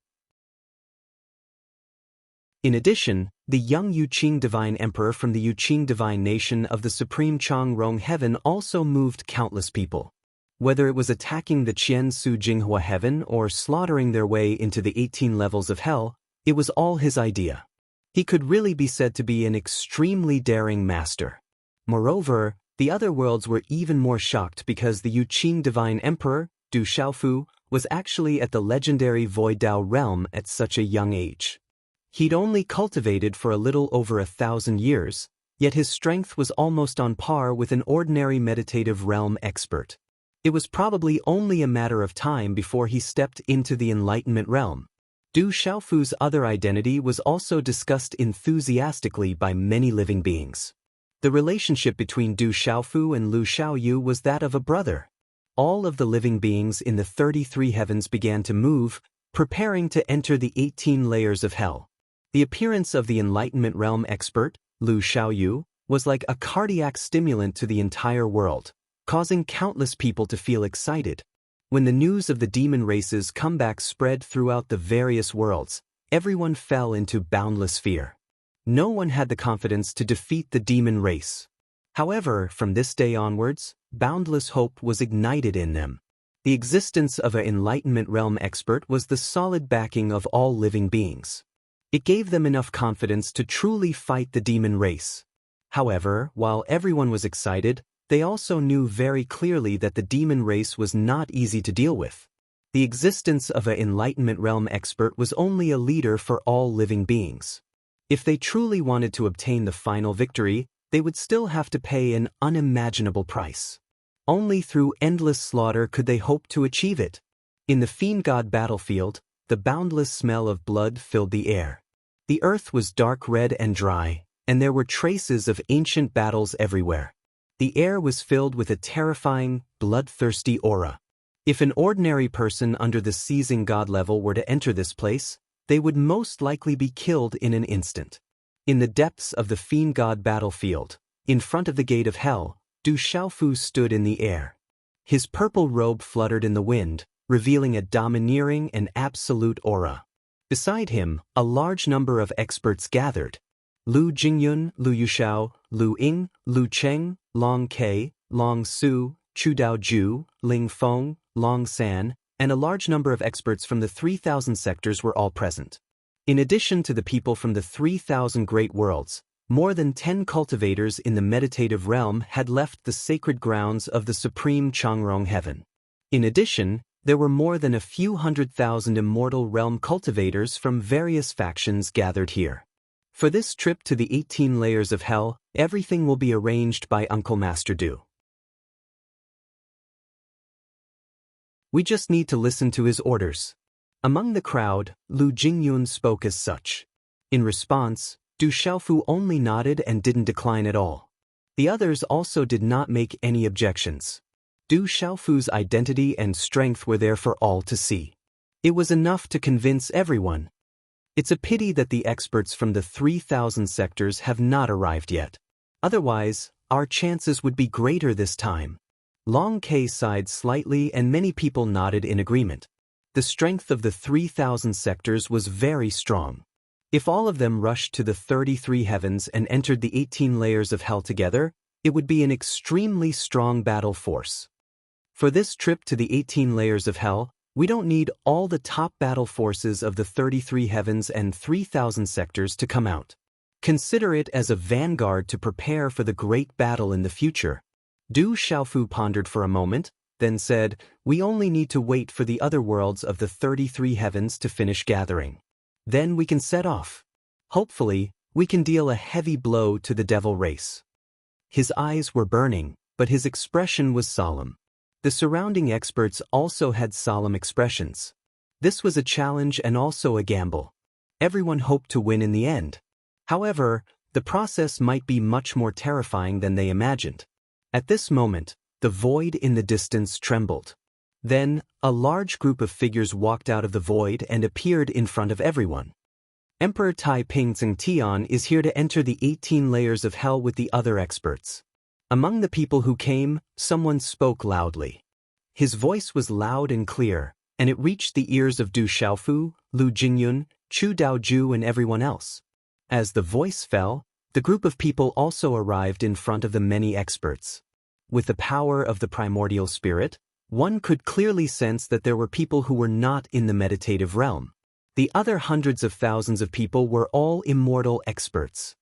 In addition, the young Yuqing divine emperor from the Yuqing divine nation of the supreme Changrong heaven also moved countless people. Whether it was attacking the Qian Su Jinghua heaven or slaughtering their way into the 18 levels of hell, it was all his idea. He could really be said to be an extremely daring master. Moreover, the other worlds were even more shocked because the Yuqing divine emperor, Du Xiaofu, was actually at the legendary Void Dao realm at such a young age. He'd only cultivated for a little over 1,000 years, yet his strength was almost on par with an ordinary meditative realm expert. It was probably only a matter of time before he stepped into the enlightenment realm. Du Xiaofu's other identity was also discussed enthusiastically by many living beings. The relationship between Du Xiaofu and Lu Xiaoyu was that of a brother. All of the living beings in the 33 heavens began to move, preparing to enter the 18 layers of hell. The appearance of the enlightenment realm expert, Lu Xiaoyu, was like a cardiac stimulant to the entire world, causing countless people to feel excited. When the news of the demon race's comeback spread throughout the various worlds, everyone fell into boundless fear. No one had the confidence to defeat the demon race. However, from this day onwards, boundless hope was ignited in them. The existence of an enlightenment realm expert was the solid backing of all living beings. It gave them enough confidence to truly fight the demon race. However, while everyone was excited, they also knew very clearly that the demon race was not easy to deal with. The existence of an enlightenment realm expert was only a leader for all living beings. If they truly wanted to obtain the final victory, they would still have to pay an unimaginable price. Only through endless slaughter could they hope to achieve it. In the Fiend God battlefield, the boundless smell of blood filled the air. The earth was dark red and dry, and there were traces of ancient battles everywhere. The air was filled with a terrifying, bloodthirsty aura. If an ordinary person under the seizing god level were to enter this place, they would most likely be killed in an instant. In the depths of the Fiend God battlefield, in front of the gate of hell, Du Xiaofu stood in the air. His purple robe fluttered in the wind, revealing a domineering and absolute aura. Beside him, a large number of experts gathered. Lu Jingyun, Lu Yushao, Lu Ying, Lu Cheng, Long Ke, Long Su, Chu Daoju, Ling Feng, Long San, and a large number of experts from the 3,000 sectors were all present. In addition to the people from the 3,000 great worlds, more than 10 cultivators in the meditative realm had left the sacred grounds of the supreme Changrong heaven. In addition, there were more than a few 100,000 immortal realm cultivators from various factions gathered here. For this trip to the 18 layers of hell, everything will be arranged by Uncle Master Du. We just need to listen to his orders. Among the crowd, Lu Jingyun spoke as such. In response, Du Xiaofu only nodded and didn't decline at all. The others also did not make any objections. Du Xiaofu's identity and strength were there for all to see. It was enough to convince everyone. It's a pity that the experts from the 3,000 sectors have not arrived yet. Otherwise, our chances would be greater this time. Long K sighed slightly and many people nodded in agreement. The strength of the 3,000 sectors was very strong. If all of them rushed to the 33 heavens and entered the 18 layers of hell together, it would be an extremely strong battle force. For this trip to the 18 layers of hell, we don't need all the top battle forces of the 33 heavens and 3,000 sectors to come out. Consider it as a vanguard to prepare for the great battle in the future. Du Xiaofu pondered for a moment, then said, "We only need to wait for the other worlds of the 33 heavens to finish gathering. Then we can set off. Hopefully, we can deal a heavy blow to the devil race." His eyes were burning, but his expression was solemn. The surrounding experts also had solemn expressions. This was a challenge and also a gamble. Everyone hoped to win in the end. However, the process might be much more terrifying than they imagined. At this moment, the void in the distance trembled. Then, a large group of figures walked out of the void and appeared in front of everyone. Emperor Tai Ping Tian is here to enter the 18 layers of hell with the other experts. Among the people who came, someone spoke loudly. His voice was loud and clear, and it reached the ears of Du Xiaofu, Lu Jingyun, Chu Daoju and everyone else. As the voice fell, the group of people also arrived in front of the many experts. With the power of the primordial spirit, one could clearly sense that there were people who were not in the meditative realm. The other hundreds of thousands of people were all immortal experts.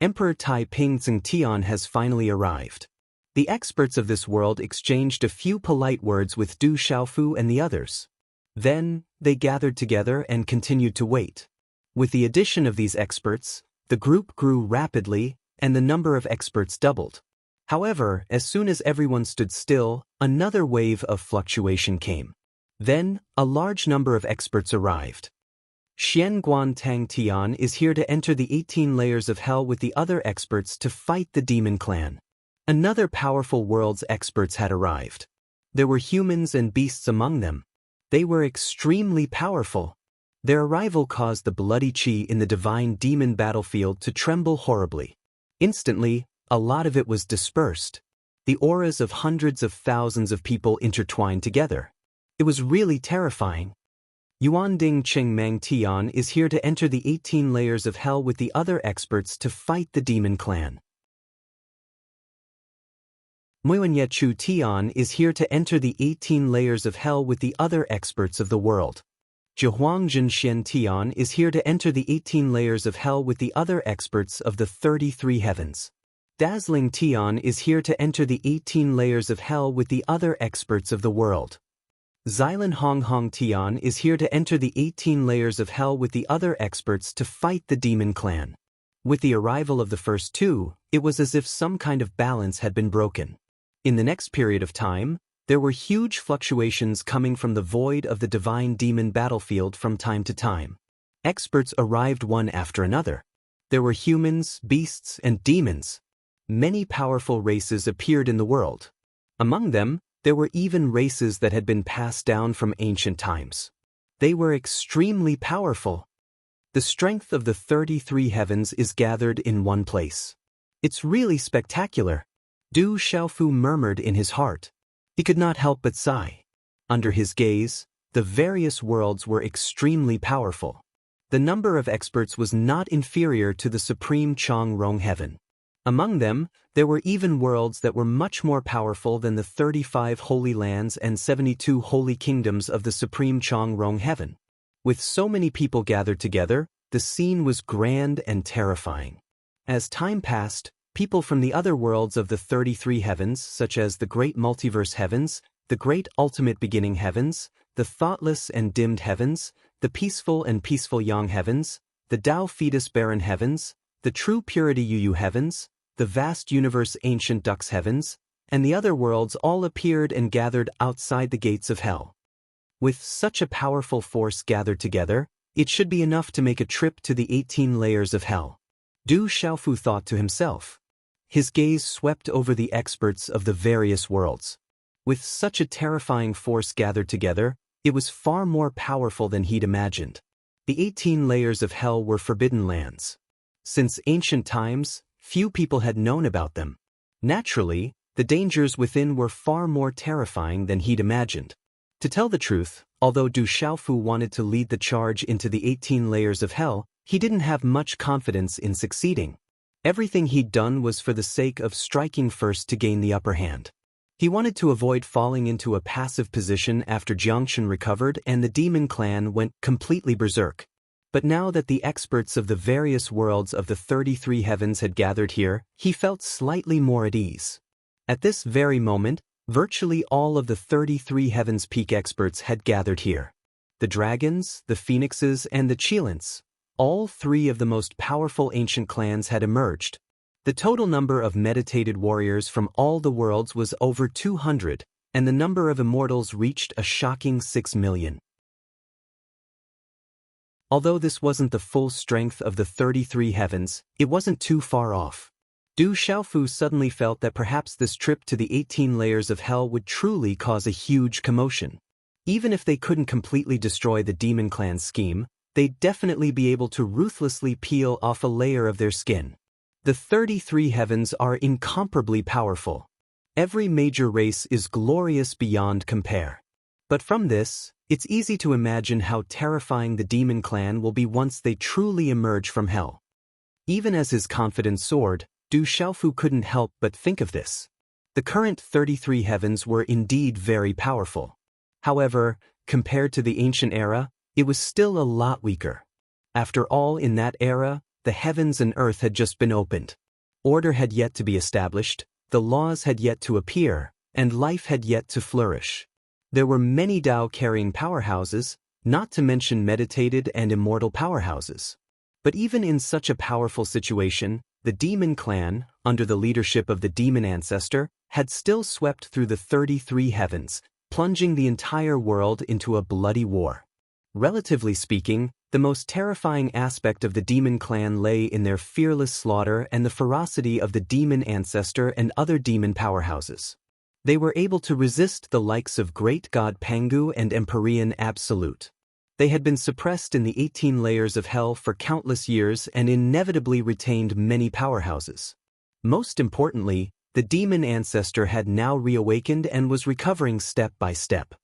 Emperor Tai Ping Tian has finally arrived. The experts of this world exchanged a few polite words with Du Xiaofu and the others. Then, they gathered together and continued to wait. With the addition of these experts, the group grew rapidly, and the number of experts doubled. However, as soon as everyone stood still, another wave of fluctuation came. Then, a large number of experts arrived. Xian Guan Tang Tian is here to enter the 18 layers of hell with the other experts to fight the demon clan. Another powerful world's experts had arrived. There were humans and beasts among them. They were extremely powerful. Their arrival caused the bloody chi in the divine demon battlefield to tremble horribly. Instantly, a lot of it was dispersed. The auras of hundreds of thousands of people intertwined together. It was really terrifying. Yuanding Chengmang Tian is here to enter the 18 layers of hell with the other experts to fight the demon clan. Muanye Chu Tian is here to enter the 18 layers of hell with the other experts of the world. Jihuang Zhenxian Tian is here to enter the 18 layers of hell with the other experts of the 33 heavens. Dazzling Tian is here to enter the 18 layers of hell with the other experts of the world. Xylan Hong Hong Tian is here to enter the 18 layers of hell with the other experts to fight the demon clan. With the arrival of the first two, it was as if some kind of balance had been broken. In the next period of time, there were huge fluctuations coming from the void of the divine demon battlefield from time to time. Experts arrived one after another. There were humans, beasts, and demons. Many powerful races appeared in the world. Among them, there were even races that had been passed down from ancient times. They were extremely powerful. The strength of the 33 heavens is gathered in one place. It's really spectacular. Du Xiaofu murmured in his heart. He could not help but sigh. Under his gaze, the various worlds were extremely powerful. The number of experts was not inferior to the supreme Chang Rong heaven. Among them, there were even worlds that were much more powerful than the 35 holy lands and 72 holy kingdoms of the supreme Chang Rong heaven. With so many people gathered together, the scene was grand and terrifying. As time passed, people from the other worlds of the 33 heavens, such as the great multiverse heavens, the great ultimate beginning heavens, the thoughtless and dimmed heavens, the peaceful and peaceful yang heavens, the Tao fetus barren heavens, the true purity Yu heavens, the vast universe ancient ducks heavens, and the other worlds all appeared and gathered outside the gates of hell. With such a powerful force gathered together, it should be enough to make a trip to the 18 layers of hell. Du Xiaofu thought to himself. His gaze swept over the experts of the various worlds. With such a terrifying force gathered together, it was far more powerful than he'd imagined. The 18 layers of hell were forbidden lands. Since ancient times, few people had known about them. Naturally, the dangers within were far more terrifying than he'd imagined. To tell the truth, although Du Xiaofu wanted to lead the charge into the 18 layers of hell, he didn't have much confidence in succeeding. Everything he'd done was for the sake of striking first to gain the upper hand. He wanted to avoid falling into a passive position after Jiangshan recovered and the demon clan went completely berserk. But now that the experts of the various worlds of the 33 heavens had gathered here, he felt slightly more at ease. At this very moment, virtually all of the 33 heavens peak experts had gathered here. The dragons, the phoenixes, and the Chilants, all three of the most powerful ancient clans had emerged. The total number of meditated warriors from all the worlds was over 200, and the number of immortals reached a shocking 6 million. Although this wasn't the full strength of the 33 heavens, it wasn't too far off. Du Xiaofu suddenly felt that perhaps this trip to the 18 layers of hell would truly cause a huge commotion. Even if they couldn't completely destroy the demon clan's scheme, they'd definitely be able to ruthlessly peel off a layer of their skin. The 33 heavens are incomparably powerful. Every major race is glorious beyond compare. But from this, it's easy to imagine how terrifying the demon clan will be once they truly emerge from hell. Even as his confidence soared, Du Xiaofu couldn't help but think of this. The current 33 heavens were indeed very powerful. However, compared to the ancient era, it was still a lot weaker. After all, in that era, the heavens and earth had just been opened. Order had yet to be established, the laws had yet to appear, and life had yet to flourish. There were many Tao-carrying powerhouses, not to mention meditated and immortal powerhouses. But even in such a powerful situation, the demon clan, under the leadership of the demon ancestor, had still swept through the 33 heavens, plunging the entire world into a bloody war. Relatively speaking, the most terrifying aspect of the demon clan lay in their fearless slaughter and the ferocity of the demon ancestor and other demon powerhouses. They were able to resist the likes of Great God Pangu and Empyrean Absolute. They had been suppressed in the 18 layers of hell for countless years and inevitably retained many powerhouses. Most importantly, the demon ancestor had now reawakened and was recovering step by step.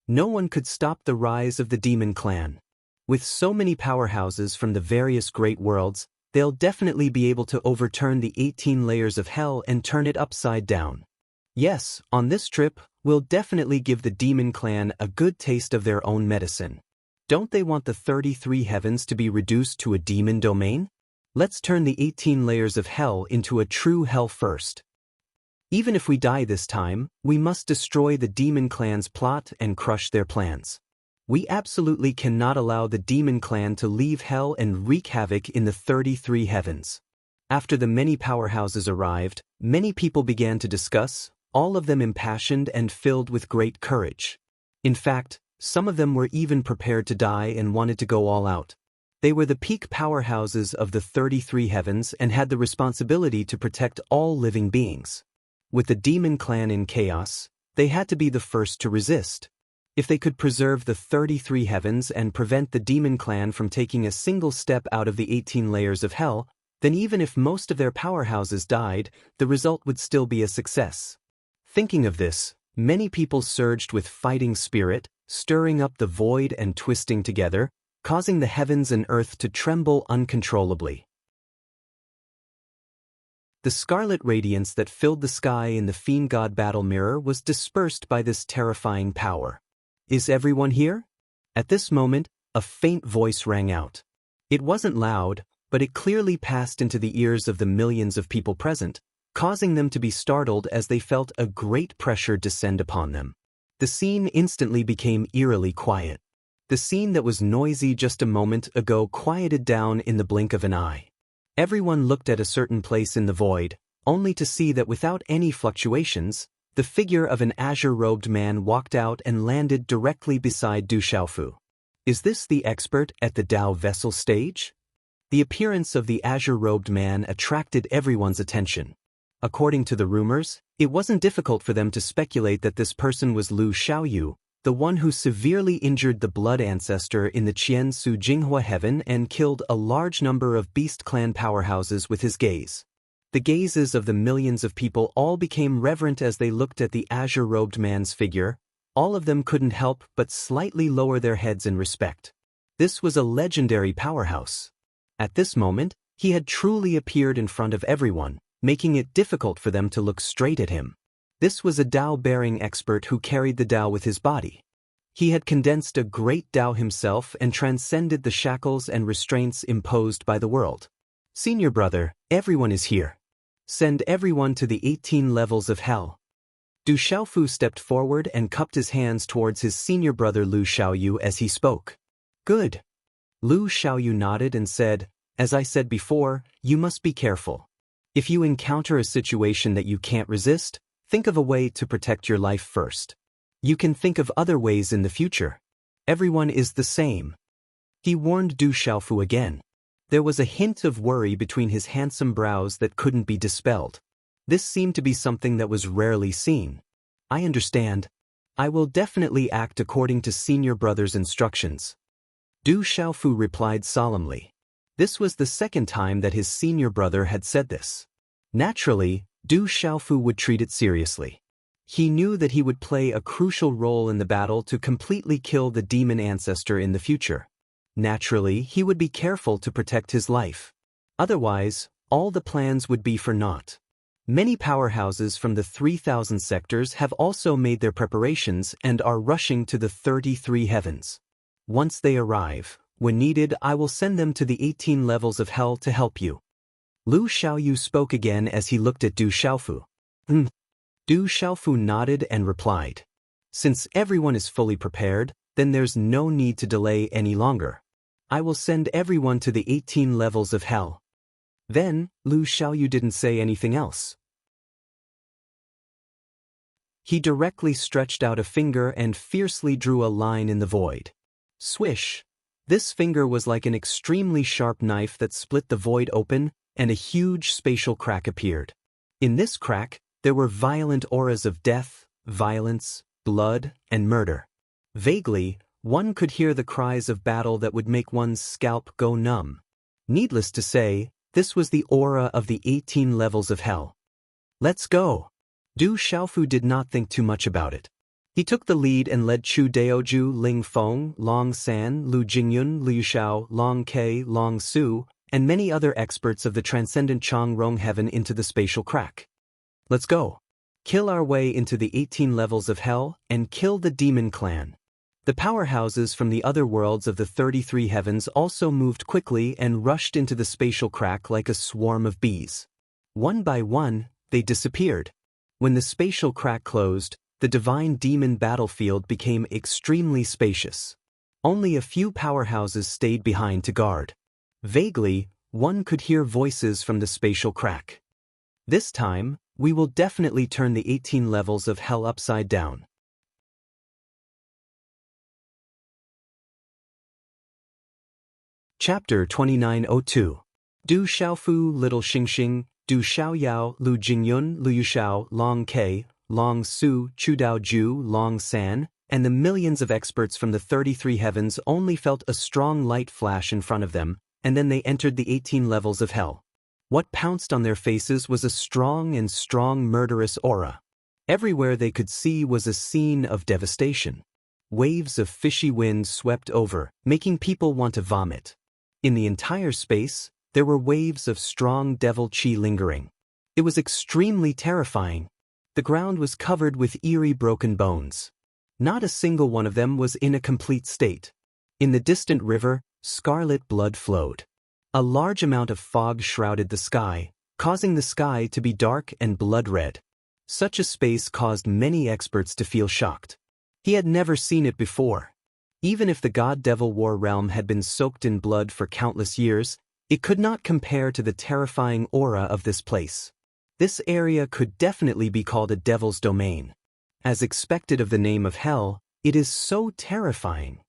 No one could stop the rise of the demon clan. With so many powerhouses from the various great worlds, they'll definitely be able to overturn the 18 layers of hell and turn it upside down. Yes, on this trip, we'll definitely give the demon clan a good taste of their own medicine. Don't they want the 33 heavens to be reduced to a demon domain? Let's turn the 18 layers of hell into a true hell first. Even if we die this time, we must destroy the demon clan's plot and crush their plans. We absolutely cannot allow the demon clan to leave hell and wreak havoc in the 33 heavens. After the many powerhouses arrived, many people began to discuss, all of them impassioned and filled with great courage. In fact, some of them were even prepared to die and wanted to go all out. They were the peak powerhouses of the 33 heavens and had the responsibility to protect all living beings. With the demon clan in chaos, they had to be the first to resist. If they could preserve the 33 heavens and prevent the demon clan from taking a single step out of the 18 layers of hell, then even if most of their powerhouses died, the result would still be a success. Thinking of this, many people surged with fighting spirit, stirring up the void and twisting together, causing the heavens and earth to tremble uncontrollably. The scarlet radiance that filled the sky in the Fiend God battle mirror was dispersed by this terrifying power. Is everyone here? At this moment, a faint voice rang out. It wasn't loud, but it clearly passed into the ears of the millions of people present, causing them to be startled as they felt a great pressure descend upon them. The scene instantly became eerily quiet. The scene that was noisy just a moment ago quieted down in the blink of an eye. Everyone looked at a certain place in the void, only to see that without any fluctuations, the figure of an azure-robed man walked out and landed directly beside Du Xiaofu. Is this the expert at the Tao vessel stage? The appearance of the azure-robed man attracted everyone's attention. According to the rumors, it wasn't difficult for them to speculate that this person was Lu Xiaoyu, the one who severely injured the blood ancestor in the Qiansu Jinghua heaven and killed a large number of beast clan powerhouses with his gaze. The gazes of the millions of people all became reverent as they looked at the azure-robed man's figure. All of them couldn't help but slightly lower their heads in respect. This was a legendary powerhouse. At this moment, he had truly appeared in front of everyone, making it difficult for them to look straight at him. This was a Tao-bearing expert who carried the Tao with his body. He had condensed a great Tao himself and transcended the shackles and restraints imposed by the world. Senior brother, everyone is here. Send everyone to the 18 levels of hell. Du Xiaofu stepped forward and cupped his hands towards his senior brother Lu Xiaoyu as he spoke. Good. Lu Xiaoyu nodded and said, as I said before, you must be careful. If you encounter a situation that you can't resist, think of a way to protect your life first. You can think of other ways in the future. Everyone is the same. He warned Du Xiaofu again. There was a hint of worry between his handsome brows that couldn't be dispelled. This seemed to be something that was rarely seen. I understand. I will definitely act according to senior brother's instructions. Du Xiaofu replied solemnly. This was the second time that his senior brother had said this. Naturally, Du Xiaofu would treat it seriously. He knew that he would play a crucial role in the battle to completely kill the demon ancestor in the future. Naturally, he would be careful to protect his life. Otherwise, all the plans would be for naught. Many powerhouses from the 3,000 sectors have also made their preparations and are rushing to the 33 heavens. Once they arrive, when needed, I will send them to the 18 levels of hell to help you. Lu Xiaoyu spoke again as he looked at Du Xiaofu. Du Xiaofu nodded and replied. Since everyone is fully prepared, then there's no need to delay any longer. I will send everyone to the 18 levels of hell. Then, Lu Xiaoyu didn't say anything else. He directly stretched out a finger and fiercely drew a line in the void. Swish! This finger was like an extremely sharp knife that split the void open, and a huge spatial crack appeared. In this crack, there were violent auras of death, violence, blood, and murder. Vaguely, one could hear the cries of battle that would make one's scalp go numb. Needless to say, this was the aura of the 18 levels of hell. Let's go! Du Xiaofu did not think too much about it. He took the lead and led Chu Daoju, Ling Feng, Long San, Lu Jingyun, Liu Xiao, Long Ke, Long Su, and many other experts of the transcendent Chang Rong heaven into the spatial crack. Let's go. Kill our way into the 18 levels of hell and kill the demon clan. The powerhouses from the other worlds of the 33 heavens also moved quickly and rushed into the spatial crack like a swarm of bees. One by one, they disappeared. When the spatial crack closed, the divine demon battlefield became extremely spacious. Only a few powerhouses stayed behind to guard. Vaguely, one could hear voices from the spatial crack. This time, we will definitely turn the 18 levels of hell upside down. Chapter 2902. Du Xiaofu, Little Xingxing, Du Xiaoyao, Lu Jingyun, Liu Xiao, Long Ke, Long Su, Chu Daoju, Long San, and the millions of experts from the 33 heavens only felt a strong light flash in front of them, and then they entered the 18 levels of hell. What pounced on their faces was a strong murderous aura. Everywhere they could see was a scene of devastation. Waves of fishy wind swept over, making people want to vomit. In the entire space, there were waves of strong devil chi lingering. It was extremely terrifying. The ground was covered with eerie broken bones. Not a single one of them was in a complete state. In the distant river, scarlet blood flowed. A large amount of fog shrouded the sky, causing the sky to be dark and blood-red. Such a space caused many experts to feel shocked. He had never seen it before. Even if the God-Devil War realm had been soaked in blood for countless years, it could not compare to the terrifying aura of this place. This area could definitely be called a devil's domain. As expected of the name of hell, it is so terrifying.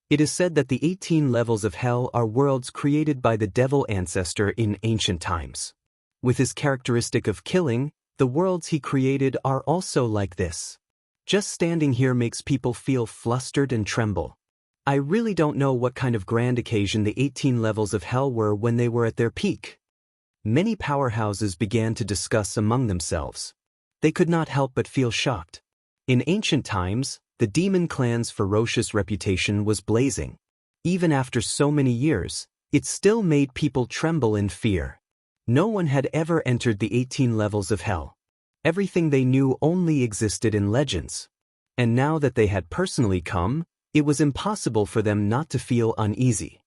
It is said that the 18 levels of hell are worlds created by the devil ancestor in ancient times. With his characteristic of killing, the worlds he created are also like this. Just standing here makes people feel flustered and tremble. I really don't know what kind of grand occasion the 18 levels of hell were when they were at their peak. Many powerhouses began to discuss among themselves. They could not help but feel shocked. In ancient times, the demon clan's ferocious reputation was blazing. Even after so many years, it still made people tremble in fear. No one had ever entered the 18 levels of hell. Everything they knew only existed in legends. And now that they had personally come, it was impossible for them not to feel uneasy.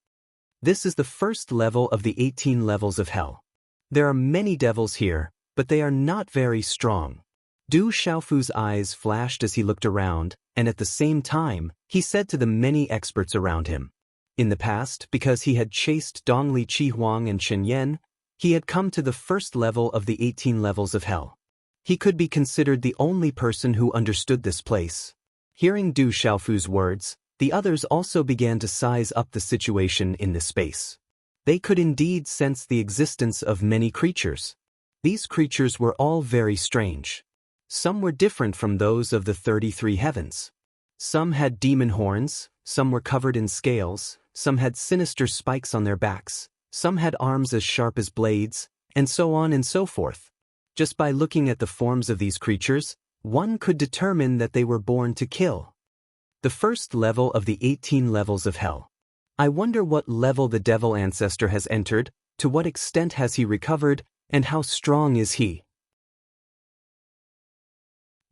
This is the first level of the 18 levels of hell. There are many devils here, but they are not very strong. Du Xiaofu's eyes flashed as he looked around, and at the same time, he said to the many experts around him. In the past, because he had chased Dongli Qihuang and Chen Yan, he had come to the first level of the 18 levels of hell. He could be considered the only person who understood this place. Hearing Du Xiaofu's words, the others also began to size up the situation in this space. They could indeed sense the existence of many creatures. These creatures were all very strange. Some were different from those of the 33 heavens. Some had demon horns, some were covered in scales, some had sinister spikes on their backs, some had arms as sharp as blades, and so on and so forth. Just by looking at the forms of these creatures, one could determine that they were born to kill. The first level of the 18 levels of hell. I wonder what level the devil ancestor has entered, to what extent has he recovered, and how strong is he?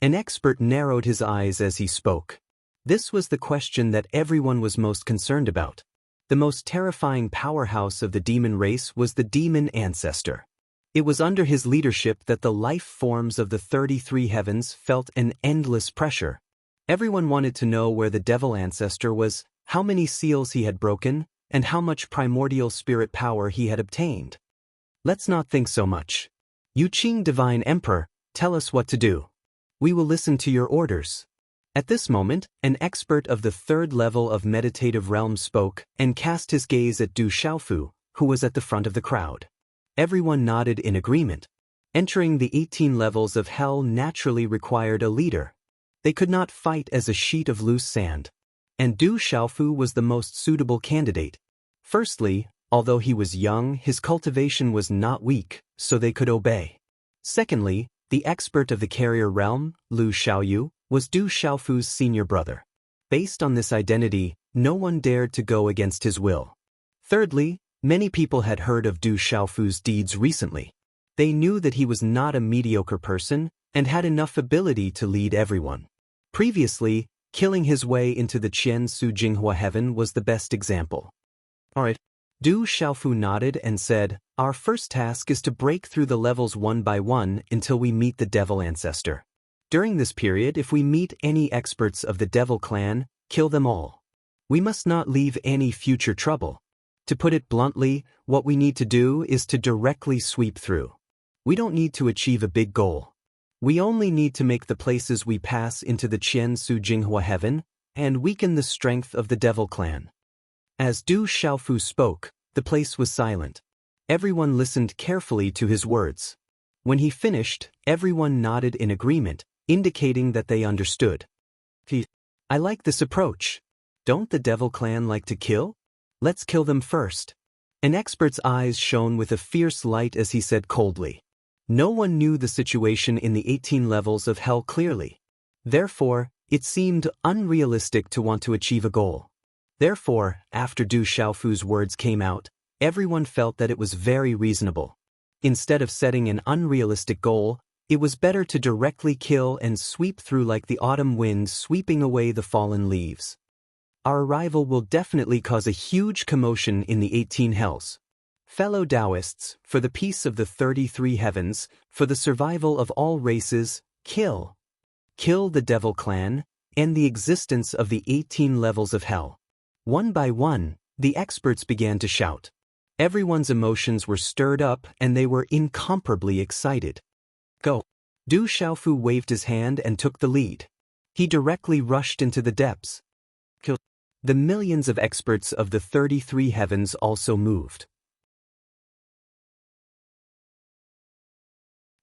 An expert narrowed his eyes as he spoke. This was the question that everyone was most concerned about. The most terrifying powerhouse of the demon race was the demon ancestor. It was under his leadership that the life forms of the 33 heavens felt an endless pressure. Everyone wanted to know where the devil ancestor was, how many seals he had broken, and how much primordial spirit power he had obtained. Let's not think so much. Yu Qing Divine Emperor, tell us what to do. We will listen to your orders. At this moment, an expert of the third level of meditative realm spoke and cast his gaze at Du Xiaofu, who was at the front of the crowd. Everyone nodded in agreement. Entering the 18 levels of hell naturally required a leader. They could not fight as a sheet of loose sand. And Du Xiaofu was the most suitable candidate. Firstly, although he was young, his cultivation was not weak, so they could obey. Secondly, the expert of the carrier realm, Lu Xiaoyu, was Du Xiaofu's senior brother. Based on this identity, no one dared to go against his will. Thirdly, many people had heard of Du Xiaofu's deeds recently. They knew that he was not a mediocre person and had enough ability to lead everyone. Previously, killing his way into the Qian Su Jinghua heaven was the best example. Alright. Du Xiaofu nodded and said, "Our first task is to break through the levels one by one until we meet the devil ancestor. During this period, if we meet any experts of the devil clan, kill them all. We must not leave any future trouble. To put it bluntly, what we need to do is to directly sweep through. We don't need to achieve a big goal. We only need to make the places we pass into the Qian Su Jinghua heaven and weaken the strength of the devil clan." As Du Xiaofu spoke, the place was silent. Everyone listened carefully to his words. When he finished, everyone nodded in agreement, indicating that they understood. I like this approach. Don't the devil clan like to kill? Let's kill them first. An expert's eyes shone with a fierce light as he said coldly. No one knew the situation in the 18 levels of hell clearly. Therefore, it seemed unrealistic to want to achieve a goal. Therefore, after Du Xiaofu's words came out, everyone felt that it was very reasonable. Instead of setting an unrealistic goal, it was better to directly kill and sweep through like the autumn wind sweeping away the fallen leaves. Our arrival will definitely cause a huge commotion in the 18 hells. Fellow Taoists, for the peace of the 33 heavens, for the survival of all races, kill the devil clan, and the existence of the 18 levels of hell. One by one, the experts began to shout. Everyone's emotions were stirred up and they were incomparably excited. Go. Du Xiaofu waved his hand and took the lead. He directly rushed into the depths. Kill. The millions of experts of the 33 heavens also moved.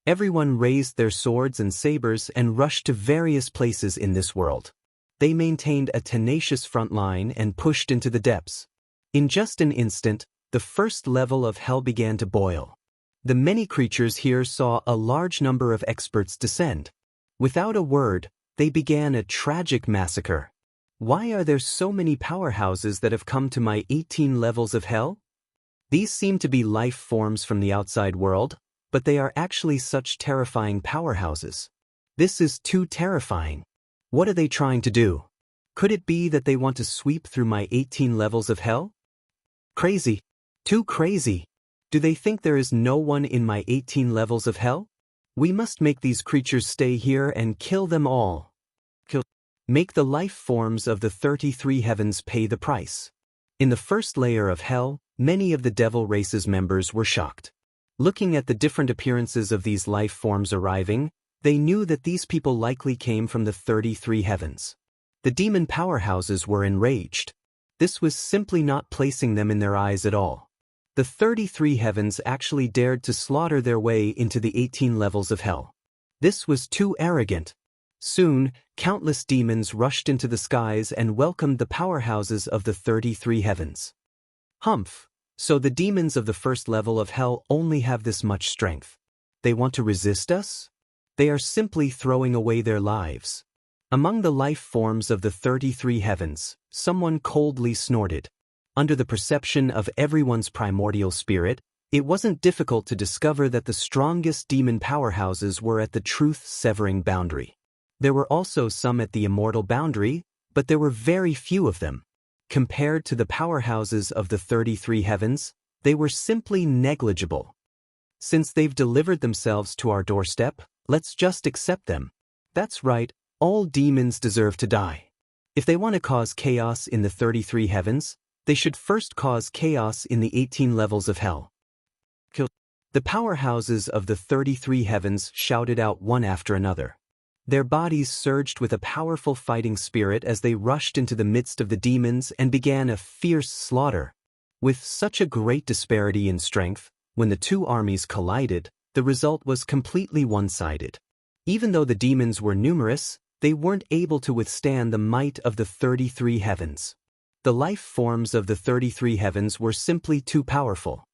Everyone raised their swords and sabers and rushed to various places in this world. They maintained a tenacious front line and pushed into the depths. In just an instant, the first level of hell began to boil. The many creatures here saw a large number of experts descend. Without a word, they began a tragic massacre. Why are there so many powerhouses that have come to my 18 levels of hell? These seem to be life forms from the outside world, but they are actually such terrifying powerhouses. This is too terrifying. What are they trying to do? Could it be that they want to sweep through my 18 levels of hell? Crazy. Too crazy. Do they think there is no one in my 18 levels of hell? We must make these creatures stay here and kill them all. Make the life forms of the 33 heavens pay the price. In the first layer of hell, many of the devil race's members were shocked. Looking at the different appearances of these life forms arriving, they knew that these people likely came from the 33 heavens. The demon powerhouses were enraged. This was simply not placing them in their eyes at all. The 33 heavens actually dared to slaughter their way into the 18 levels of hell. This was too arrogant. Soon, countless demons rushed into the skies and welcomed the powerhouses of the 33 heavens. Humph! So the demons of the first level of hell only have this much strength. They want to resist us? They are simply throwing away their lives. Among the life forms of the 33 heavens, someone coldly snorted. Under the perception of everyone's primordial spirit, it wasn't difficult to discover that the strongest demon powerhouses were at the truth-severing boundary. There were also some at the immortal boundary, but there were very few of them. Compared to the powerhouses of the 33 heavens, they were simply negligible. Since they've delivered themselves to our doorstep, let's just accept them. That's right, all demons deserve to die. If they want to cause chaos in the 33 heavens, they should first cause chaos in the 18 levels of hell. The powerhouses of the 33 heavens shouted out one after another. Their bodies surged with a powerful fighting spirit as they rushed into the midst of the demons and began a fierce slaughter. With such a great disparity in strength, when the two armies collided, the result was completely one-sided. Even though the demons were numerous, they weren't able to withstand the might of the 33 heavens. The life forms of the 33 heavens were simply too powerful.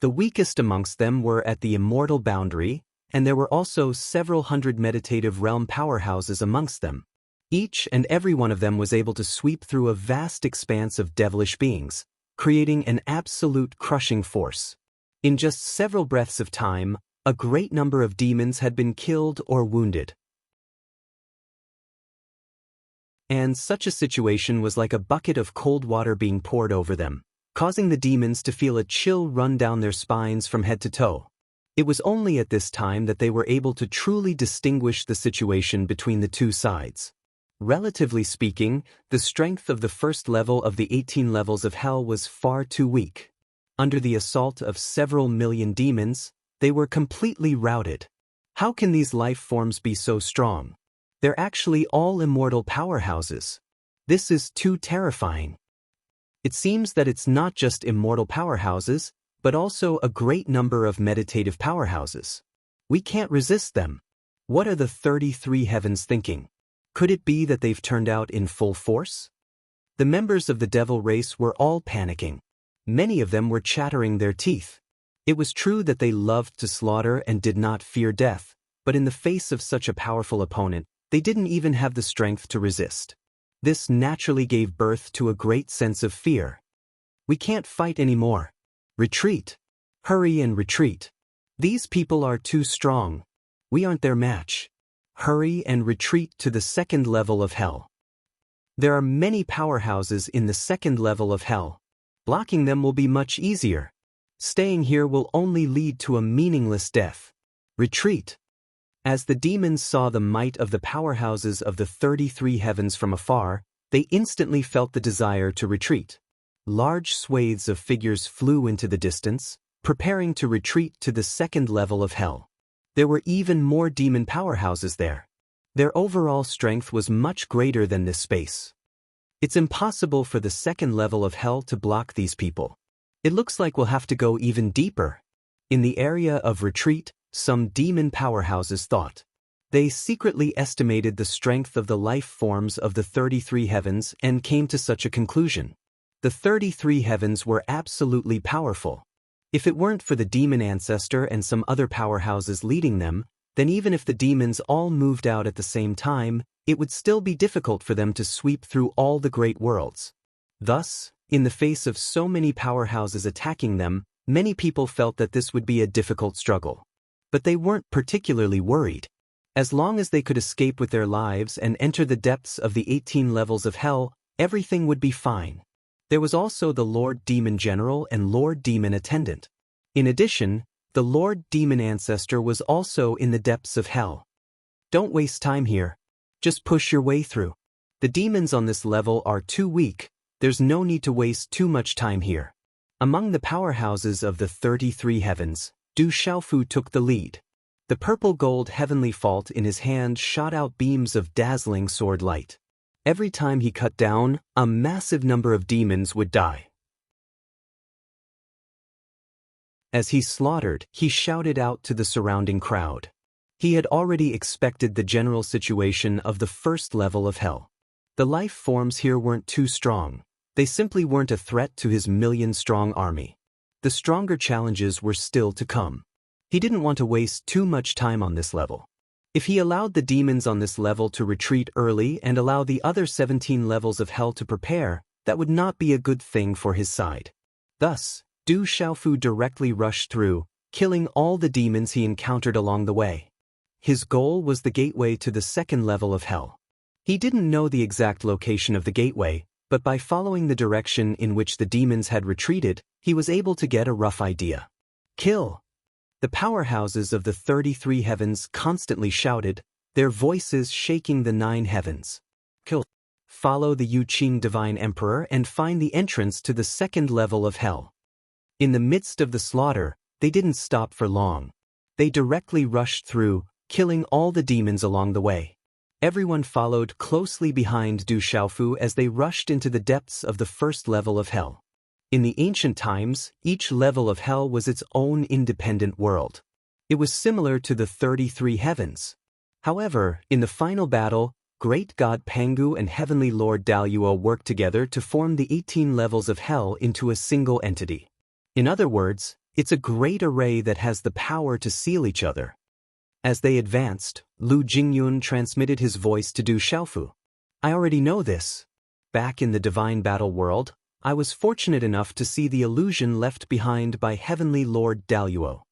The weakest amongst them were at the immortal boundary, and there were also several hundred meditative realm powerhouses amongst them. Each and every one of them was able to sweep through a vast expanse of devilish beings, creating an absolute crushing force. In just several breaths of time, a great number of demons had been killed or wounded. And such a situation was like a bucket of cold water being poured over them, causing the demons to feel a chill run down their spines from head to toe. It was only at this time that they were able to truly distinguish the situation between the two sides. Relatively speaking, the strength of the first level of the 18 levels of hell was far too weak. Under the assault of several million demons, they were completely routed. How can these life forms be so strong? They're actually all immortal powerhouses. This is too terrifying. It seems that it's not just immortal powerhouses, but also a great number of meditative powerhouses. We can't resist them. What are the 33 heavens thinking? Could it be that they've turned out in full force? The members of the devil race were all panicking. Many of them were chattering their teeth. It was true that they loved to slaughter and did not fear death, but in the face of such a powerful opponent, they didn't even have the strength to resist. This naturally gave birth to a great sense of fear. We can't fight anymore. Retreat. Hurry and retreat. These people are too strong. We aren't their match. Hurry and retreat to the second level of hell. There are many powerhouses in the second level of hell. Blocking them will be much easier. Staying here will only lead to a meaningless death. Retreat. As the demons saw the might of the powerhouses of the 33 heavens from afar, they instantly felt the desire to retreat. Large swathes of figures flew into the distance, preparing to retreat to the second level of hell. There were even more demon powerhouses there. Their overall strength was much greater than this space. It's impossible for the second level of hell to block these people. It looks like we'll have to go even deeper. In the area of retreat, some demon powerhouses thought. They secretly estimated the strength of the life forms of the 33 heavens and came to such a conclusion. The 33 heavens were absolutely powerful. If it weren't for the demon ancestor and some other powerhouses leading them, then even if the demons all moved out at the same time, it would still be difficult for them to sweep through all the great worlds. Thus, in the face of so many powerhouses attacking them, many people felt that this would be a difficult struggle. But they weren't particularly worried. As long as they could escape with their lives and enter the depths of the 18 levels of hell, everything would be fine. There was also the Lord Demon General and Lord Demon Attendant. In addition, the Lord Demon Ancestor was also in the depths of hell. Don't waste time here. Just push your way through. The demons on this level are too weak. There's no need to waste too much time here. Among the powerhouses of the 33 heavens, Du Xiaofu took the lead. The purple-gold heavenly fault in his hand shot out beams of dazzling sword light. Every time he cut down, a massive number of demons would die. As he slaughtered, he shouted out to the surrounding crowd. He had already expected the general situation of the first level of hell. The life forms here weren't too strong. They simply weren't a threat to his million-strong army. The stronger challenges were still to come. He didn't want to waste too much time on this level. If he allowed the demons on this level to retreat early and allow the other 17 levels of hell to prepare, that would not be a good thing for his side. Thus, Du Xiaofu directly rushed through, killing all the demons he encountered along the way. His goal was the gateway to the second level of hell. He didn't know the exact location of the gateway, but by following the direction in which the demons had retreated, he was able to get a rough idea. Kill! The powerhouses of the 33 heavens constantly shouted, their voices shaking the 9 heavens. Kill! Follow the Yu Qing Divine Emperor and find the entrance to the second level of hell. In the midst of the slaughter, they didn't stop for long. They directly rushed through, killing all the demons along the way. Everyone followed closely behind Du Xiaofu as they rushed into the depths of the first level of hell. In the ancient times, each level of hell was its own independent world. It was similar to the 33 heavens. However, in the final battle, Great God Pangu and Heavenly Lord Daluo worked together to form the 18 levels of hell into a single entity. In other words, it's a great array that has the power to seal each other. As they advanced, Lu Jingyun transmitted his voice to Du Xiaofu. I already know this. Back in the divine battle world, I was fortunate enough to see the illusion left behind by Heavenly Lord Daluo.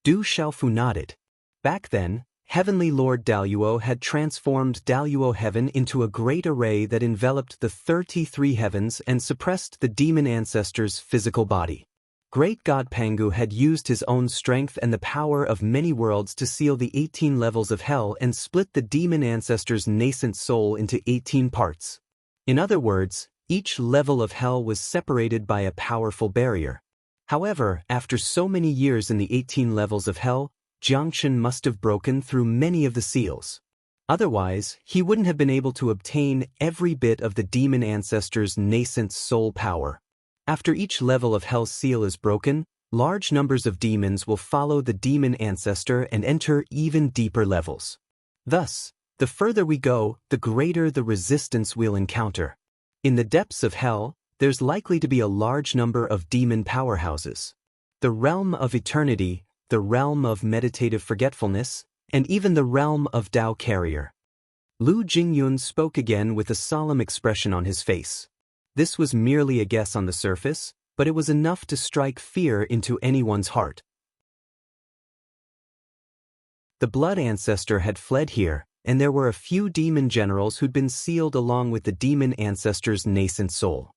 Du Xiaofu nodded. Back then, Heavenly Lord Daluo had transformed Daluo Heaven into a great array that enveloped the 33 heavens and suppressed the demon ancestors' physical body. Great God Pangu had used his own strength and the power of many worlds to seal the 18 levels of hell and split the demon ancestors' nascent soul into 18 parts. In other words, each level of hell was separated by a powerful barrier. However, after so many years in the 18 levels of hell, Jiangchen must have broken through many of the seals. Otherwise, he wouldn't have been able to obtain every bit of the demon ancestors' nascent soul power. After each level of hell's seal is broken, large numbers of demons will follow the demon ancestor and enter even deeper levels. Thus, the further we go, the greater the resistance we'll encounter. In the depths of hell, there's likely to be a large number of demon powerhouses. The realm of eternity, the realm of meditative forgetfulness, and even the realm of Tao Carrier. Lu Jingyun spoke again with a solemn expression on his face. This was merely a guess on the surface, but it was enough to strike fear into anyone's heart. The blood ancestor had fled here, and there were a few demon generals who'd been sealed along with the demon ancestor's nascent soul.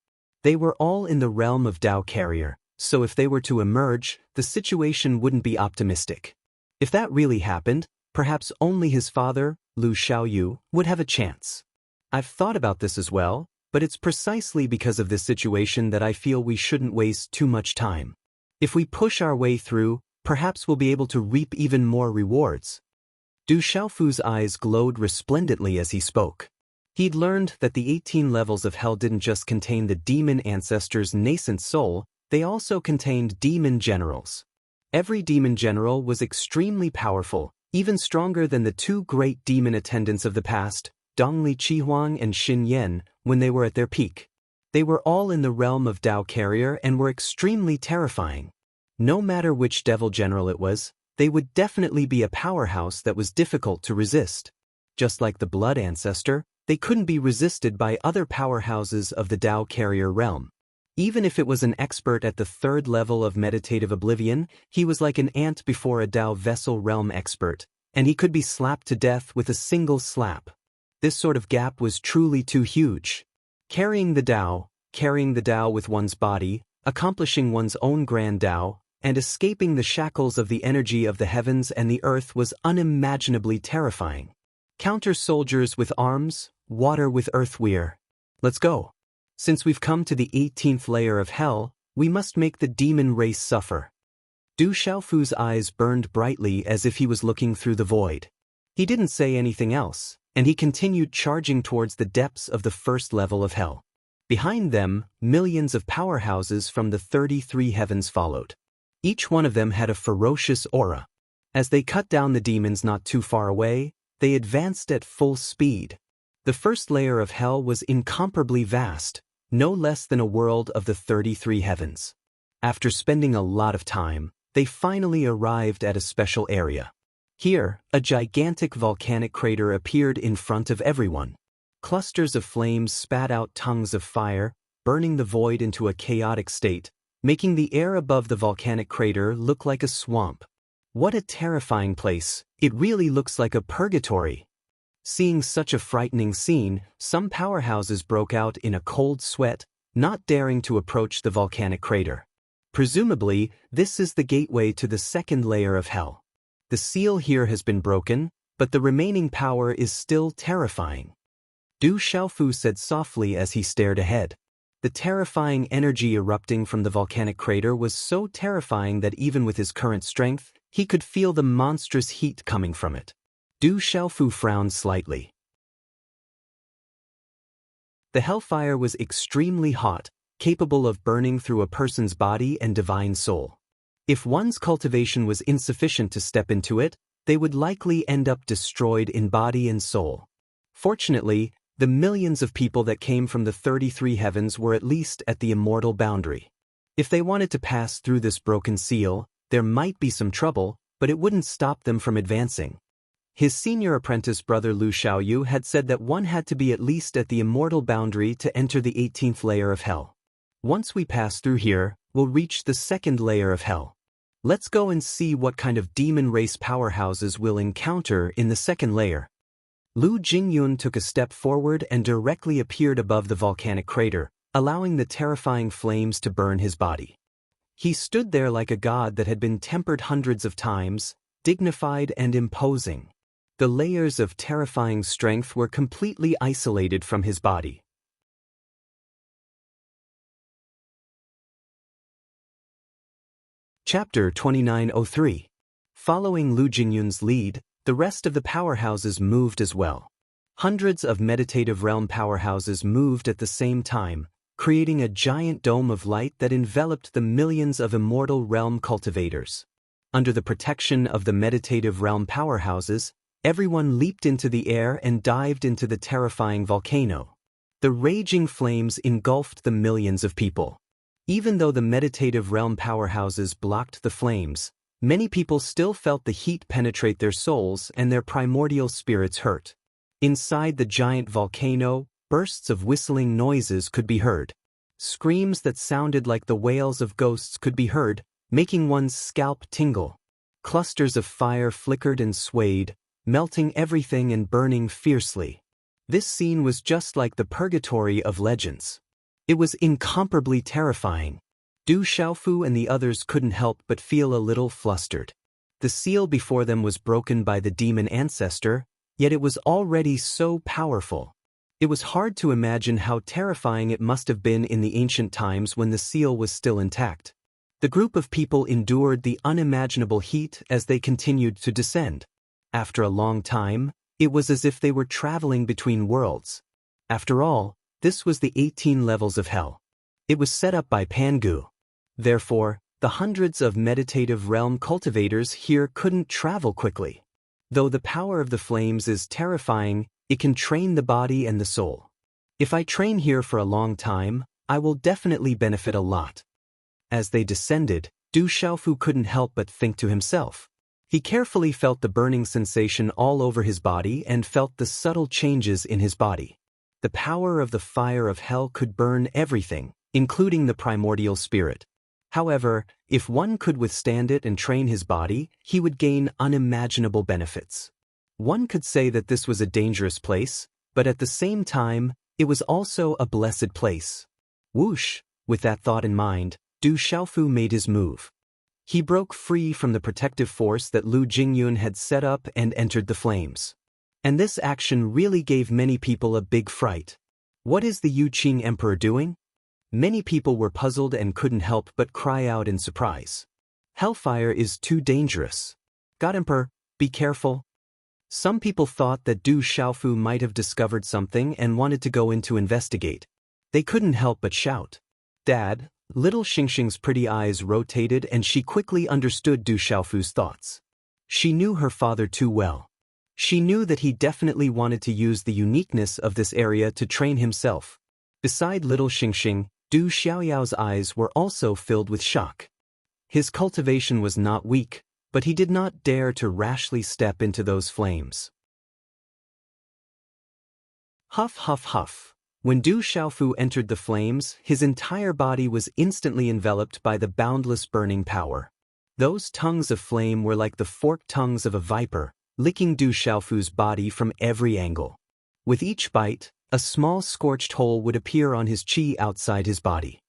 They were all in the realm of Tao Carrier, so if they were to emerge, the situation wouldn't be optimistic. If that really happened, perhaps only his father, Lu Xiaoyu, would have a chance. I've thought about this as well, but it's precisely because of this situation that I feel we shouldn't waste too much time. If we push our way through, perhaps we'll be able to reap even more rewards. Du Xiaofu's eyes glowed resplendently as he spoke. He'd learned that the 18 levels of hell didn't just contain the demon ancestor's nascent soul, they also contained demon generals. Every demon general was extremely powerful, even stronger than the 2 great demon attendants of the past, Dongli Qihuang and Xin Yan, when they were at their peak. They were all in the realm of Tao Carrier and were extremely terrifying. No matter which devil general it was, they would definitely be a powerhouse that was difficult to resist. Just like the blood ancestor, they couldn't be resisted by other powerhouses of the Tao Carrier realm. Even if it was an expert at the 3rd level of meditative oblivion, he was like an ant before a Tao vessel realm expert, and he could be slapped to death with a single slap. This sort of gap was truly too huge. Carrying the Tao with one's body, accomplishing one's own grand Tao, and escaping the shackles of the energy of the heavens and the earth was unimaginably terrifying. Counter soldiers with arms, water with earthweir. Let's go. Since we've come to the 18th layer of hell, we must make the demon race suffer. Du Xiaofu's eyes burned brightly as if he was looking through the void. He didn't say anything else, and he continued charging towards the depths of the first level of hell. Behind them, millions of powerhouses from the 33 heavens followed. Each one of them had a ferocious aura. As they cut down the demons not too far away, they advanced at full speed. The first layer of hell was incomparably vast, no less than a world of the 33 heavens. After spending a lot of time, they finally arrived at a special area. Here, a gigantic volcanic crater appeared in front of everyone. Clusters of flames spat out tongues of fire, burning the void into a chaotic state, making the air above the volcanic crater look like a swamp. What a terrifying place! It really looks like a purgatory. Seeing such a frightening scene, some powerhouses broke out in a cold sweat, not daring to approach the volcanic crater. Presumably, this is the gateway to the second layer of hell. The seal here has been broken, but the remaining power is still terrifying. Du Xiaofu said softly as he stared ahead. The terrifying energy erupting from the volcanic crater was so terrifying that even with his current strength, he could feel the monstrous heat coming from it. Du Xiaofu frowned slightly. The hellfire was extremely hot, capable of burning through a person's body and divine soul. If one's cultivation was insufficient to step into it, they would likely end up destroyed in body and soul. Fortunately, the millions of people that came from the 33 heavens were at least at the immortal boundary. If they wanted to pass through this broken seal, there might be some trouble, but it wouldn't stop them from advancing. His senior apprentice brother Lu Xiaoyu had said that one had to be at least at the immortal boundary to enter the 18th layer of hell. Once we pass through here, we'll reach the second layer of hell. Let's go and see what kind of demon race powerhouses we'll encounter in the second layer. Lu Jingyun took a step forward and directly appeared above the volcanic crater, allowing the terrifying flames to burn his body. He stood there like a god that had been tempered hundreds of times, dignified and imposing. The layers of terrifying strength were completely isolated from his body. Chapter 2903. Following Lu Jingyun's lead, the rest of the powerhouses moved as well. Hundreds of meditative realm powerhouses moved at the same time, creating a giant dome of light that enveloped the millions of immortal realm cultivators. Under the protection of the meditative realm powerhouses, everyone leaped into the air and dived into the terrifying volcano. The raging flames engulfed the millions of people. Even though the meditative realm powerhouses blocked the flames, many people still felt the heat penetrate their souls and their primordial spirits hurt. Inside the giant volcano, bursts of whistling noises could be heard. Screams that sounded like the wails of ghosts could be heard, making one's scalp tingle. Clusters of fire flickered and swayed, melting everything and burning fiercely. This scene was just like the purgatory of legends. It was incomparably terrifying. Du Xiaofu and the others couldn't help but feel a little flustered. The seal before them was broken by the demon ancestor, yet it was already so powerful. It was hard to imagine how terrifying it must have been in the ancient times when the seal was still intact. The group of people endured the unimaginable heat as they continued to descend. After a long time, it was as if they were traveling between worlds. After all, this was the 18 levels of hell. It was set up by Pangu. Therefore, the hundreds of meditative realm cultivators here couldn't travel quickly. Though the power of the flames is terrifying, it can train the body and the soul. If I train here for a long time, I will definitely benefit a lot. As they descended, Du Xiaofu couldn't help but think to himself. He carefully felt the burning sensation all over his body and felt the subtle changes in his body. The power of the fire of hell could burn everything, including the primordial spirit. However, if one could withstand it and train his body, he would gain unimaginable benefits. One could say that this was a dangerous place, but at the same time, it was also a blessed place. Whoosh! With that thought in mind, Du Xiaofu made his move. He broke free from the protective force that Lu Jingyun had set up and entered the flames. And this action really gave many people a big fright. What is the Yuqing Emperor doing? Many people were puzzled and couldn't help but cry out in surprise. Hellfire is too dangerous. God Emperor, be careful. Some people thought that Du Xiaofu might have discovered something and wanted to go in to investigate. They couldn't help but shout, "Dad!" Little Xingxing's pretty eyes rotated and she quickly understood Du Xiaofu's thoughts. She knew her father too well. She knew that he definitely wanted to use the uniqueness of this area to train himself. Beside little Xingxing, Du Xiaoyao's eyes were also filled with shock. His cultivation was not weak, but he did not dare to rashly step into those flames. Huff, huff, huff. When Du Xiaofu entered the flames, his entire body was instantly enveloped by the boundless burning power. Those tongues of flame were like the forked tongues of a viper, licking Du Xiaofu's body from every angle. With each bite, a small scorched hole would appear on his qi outside his body.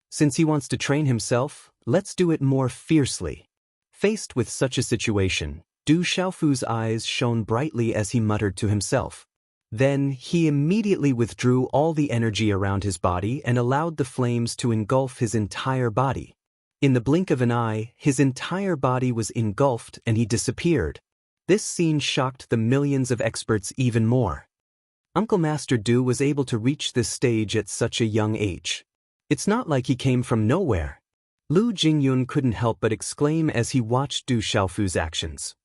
Since he wants to train himself, let's do it more fiercely. Faced with such a situation, Du Xiaofu's eyes shone brightly as he muttered to himself. Then, he immediately withdrew all the energy around his body and allowed the flames to engulf his entire body. In the blink of an eye, his entire body was engulfed and he disappeared. This scene shocked the millions of experts even more. Uncle Master Du was able to reach this stage at such a young age. It's not like he came from nowhere. Lu Jingyun couldn't help but exclaim as he watched Du Xiaofu's actions.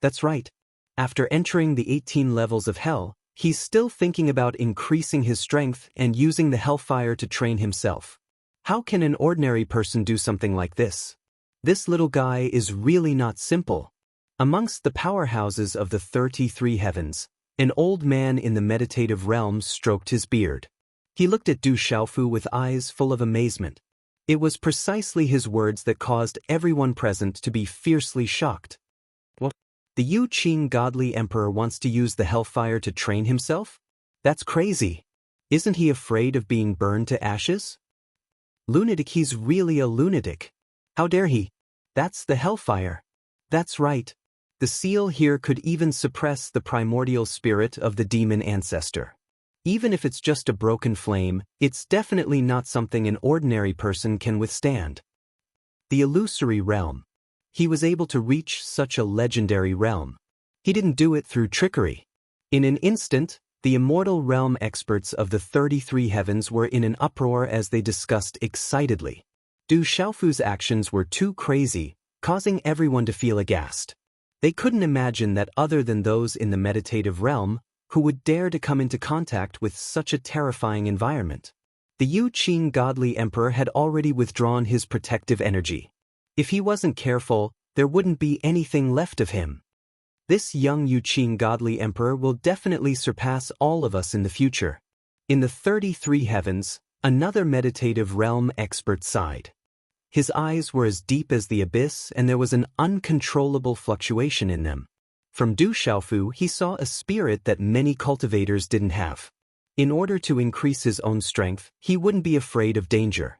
That's right. After entering the 18 levels of hell, he's still thinking about increasing his strength and using the hellfire to train himself. How can an ordinary person do something like this? This little guy is really not simple. Amongst the powerhouses of the 33 heavens, an old man in the meditative realm stroked his beard. He looked at Du Xiaofu with eyes full of amazement. It was precisely his words that caused everyone present to be fiercely shocked. What? The Yu Qing godly emperor wants to use the hellfire to train himself? That's crazy. Isn't he afraid of being burned to ashes? Lunatic, he's really a lunatic. How dare he? That's the hellfire. That's right. The seal here could even suppress the primordial spirit of the demon ancestor. Even if it's just a broken flame, it's definitely not something an ordinary person can withstand. The illusory realm. He was able to reach such a legendary realm. He didn't do it through trickery. In an instant, the immortal realm experts of the 33 heavens were in an uproar as they discussed excitedly. Du Xiaofu's actions were too crazy, causing everyone to feel aghast. They couldn't imagine that other than those in the meditative realm, who would dare to come into contact with such a terrifying environment. The Yu Qing godly emperor had already withdrawn his protective energy. If he wasn't careful, there wouldn't be anything left of him. This young Yu Qing godly emperor will definitely surpass all of us in the future. In the 33 heavens, another meditative realm expert sighed. His eyes were as deep as the abyss and there was an uncontrollable fluctuation in them. From Du Xiaofu he saw a spirit that many cultivators didn't have. In order to increase his own strength, he wouldn't be afraid of danger.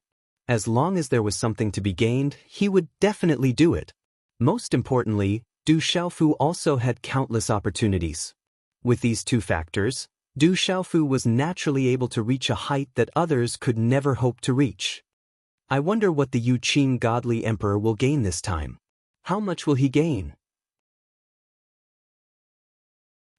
As long as there was something to be gained, he would definitely do it. Most importantly, Du Xiaofu also had countless opportunities. With these two factors, Du Xiaofu was naturally able to reach a height that others could never hope to reach. I wonder what the Yu Qing godly emperor will gain this time. How much will he gain?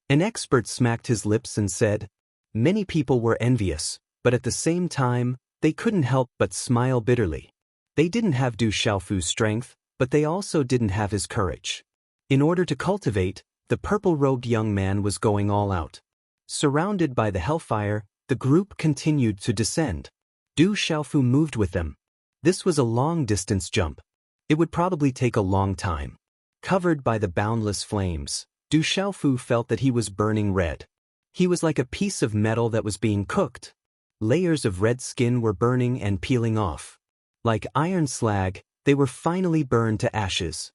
An expert smacked his lips and said, "Many people were envious, but at the same time, they couldn't help but smile bitterly. They didn't have Du Xiaofu's strength, but they also didn't have his courage. In order to cultivate, the purple-robed young man was going all out. Surrounded by the hellfire, the group continued to descend. Du Xiaofu moved with them. This was a long-distance jump. It would probably take a long time. Covered by the boundless flames, Du Xiaofu felt that he was burning red. He was like a piece of metal that was being cooked. Layers of red skin were burning and peeling off. Like iron slag, they were finally burned to ashes.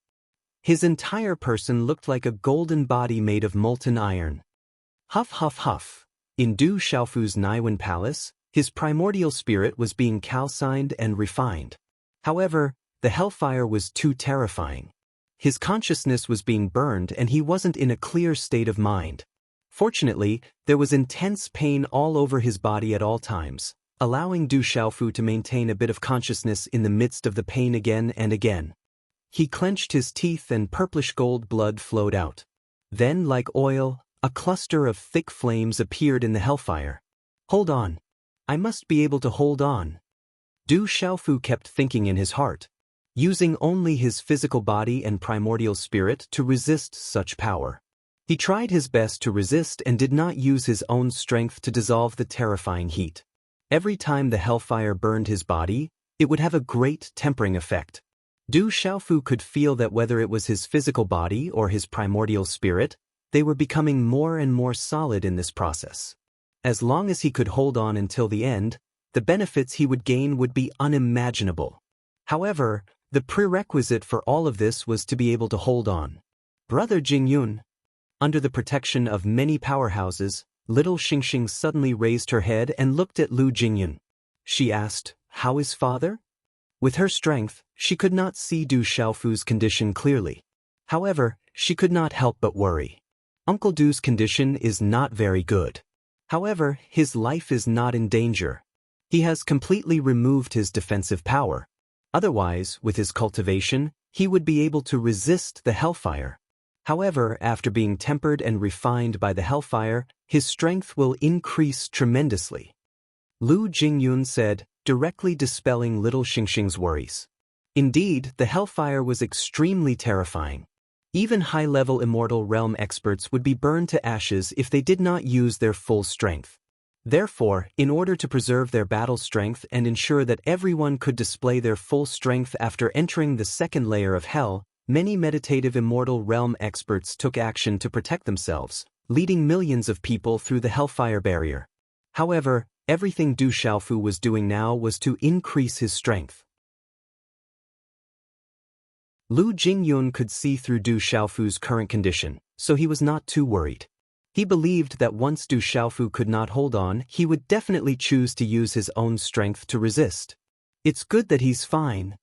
His entire person looked like a golden body made of molten iron. Huff, huff, huff. In Du Xiaofu's Naiwen Palace, his primordial spirit was being calcined and refined. However, the hellfire was too terrifying. His consciousness was being burned and he wasn't in a clear state of mind. Fortunately, there was intense pain all over his body at all times, allowing Du Xiaofu to maintain a bit of consciousness in the midst of the pain again and again. He clenched his teeth and purplish gold blood flowed out. Then, like oil, a cluster of thick flames appeared in the hellfire. Hold on. I must be able to hold on. Du Xiaofu kept thinking in his heart, using only his physical body and primordial spirit to resist such power. He tried his best to resist and did not use his own strength to dissolve the terrifying heat. Every time the hellfire burned his body, it would have a great tempering effect. Du Xiaofu could feel that whether it was his physical body or his primordial spirit, they were becoming more and more solid in this process. As long as he could hold on until the end, the benefits he would gain would be unimaginable. However, the prerequisite for all of this was to be able to hold on. Brother Jingyun. Under the protection of many powerhouses, little Xingxing suddenly raised her head and looked at Lu Jingyun. She asked, "How is father?" With her strength, she could not see Du Xiaofu's condition clearly. However, she could not help but worry. Uncle Du's condition is not very good. However, his life is not in danger. He has completely removed his defensive power. Otherwise, with his cultivation, he would be able to resist the hellfire. However, after being tempered and refined by the hellfire, his strength will increase tremendously. Lu Jingyun said, directly dispelling little Xingxing's worries. Indeed, the hellfire was extremely terrifying. Even high-level immortal realm experts would be burned to ashes if they did not use their full strength. Therefore, in order to preserve their battle strength and ensure that everyone could display their full strength after entering the second layer of hell, many meditative immortal realm experts took action to protect themselves, leading millions of people through the hellfire barrier. However, everything Du Xiaofu was doing now was to increase his strength. Lu Jingyun could see through Du Xiaofu's current condition, so he was not too worried. He believed that once Du Xiaofu could not hold on, he would definitely choose to use his own strength to resist. It's good that he's fine.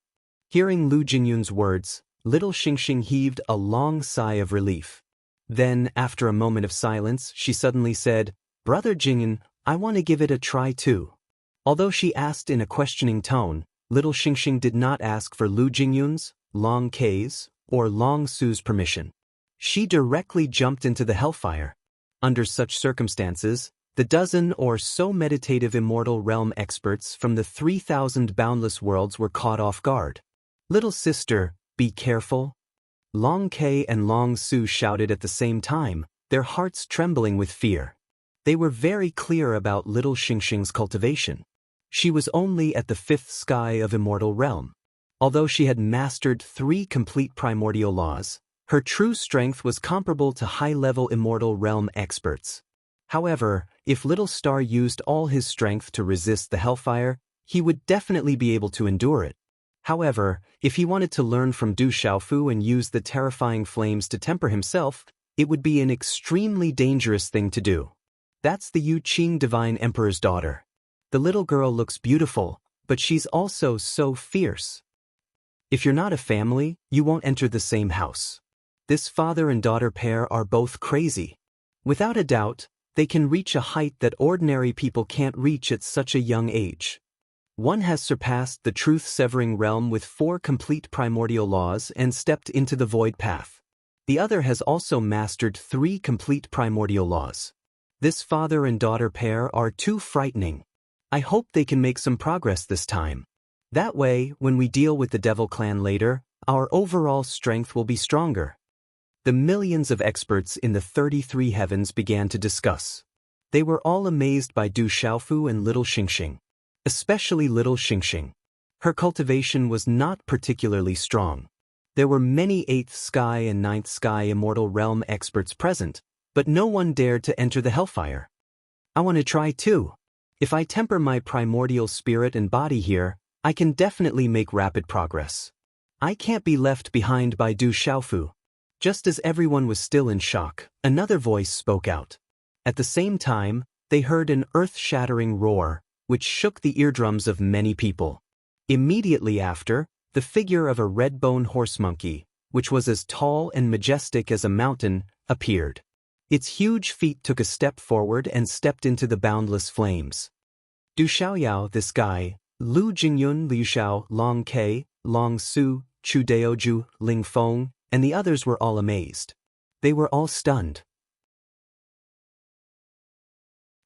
Hearing Lu Jingyun's words, little Xingxing heaved a long sigh of relief. Then, after a moment of silence, she suddenly said, "Brother Jingyun, I want to give it a try too." Although she asked in a questioning tone, little Xingxing did not ask for Lu Jingyun's, Long K's, or Long Su's permission. She directly jumped into the hellfire. Under such circumstances, the dozen or so meditative immortal realm experts from the 3,000 boundless worlds were caught off guard. "Little sister, be careful." Long K and Long Su shouted at the same time, their hearts trembling with fear. They were very clear about little Xingxing's cultivation. She was only at the 5th sky of immortal realm. Although she had mastered 3 complete primordial laws, her true strength was comparable to high-level immortal realm experts. However, if Little Star used all his strength to resist the hellfire, he would definitely be able to endure it. However, if he wanted to learn from Du Xiaofu and use the terrifying flames to temper himself, it would be an extremely dangerous thing to do. That's the Yu Qing Divine Emperor's daughter. The little girl looks beautiful, but she's also so fierce. If you're not a family, you won't enter the same house. This father and daughter pair are both crazy. Without a doubt, they can reach a height that ordinary people can't reach at such a young age. One has surpassed the truth-severing realm with 4 complete primordial laws and stepped into the void path. The other has also mastered 3 complete primordial laws. This father and daughter pair are too frightening. I hope they can make some progress this time. That way, when we deal with the Devil Clan later, our overall strength will be stronger. The millions of experts in the 33 heavens began to discuss. They were all amazed by Du Xiaofu and little Xingxing. Especially little Xingxing. Her cultivation was not particularly strong. There were many 8th sky and 9th sky immortal realm experts present, but no one dared to enter the hellfire. I want to try too. If I temper my primordial spirit and body here, I can definitely make rapid progress. I can't be left behind by Du Xiaofu. Just as everyone was still in shock, another voice spoke out. At the same time, they heard an earth-shattering roar, which shook the eardrums of many people. Immediately after, the figure of a red-bone horse monkey, which was as tall and majestic as a mountain, appeared. Its huge feet took a step forward and stepped into the boundless flames. Du Xiaoyao, this guy, Lu Jingyun, Liu Xiao, Long K, Long Su, Chu Daoju, Ling Feng, and the others were all amazed. They were all stunned.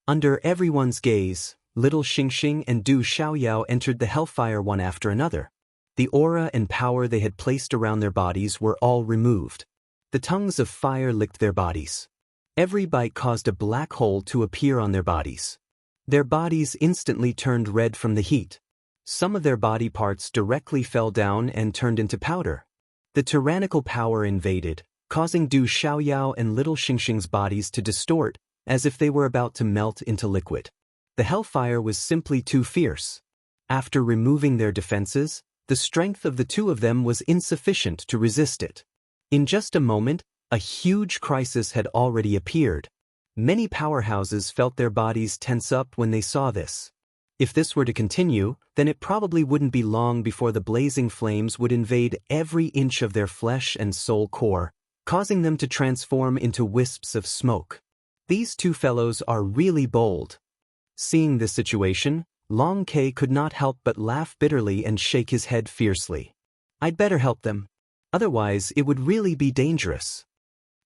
Under everyone's gaze, little Xingxing and Du Xiaoyao entered the hellfire one after another. The aura and power they had placed around their bodies were all removed. The tongues of fire licked their bodies. Every bite caused a black hole to appear on their bodies. Their bodies instantly turned red from the heat. Some of their body parts directly fell down and turned into powder. The tyrannical power invaded, causing Du Xiaoyao and little Xingxing's bodies to distort, as if they were about to melt into liquid. The hellfire was simply too fierce. After removing their defenses, the strength of the two of them was insufficient to resist it. In just a moment, a huge crisis had already appeared. Many powerhouses felt their bodies tense up when they saw this. If this were to continue, then it probably wouldn't be long before the blazing flames would invade every inch of their flesh and soul core, causing them to transform into wisps of smoke. These two fellows are really bold. Seeing this situation, Long K could not help but laugh bitterly and shake his head fiercely. I'd better help them. Otherwise, it would really be dangerous.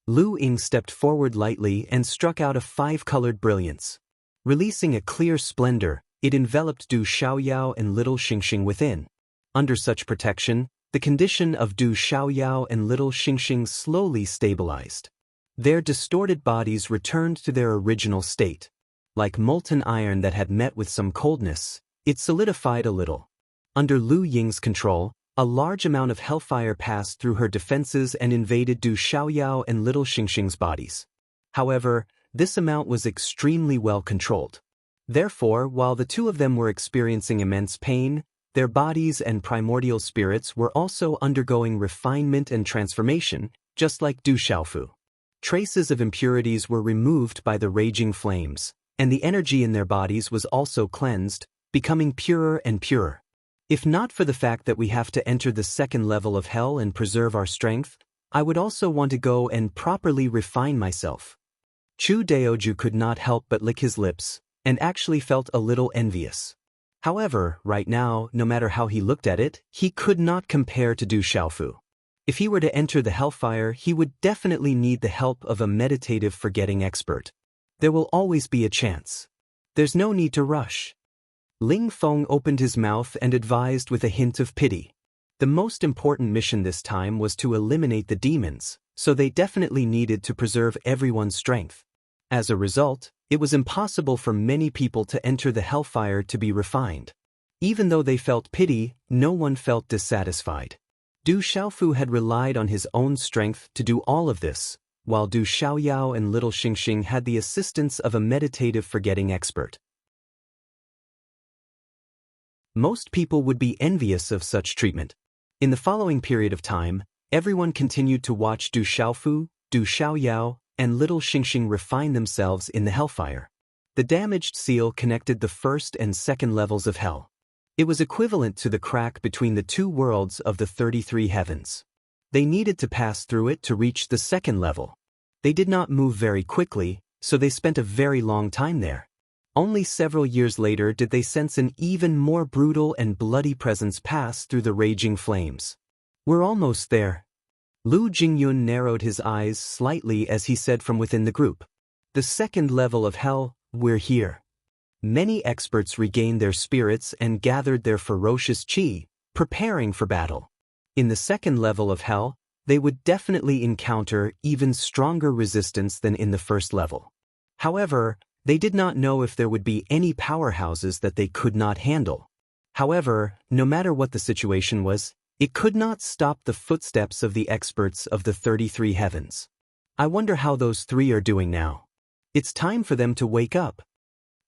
Lu Ying stepped forward lightly and struck out a 5-colored brilliance. Releasing a clear splendor, it enveloped Du Xiaoyao and little Xingxing within. Under such protection, the condition of Du Xiaoyao and little Xingxing slowly stabilized. Their distorted bodies returned to their original state. Like molten iron that had met with some coldness, it solidified a little. Under Lu Ying's control, a large amount of hellfire passed through her defenses and invaded Du Xiaoyao and little Xingxing's bodies. However, this amount was extremely well controlled. Therefore, while the two of them were experiencing immense pain, their bodies and primordial spirits were also undergoing refinement and transformation, just like Du Xiaofu. Traces of impurities were removed by the raging flames, and the energy in their bodies was also cleansed, becoming purer and purer. If not for the fact that we have to enter the second level of hell and preserve our strength, I would also want to go and properly refine myself. Chu Daoju could not help but lick his lips, and actually felt a little envious. However, right now, no matter how he looked at it, he could not compare to Du Xiaofu. If he were to enter the hellfire, he would definitely need the help of a meditative forgetting expert. There will always be a chance. There's no need to rush. Ling Feng opened his mouth and advised with a hint of pity. The most important mission this time was to eliminate the demons, so they definitely needed to preserve everyone's strength. As a result, it was impossible for many people to enter the hellfire to be refined. Even though they felt pity, no one felt dissatisfied. Du Xiaofu had relied on his own strength to do all of this, while Du Xiaoyao and little Xingxing had the assistance of a meditative forgetting expert. Most people would be envious of such treatment. In the following period of time, everyone continued to watch Du Xiaofu, Du Xiaoyao, and little Xingxing refine themselves in the hellfire. The damaged seal connected the first and second levels of hell. It was equivalent to the crack between the two worlds of the 33 heavens. They needed to pass through it to reach the second level. They did not move very quickly, so they spent a very long time there. Only several years later did they sense an even more brutal and bloody presence pass through the raging flames. We're almost there. Lu Jingyun narrowed his eyes slightly as he said from within the group. The second level of hell, we're here. Many experts regained their spirits and gathered their ferocious qi, preparing for battle. In the second level of hell, they would definitely encounter even stronger resistance than in the first level. However, they did not know if there would be any powerhouses that they could not handle. However, no matter what the situation was, it could not stop the footsteps of the experts of the 33 heavens. I wonder how those three are doing now. It's time for them to wake up.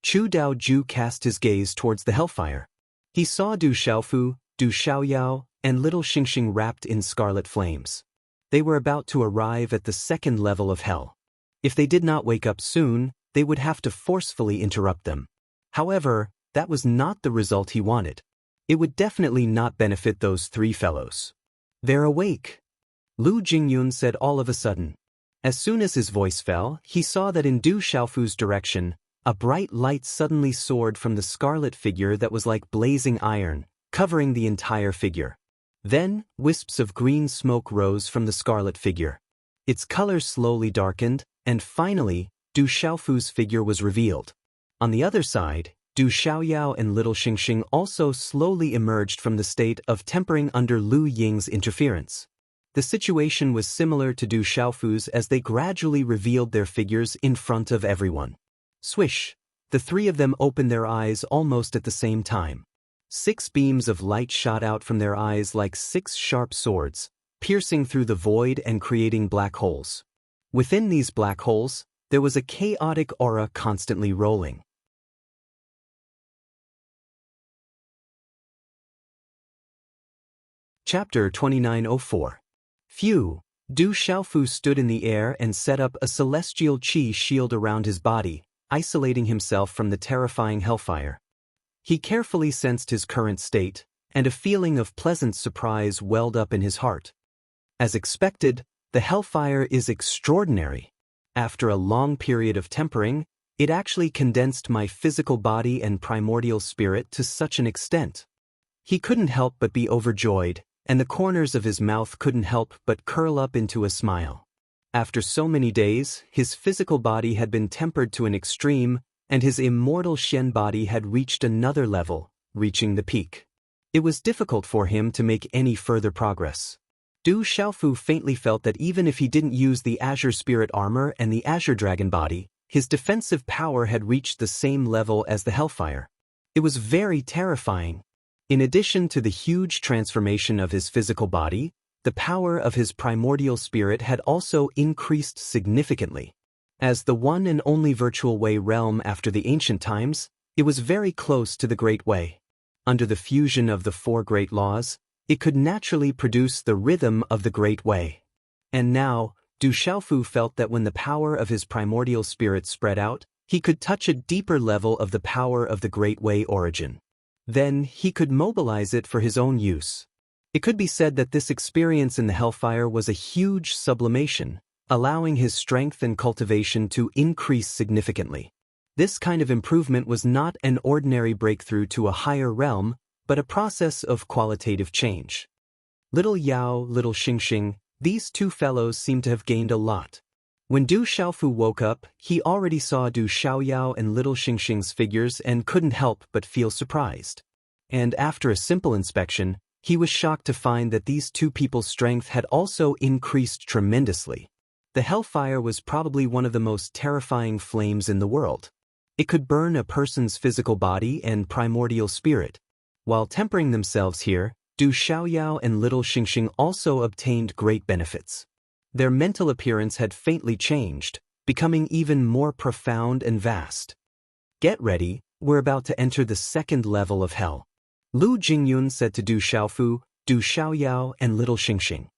Chu Daoju cast his gaze towards the hellfire. He saw Du Xiaofu, Du Xiaoyao, and little Xingxing wrapped in scarlet flames. They were about to arrive at the second level of hell. If they did not wake up soon, they would have to forcefully interrupt them. However, that was not the result he wanted. It would definitely not benefit those three fellows. They're awake, Lu Jingyun said all of a sudden. As soon as his voice fell, he saw that in Du Xiaofu's direction, a bright light suddenly soared from the scarlet figure that was like blazing iron, covering the entire figure. Then, wisps of green smoke rose from the scarlet figure. Its color slowly darkened, and finally, Du Xiaofu's figure was revealed. On the other side, Du Xiaoyao and little Xingxing also slowly emerged from the state of tempering under Lu Ying's interference. The situation was similar to Du Xiaofu's as they gradually revealed their figures in front of everyone. Swish! The three of them opened their eyes almost at the same time. 6 beams of light shot out from their eyes like 6 sharp swords, piercing through the void and creating black holes. Within these black holes, there was a chaotic aura constantly rolling. Chapter 2904. Phew! Du Xiaofu stood in the air and set up a celestial qi shield around his body, isolating himself from the terrifying hellfire. He carefully sensed his current state, and a feeling of pleasant surprise welled up in his heart. As expected, the hellfire is extraordinary. After a long period of tempering, it actually condensed my physical body and primordial spirit to such an extent. He couldn't help but be overjoyed, and the corners of his mouth couldn't help but curl up into a smile. After so many days, his physical body had been tempered to an extreme, and his immortal Shen body had reached another level, reaching the peak. It was difficult for him to make any further progress. Du Xiaofu faintly felt that even if he didn't use the Azure Spirit armor and the Azure Dragon body, his defensive power had reached the same level as the Hellfire. It was very terrifying. In addition to the huge transformation of his physical body, the power of his primordial spirit had also increased significantly. As the one and only virtual way realm after the ancient times, it was very close to the Great Way. Under the fusion of the 4 great laws, it could naturally produce the rhythm of the Great Way. And now, Du Xiaofu felt that when the power of his primordial spirit spread out, he could touch a deeper level of the power of the Great Way origin. Then, he could mobilize it for his own use. It could be said that this experience in the Hellfire was a huge sublimation, allowing his strength and cultivation to increase significantly. This kind of improvement was not an ordinary breakthrough to a higher realm, but a process of qualitative change. Little Yao, little Xingxing, these 2 fellows seemed to have gained a lot. When Du Xiaofu woke up, he already saw Du Xiaoyao and little Xingxing's figures and couldn't help but feel surprised. And after a simple inspection, he was shocked to find that these 2 people's strength had also increased tremendously. The Hellfire was probably one of the most terrifying flames in the world. It could burn a person's physical body and primordial spirit. While tempering themselves here, Du Xiaoyao and little Xingxing also obtained great benefits. Their mental appearance had faintly changed, becoming even more profound and vast. Get ready, we're about to enter the 2nd level of hell. Lu Jingyun said to Du Xiaofu, Du Xiaoyao and little Xingxing.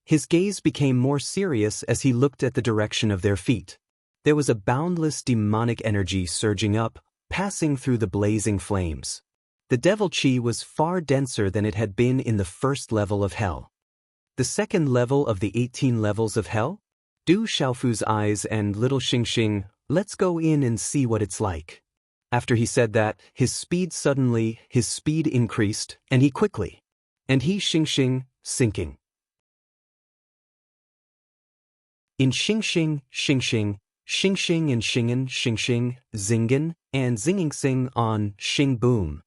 His gaze became more serious as he looked at the direction of their feet. There was a boundless demonic energy surging up, passing through the blazing flames. The devil chi was far denser than it had been in the 1st level of hell. The 2nd level of the 18 levels of hell? Du Xiaofu's eyes and little Xingxing, let's go in and see what it's like. After he said that, his speed increased, and he Xingxing, sinking. In Xingxing, Xingxing, Xingxing and Xingen, Xingxing, Zingen, and Zingingsing on Xing Boom.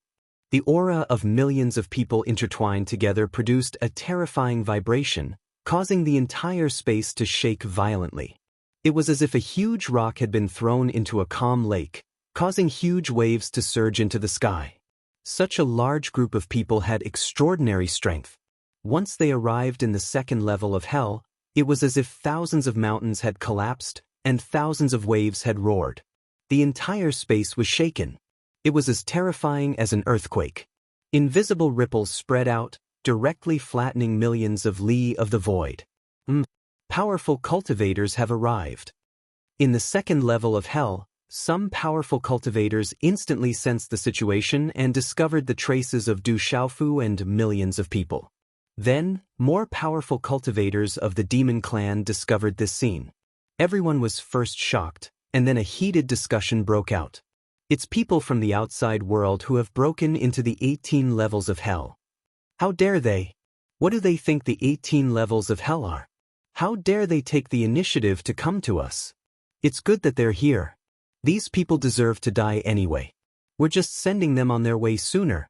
The aura of millions of people intertwined together produced a terrifying vibration, causing the entire space to shake violently. It was as if a huge rock had been thrown into a calm lake, causing huge waves to surge into the sky. Such a large group of people had extraordinary strength. Once they arrived in the 2nd level of hell, it was as if thousands of mountains had collapsed and thousands of waves had roared. The entire space was shaken. It was as terrifying as an earthquake. Invisible ripples spread out, directly flattening millions of li of the void. Powerful cultivators have arrived. In the 2nd level of hell, some powerful cultivators instantly sensed the situation and discovered the traces of Du Xiaofu and millions of people. Then, more powerful cultivators of the demon clan discovered this scene. Everyone was first shocked, and then a heated discussion broke out. It's people from the outside world who have broken into the 18 levels of hell. How dare they? What do they think the 18 levels of hell are? How dare they take the initiative to come to us? It's good that they're here. These people deserve to die anyway. We're just sending them on their way sooner.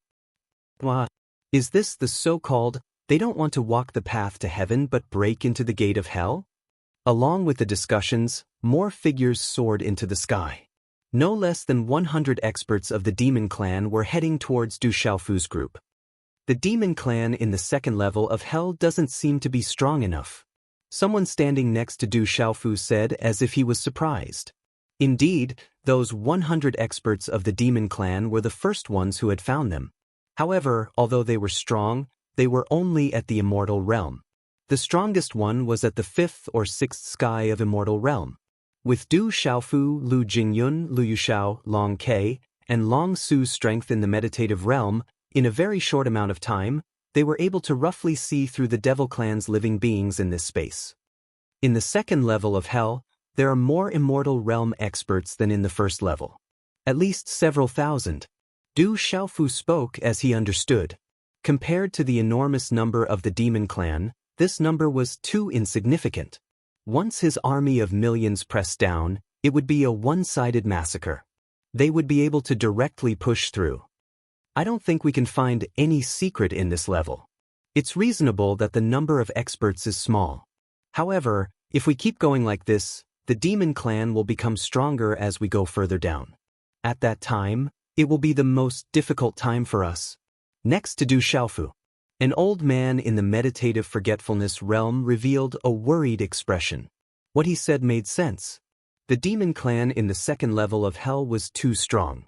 Wah. Is this the so-called, they don't want to walk the path to heaven but break into the gate of hell? Along with the discussions, more figures soared into the sky. No less than 100 experts of the demon clan were heading towards Du Xiaofu's group. The demon clan in the second level of hell doesn't seem to be strong enough. Someone standing next to Du Xiaofu said as if he was surprised. Indeed, those 100 experts of the demon clan were the first ones who had found them. However, although they were strong, they were only at the immortal realm. The strongest one was at the 5th or 6th sky of immortal realm. With Du Xiaofu, Lu Jingyun, Lu Yuxiao, Long Ke, and Long Su's strength in the meditative realm, in a very short amount of time, they were able to roughly see through the Devil Clan's living beings in this space. In the second level of hell, there are more immortal realm experts than in the first level. At least several thousand. Du Xiaofu spoke as he understood. Compared to the enormous number of the demon clan, this number was too insignificant. Once his army of millions pressed down, it would be a one-sided massacre. They would be able to directly push through. I don't think we can find any secret in this level. It's reasonable that the number of experts is small. However, if we keep going like this, the demon clan will become stronger as we go further down. At that time, it will be the most difficult time for us. Next to Du Xiaofu, an old man in the meditative forgetfulness realm revealed a worried expression. What he said made sense. The demon clan in the second level of hell was too strong.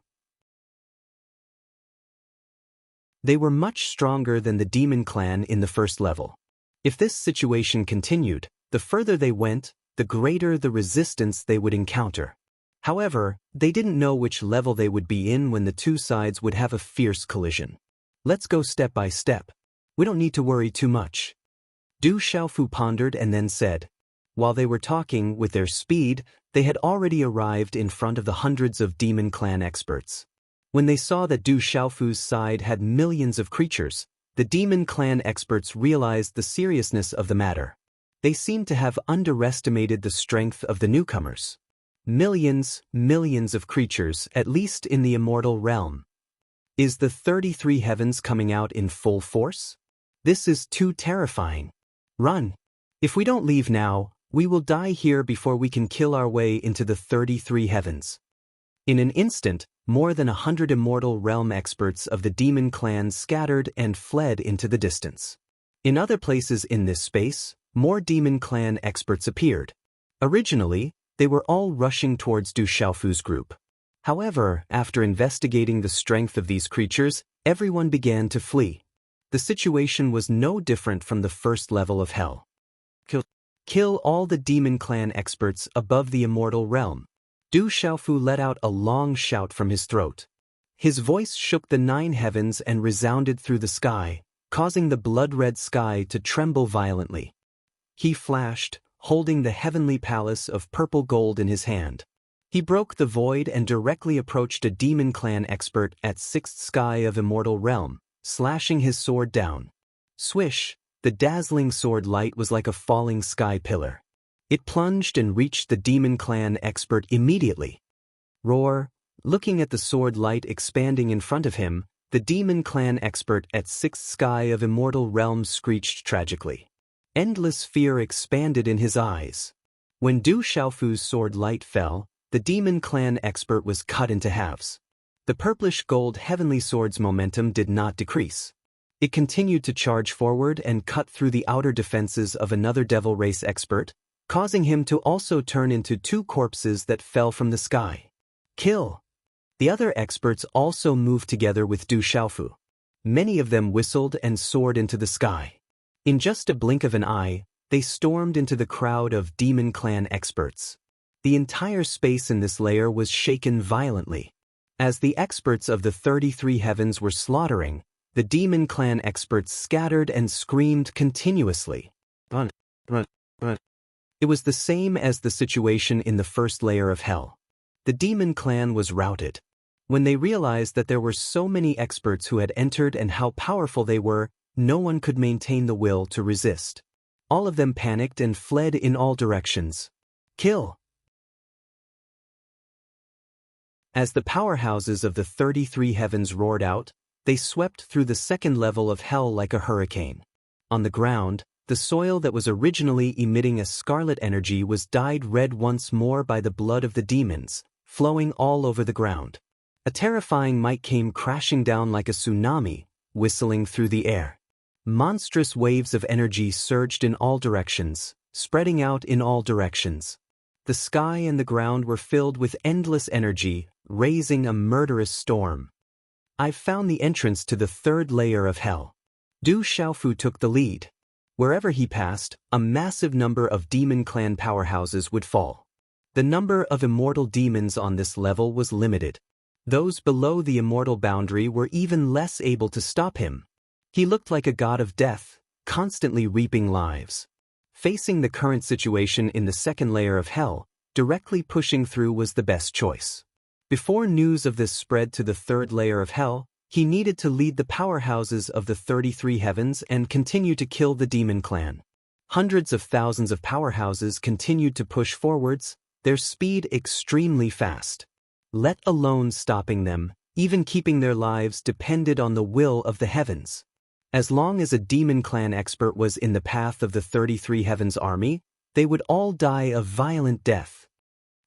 They were much stronger than the demon clan in the first level. If this situation continued, the further they went, the greater the resistance they would encounter. However, they didn't know which level they would be in when the two sides would have a fierce collision. Let's go step by step. We don't need to worry too much. Du Xiaofu pondered and then said. While they were talking with their speed, they had already arrived in front of the hundreds of demon clan experts. When they saw that Du Xiaofu's side had millions of creatures, the demon clan experts realized the seriousness of the matter. They seemed to have underestimated the strength of the newcomers. Millions of creatures, at least in the immortal realm. Is the 33 heavens coming out in full force? This is too terrifying. Run. If we don't leave now, we will die here before we can kill our way into the 33 heavens. In an instant, more than 100 immortal realm experts of the demon clan scattered and fled into the distance. In other places in this space, more demon clan experts appeared. Originally, they were all rushing towards Du Xiaofu's group. However, after investigating the strength of these creatures, everyone began to flee. The situation was no different from the first level of hell. Kill all the demon clan experts above the immortal realm. Du Xiaofu let out a long shout from his throat. His voice shook the 9 heavens and resounded through the sky, causing the blood-red sky to tremble violently. He flashed, holding the heavenly palace of purple gold in his hand. He broke the void and directly approached a demon clan expert at 6th sky of immortal realm, slashing his sword down. Swish, the dazzling sword light was like a falling sky pillar. It plunged and reached the demon clan expert immediately. Roar, looking at the sword light expanding in front of him, the demon clan expert at 6th sky of immortal realm screeched tragically. Endless fear expanded in his eyes. When Du Xiaofu's sword light fell, the demon clan expert was cut into halves. The purplish gold heavenly sword's momentum did not decrease. It continued to charge forward and cut through the outer defenses of another devil race expert, causing him to also turn into 2 corpses that fell from the sky. Kill! The other experts also moved together with Du Xiaofu. Many of them whistled and soared into the sky. In just a blink of an eye, they stormed into the crowd of demon clan experts. The entire space in this layer was shaken violently. As the experts of the 33 heavens were slaughtering, the demon clan experts scattered and screamed continuously. Run, run, run. It was the same as the situation in the first layer of hell. The demon clan was routed. When they realized that there were so many experts who had entered and how powerful they were, no one could maintain the will to resist. All of them panicked and fled in all directions. Kill! As the powerhouses of the 33 heavens roared out, they swept through the second level of hell like a hurricane. On the ground, the soil that was originally emitting a scarlet energy was dyed red once more by the blood of the demons, flowing all over the ground. A terrifying might came crashing down like a tsunami, whistling through the air. Monstrous waves of energy surged in all directions, spreading out in all directions. The sky and the ground were filled with endless energy, raising a murderous storm. I've found the entrance to the third layer of hell. Du Xiaofu took the lead. Wherever he passed, a massive number of demon clan powerhouses would fall. The number of immortal demons on this level was limited. Those below the immortal boundary were even less able to stop him. He looked like a god of death, constantly reaping lives. Facing the current situation in the second layer of hell, directly pushing through was the best choice. Before news of this spread to the third layer of hell, he needed to lead the powerhouses of the 33 heavens and continue to kill the demon clan. Hundreds of thousands of powerhouses continued to push forwards, their speed extremely fast. Let alone stopping them, even keeping their lives depended on the will of the heavens. As long as a demon clan expert was in the path of the 33 heavens army, they would all die a violent death.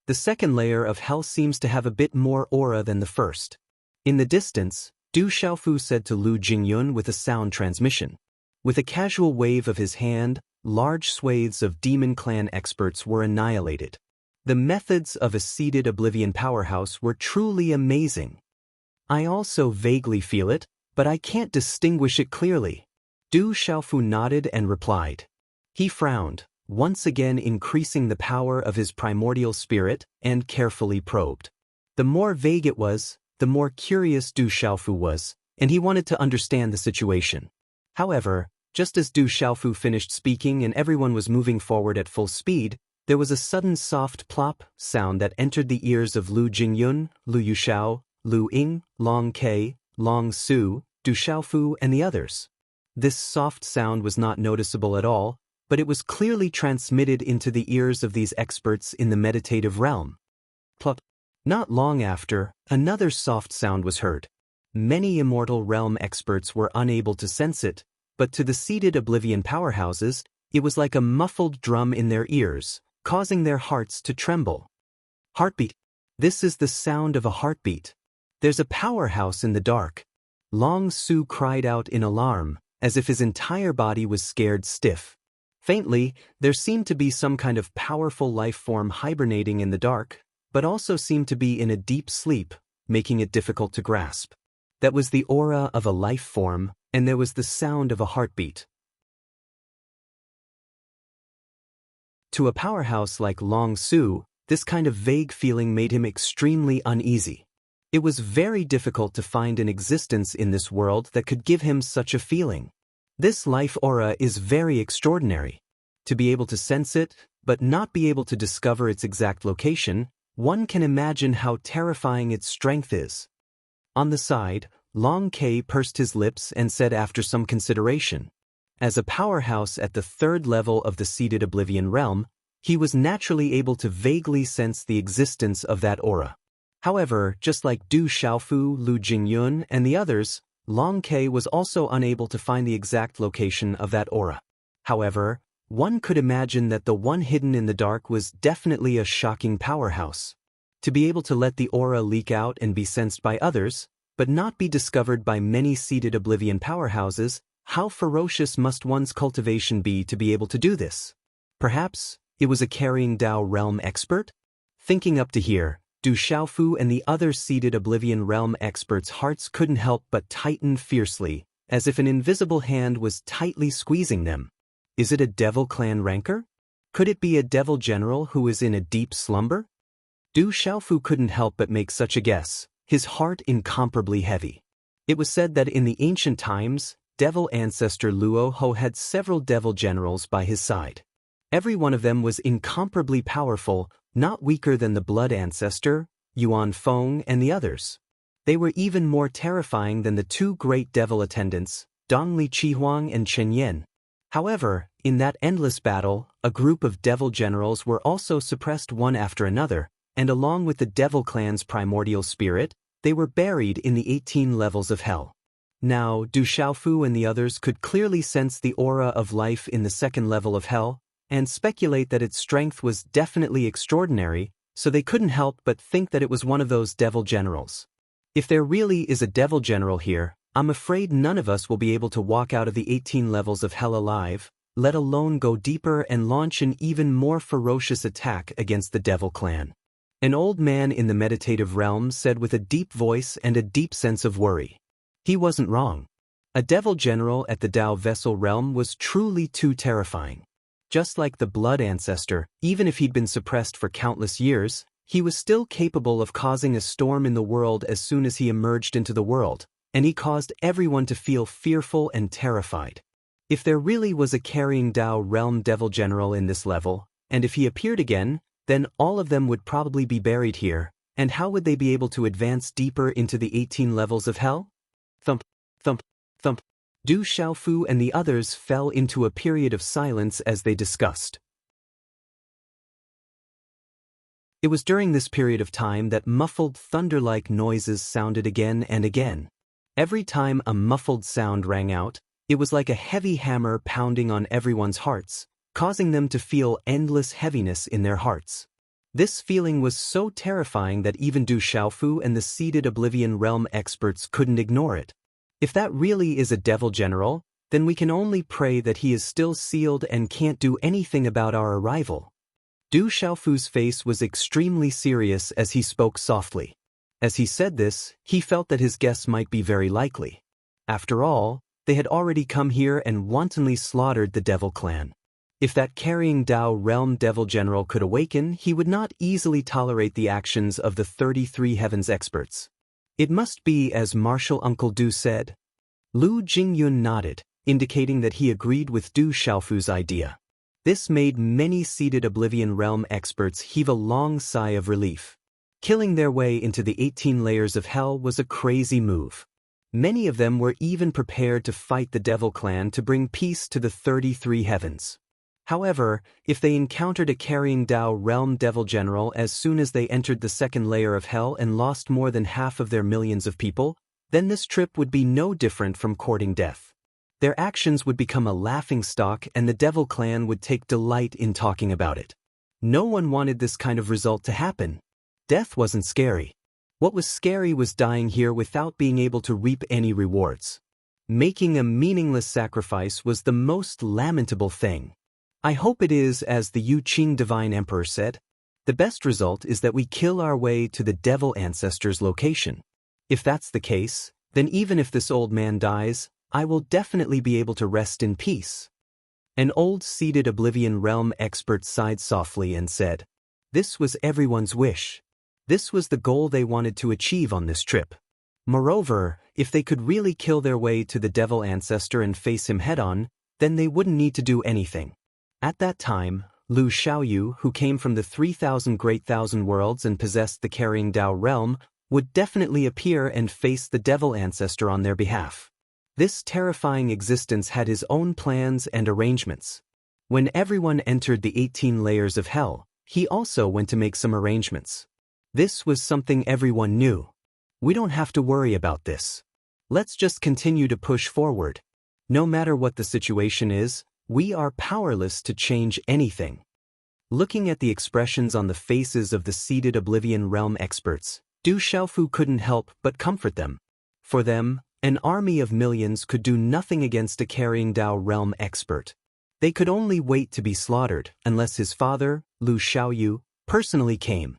The second layer of hell seems to have a bit more aura than the first. In the distance, Du Xiaofu said to Lu Jingyun with a sound transmission. With a casual wave of his hand, large swathes of demon clan experts were annihilated. The methods of a seated oblivion powerhouse were truly amazing. I also vaguely feel it, but I can't distinguish it clearly. Du Xiaofu nodded and replied. He frowned, once again increasing the power of his primordial spirit, and carefully probed. The more vague it was, the more curious Du Xiaofu was, and he wanted to understand the situation. However, just as Du Xiaofu finished speaking and everyone was moving forward at full speed, there was a sudden soft plop sound that entered the ears of Lu Jingyun, Lu Yuxiao, Lu Ying, Long Ke, Long Su, Du Xiaofu, and the others. This soft sound was not noticeable at all, but it was clearly transmitted into the ears of these experts in the meditative realm. Plop. Not long after, another soft sound was heard. Many immortal realm experts were unable to sense it, but to the seated oblivion powerhouses, it was like a muffled drum in their ears, causing their hearts to tremble. Heartbeat. This is the sound of a heartbeat. There's a powerhouse in the dark. Long Su cried out in alarm, as if his entire body was scared stiff. Faintly, there seemed to be some kind of powerful life form hibernating in the dark, but also seemed to be in a deep sleep, making it difficult to grasp. That was the aura of a life form, and there was the sound of a heartbeat. To a powerhouse like Long Su, this kind of vague feeling made him extremely uneasy. It was very difficult to find an existence in this world that could give him such a feeling. This life aura is very extraordinary. To be able to sense it, but not be able to discover its exact location, one can imagine how terrifying its strength is. On the side, Long Ke pursed his lips and said after some consideration. As a powerhouse at the third level of the seated oblivion realm, he was naturally able to vaguely sense the existence of that aura. However, just like Du Xiaofu, Lu Jingyun, and the others, Long Ke was also unable to find the exact location of that aura. However, one could imagine that the one hidden in the dark was definitely a shocking powerhouse. To be able to let the aura leak out and be sensed by others, but not be discovered by many seated oblivion powerhouses, how ferocious must one's cultivation be to be able to do this? Perhaps it was a carrying Dao realm expert? Thinking up to here, Du Xiaofu and the other seated oblivion realm experts' hearts couldn't help but tighten fiercely, as if an invisible hand was tightly squeezing them. Is it a devil clan rancor? Could it be a devil general who is in a deep slumber? Du Xiaofu couldn't help but make such a guess, his heart incomparably heavy. It was said that in the ancient times, devil ancestor Luo Ho had several devil generals by his side. Every one of them was incomparably powerful, not weaker than the blood ancestor, Yuan Feng, and the others. They were even more terrifying than the two great devil attendants, Dongli Chihuang and Chen Yen. However, in that endless battle, a group of devil generals were also suppressed one after another, and along with the devil clan's primordial spirit, they were buried in the 18 levels of hell. Now, Du Xiaofu and the others could clearly sense the aura of life in the second level of hell, and speculate that its strength was definitely extraordinary, so they couldn't help but think that it was one of those devil generals. If there really is a devil general here, I'm afraid none of us will be able to walk out of the 18 levels of hell alive, let alone go deeper and launch an even more ferocious attack against the devil clan. An old man in the meditative realm said with a deep voice and a deep sense of worry. He wasn't wrong. A devil general at the Dao vessel realm was truly too terrifying. Just like the blood ancestor, even if he'd been suppressed for countless years, he was still capable of causing a storm in the world as soon as he emerged into the world, and he caused everyone to feel fearful and terrified. If there really was a carrying Dao realm devil general in this level, and if he appeared again, then all of them would probably be buried here, and how would they be able to advance deeper into the 18 levels of hell? Thump, thump, thump. Du Xiaofu and the others fell into a period of silence as they discussed. It was during this period of time that muffled thunder-like noises sounded again and again. Every time a muffled sound rang out, it was like a heavy hammer pounding on everyone's hearts, causing them to feel endless heaviness in their hearts. This feeling was so terrifying that even Du Xiaofu and the seated Oblivion Realm experts couldn't ignore it. If that really is a devil general, then we can only pray that he is still sealed and can't do anything about our arrival. Du Xiaofu's face was extremely serious as he spoke softly. As he said this, he felt that his guess might be very likely. After all, they had already come here and wantonly slaughtered the devil clan. If that carrying Dao realm devil general could awaken, he would not easily tolerate the actions of the 33 Heavens experts. It must be as Martial Uncle Du said. Lu Jingyun nodded, indicating that he agreed with Du Xiaofu's idea. This made many seated Oblivion Realm experts heave a long sigh of relief. Killing their way into the 18 layers of hell was a crazy move. Many of them were even prepared to fight the Devil Clan to bring peace to the 33 Heavens. However, if they encountered a carrying Dao realm devil general as soon as they entered the second layer of hell and lost more than half of their millions of people, then this trip would be no different from courting death. Their actions would become a laughingstock and the Devil Clan would take delight in talking about it. No one wanted this kind of result to happen. Death wasn't scary. What was scary was dying here without being able to reap any rewards. Making a meaningless sacrifice was the most lamentable thing. I hope it is as the Yu Qing Divine Emperor said. The best result is that we kill our way to the Devil Ancestor's location. If that's the case, then even if this old man dies, I will definitely be able to rest in peace. An old seated Oblivion Realm expert sighed softly and said, "This was everyone's wish. This was the goal they wanted to achieve on this trip. Moreover, if they could really kill their way to the Devil Ancestor and face him head-on, then they wouldn't need to do anything." At that time, Lu Xiaoyu, who came from the 3,000 Great Thousand Worlds and possessed the Carrying Dao realm, would definitely appear and face the Devil Ancestor on their behalf. This terrifying existence had his own plans and arrangements. When everyone entered the 18 layers of hell, he also went to make some arrangements. This was something everyone knew. We don't have to worry about this. Let's just continue to push forward. No matter what the situation is, we are powerless to change anything. Looking at the expressions on the faces of the seated Oblivion Realm experts, Du Xiaofu couldn't help but comfort them. For them, an army of millions could do nothing against a carrying Dao realm expert. They could only wait to be slaughtered unless his father, Lu Xiaoyu, personally came.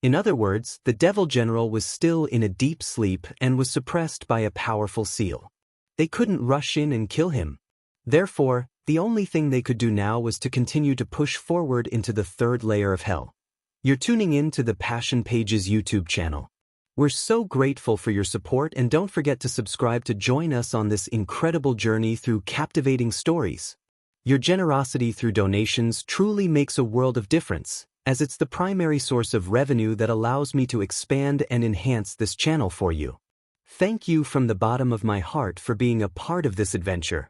In other words, the Devil General was still in a deep sleep and was suppressed by a powerful seal. They couldn't rush in and kill him. Therefore, the only thing they could do now was to continue to push forward into the third layer of hell. You're tuning in to the Passion Pages YouTube channel. We're so grateful for your support and don't forget to subscribe to join us on this incredible journey through captivating stories. Your generosity through donations truly makes a world of difference, as it's the primary source of revenue that allows me to expand and enhance this channel for you. Thank you from the bottom of my heart for being a part of this adventure.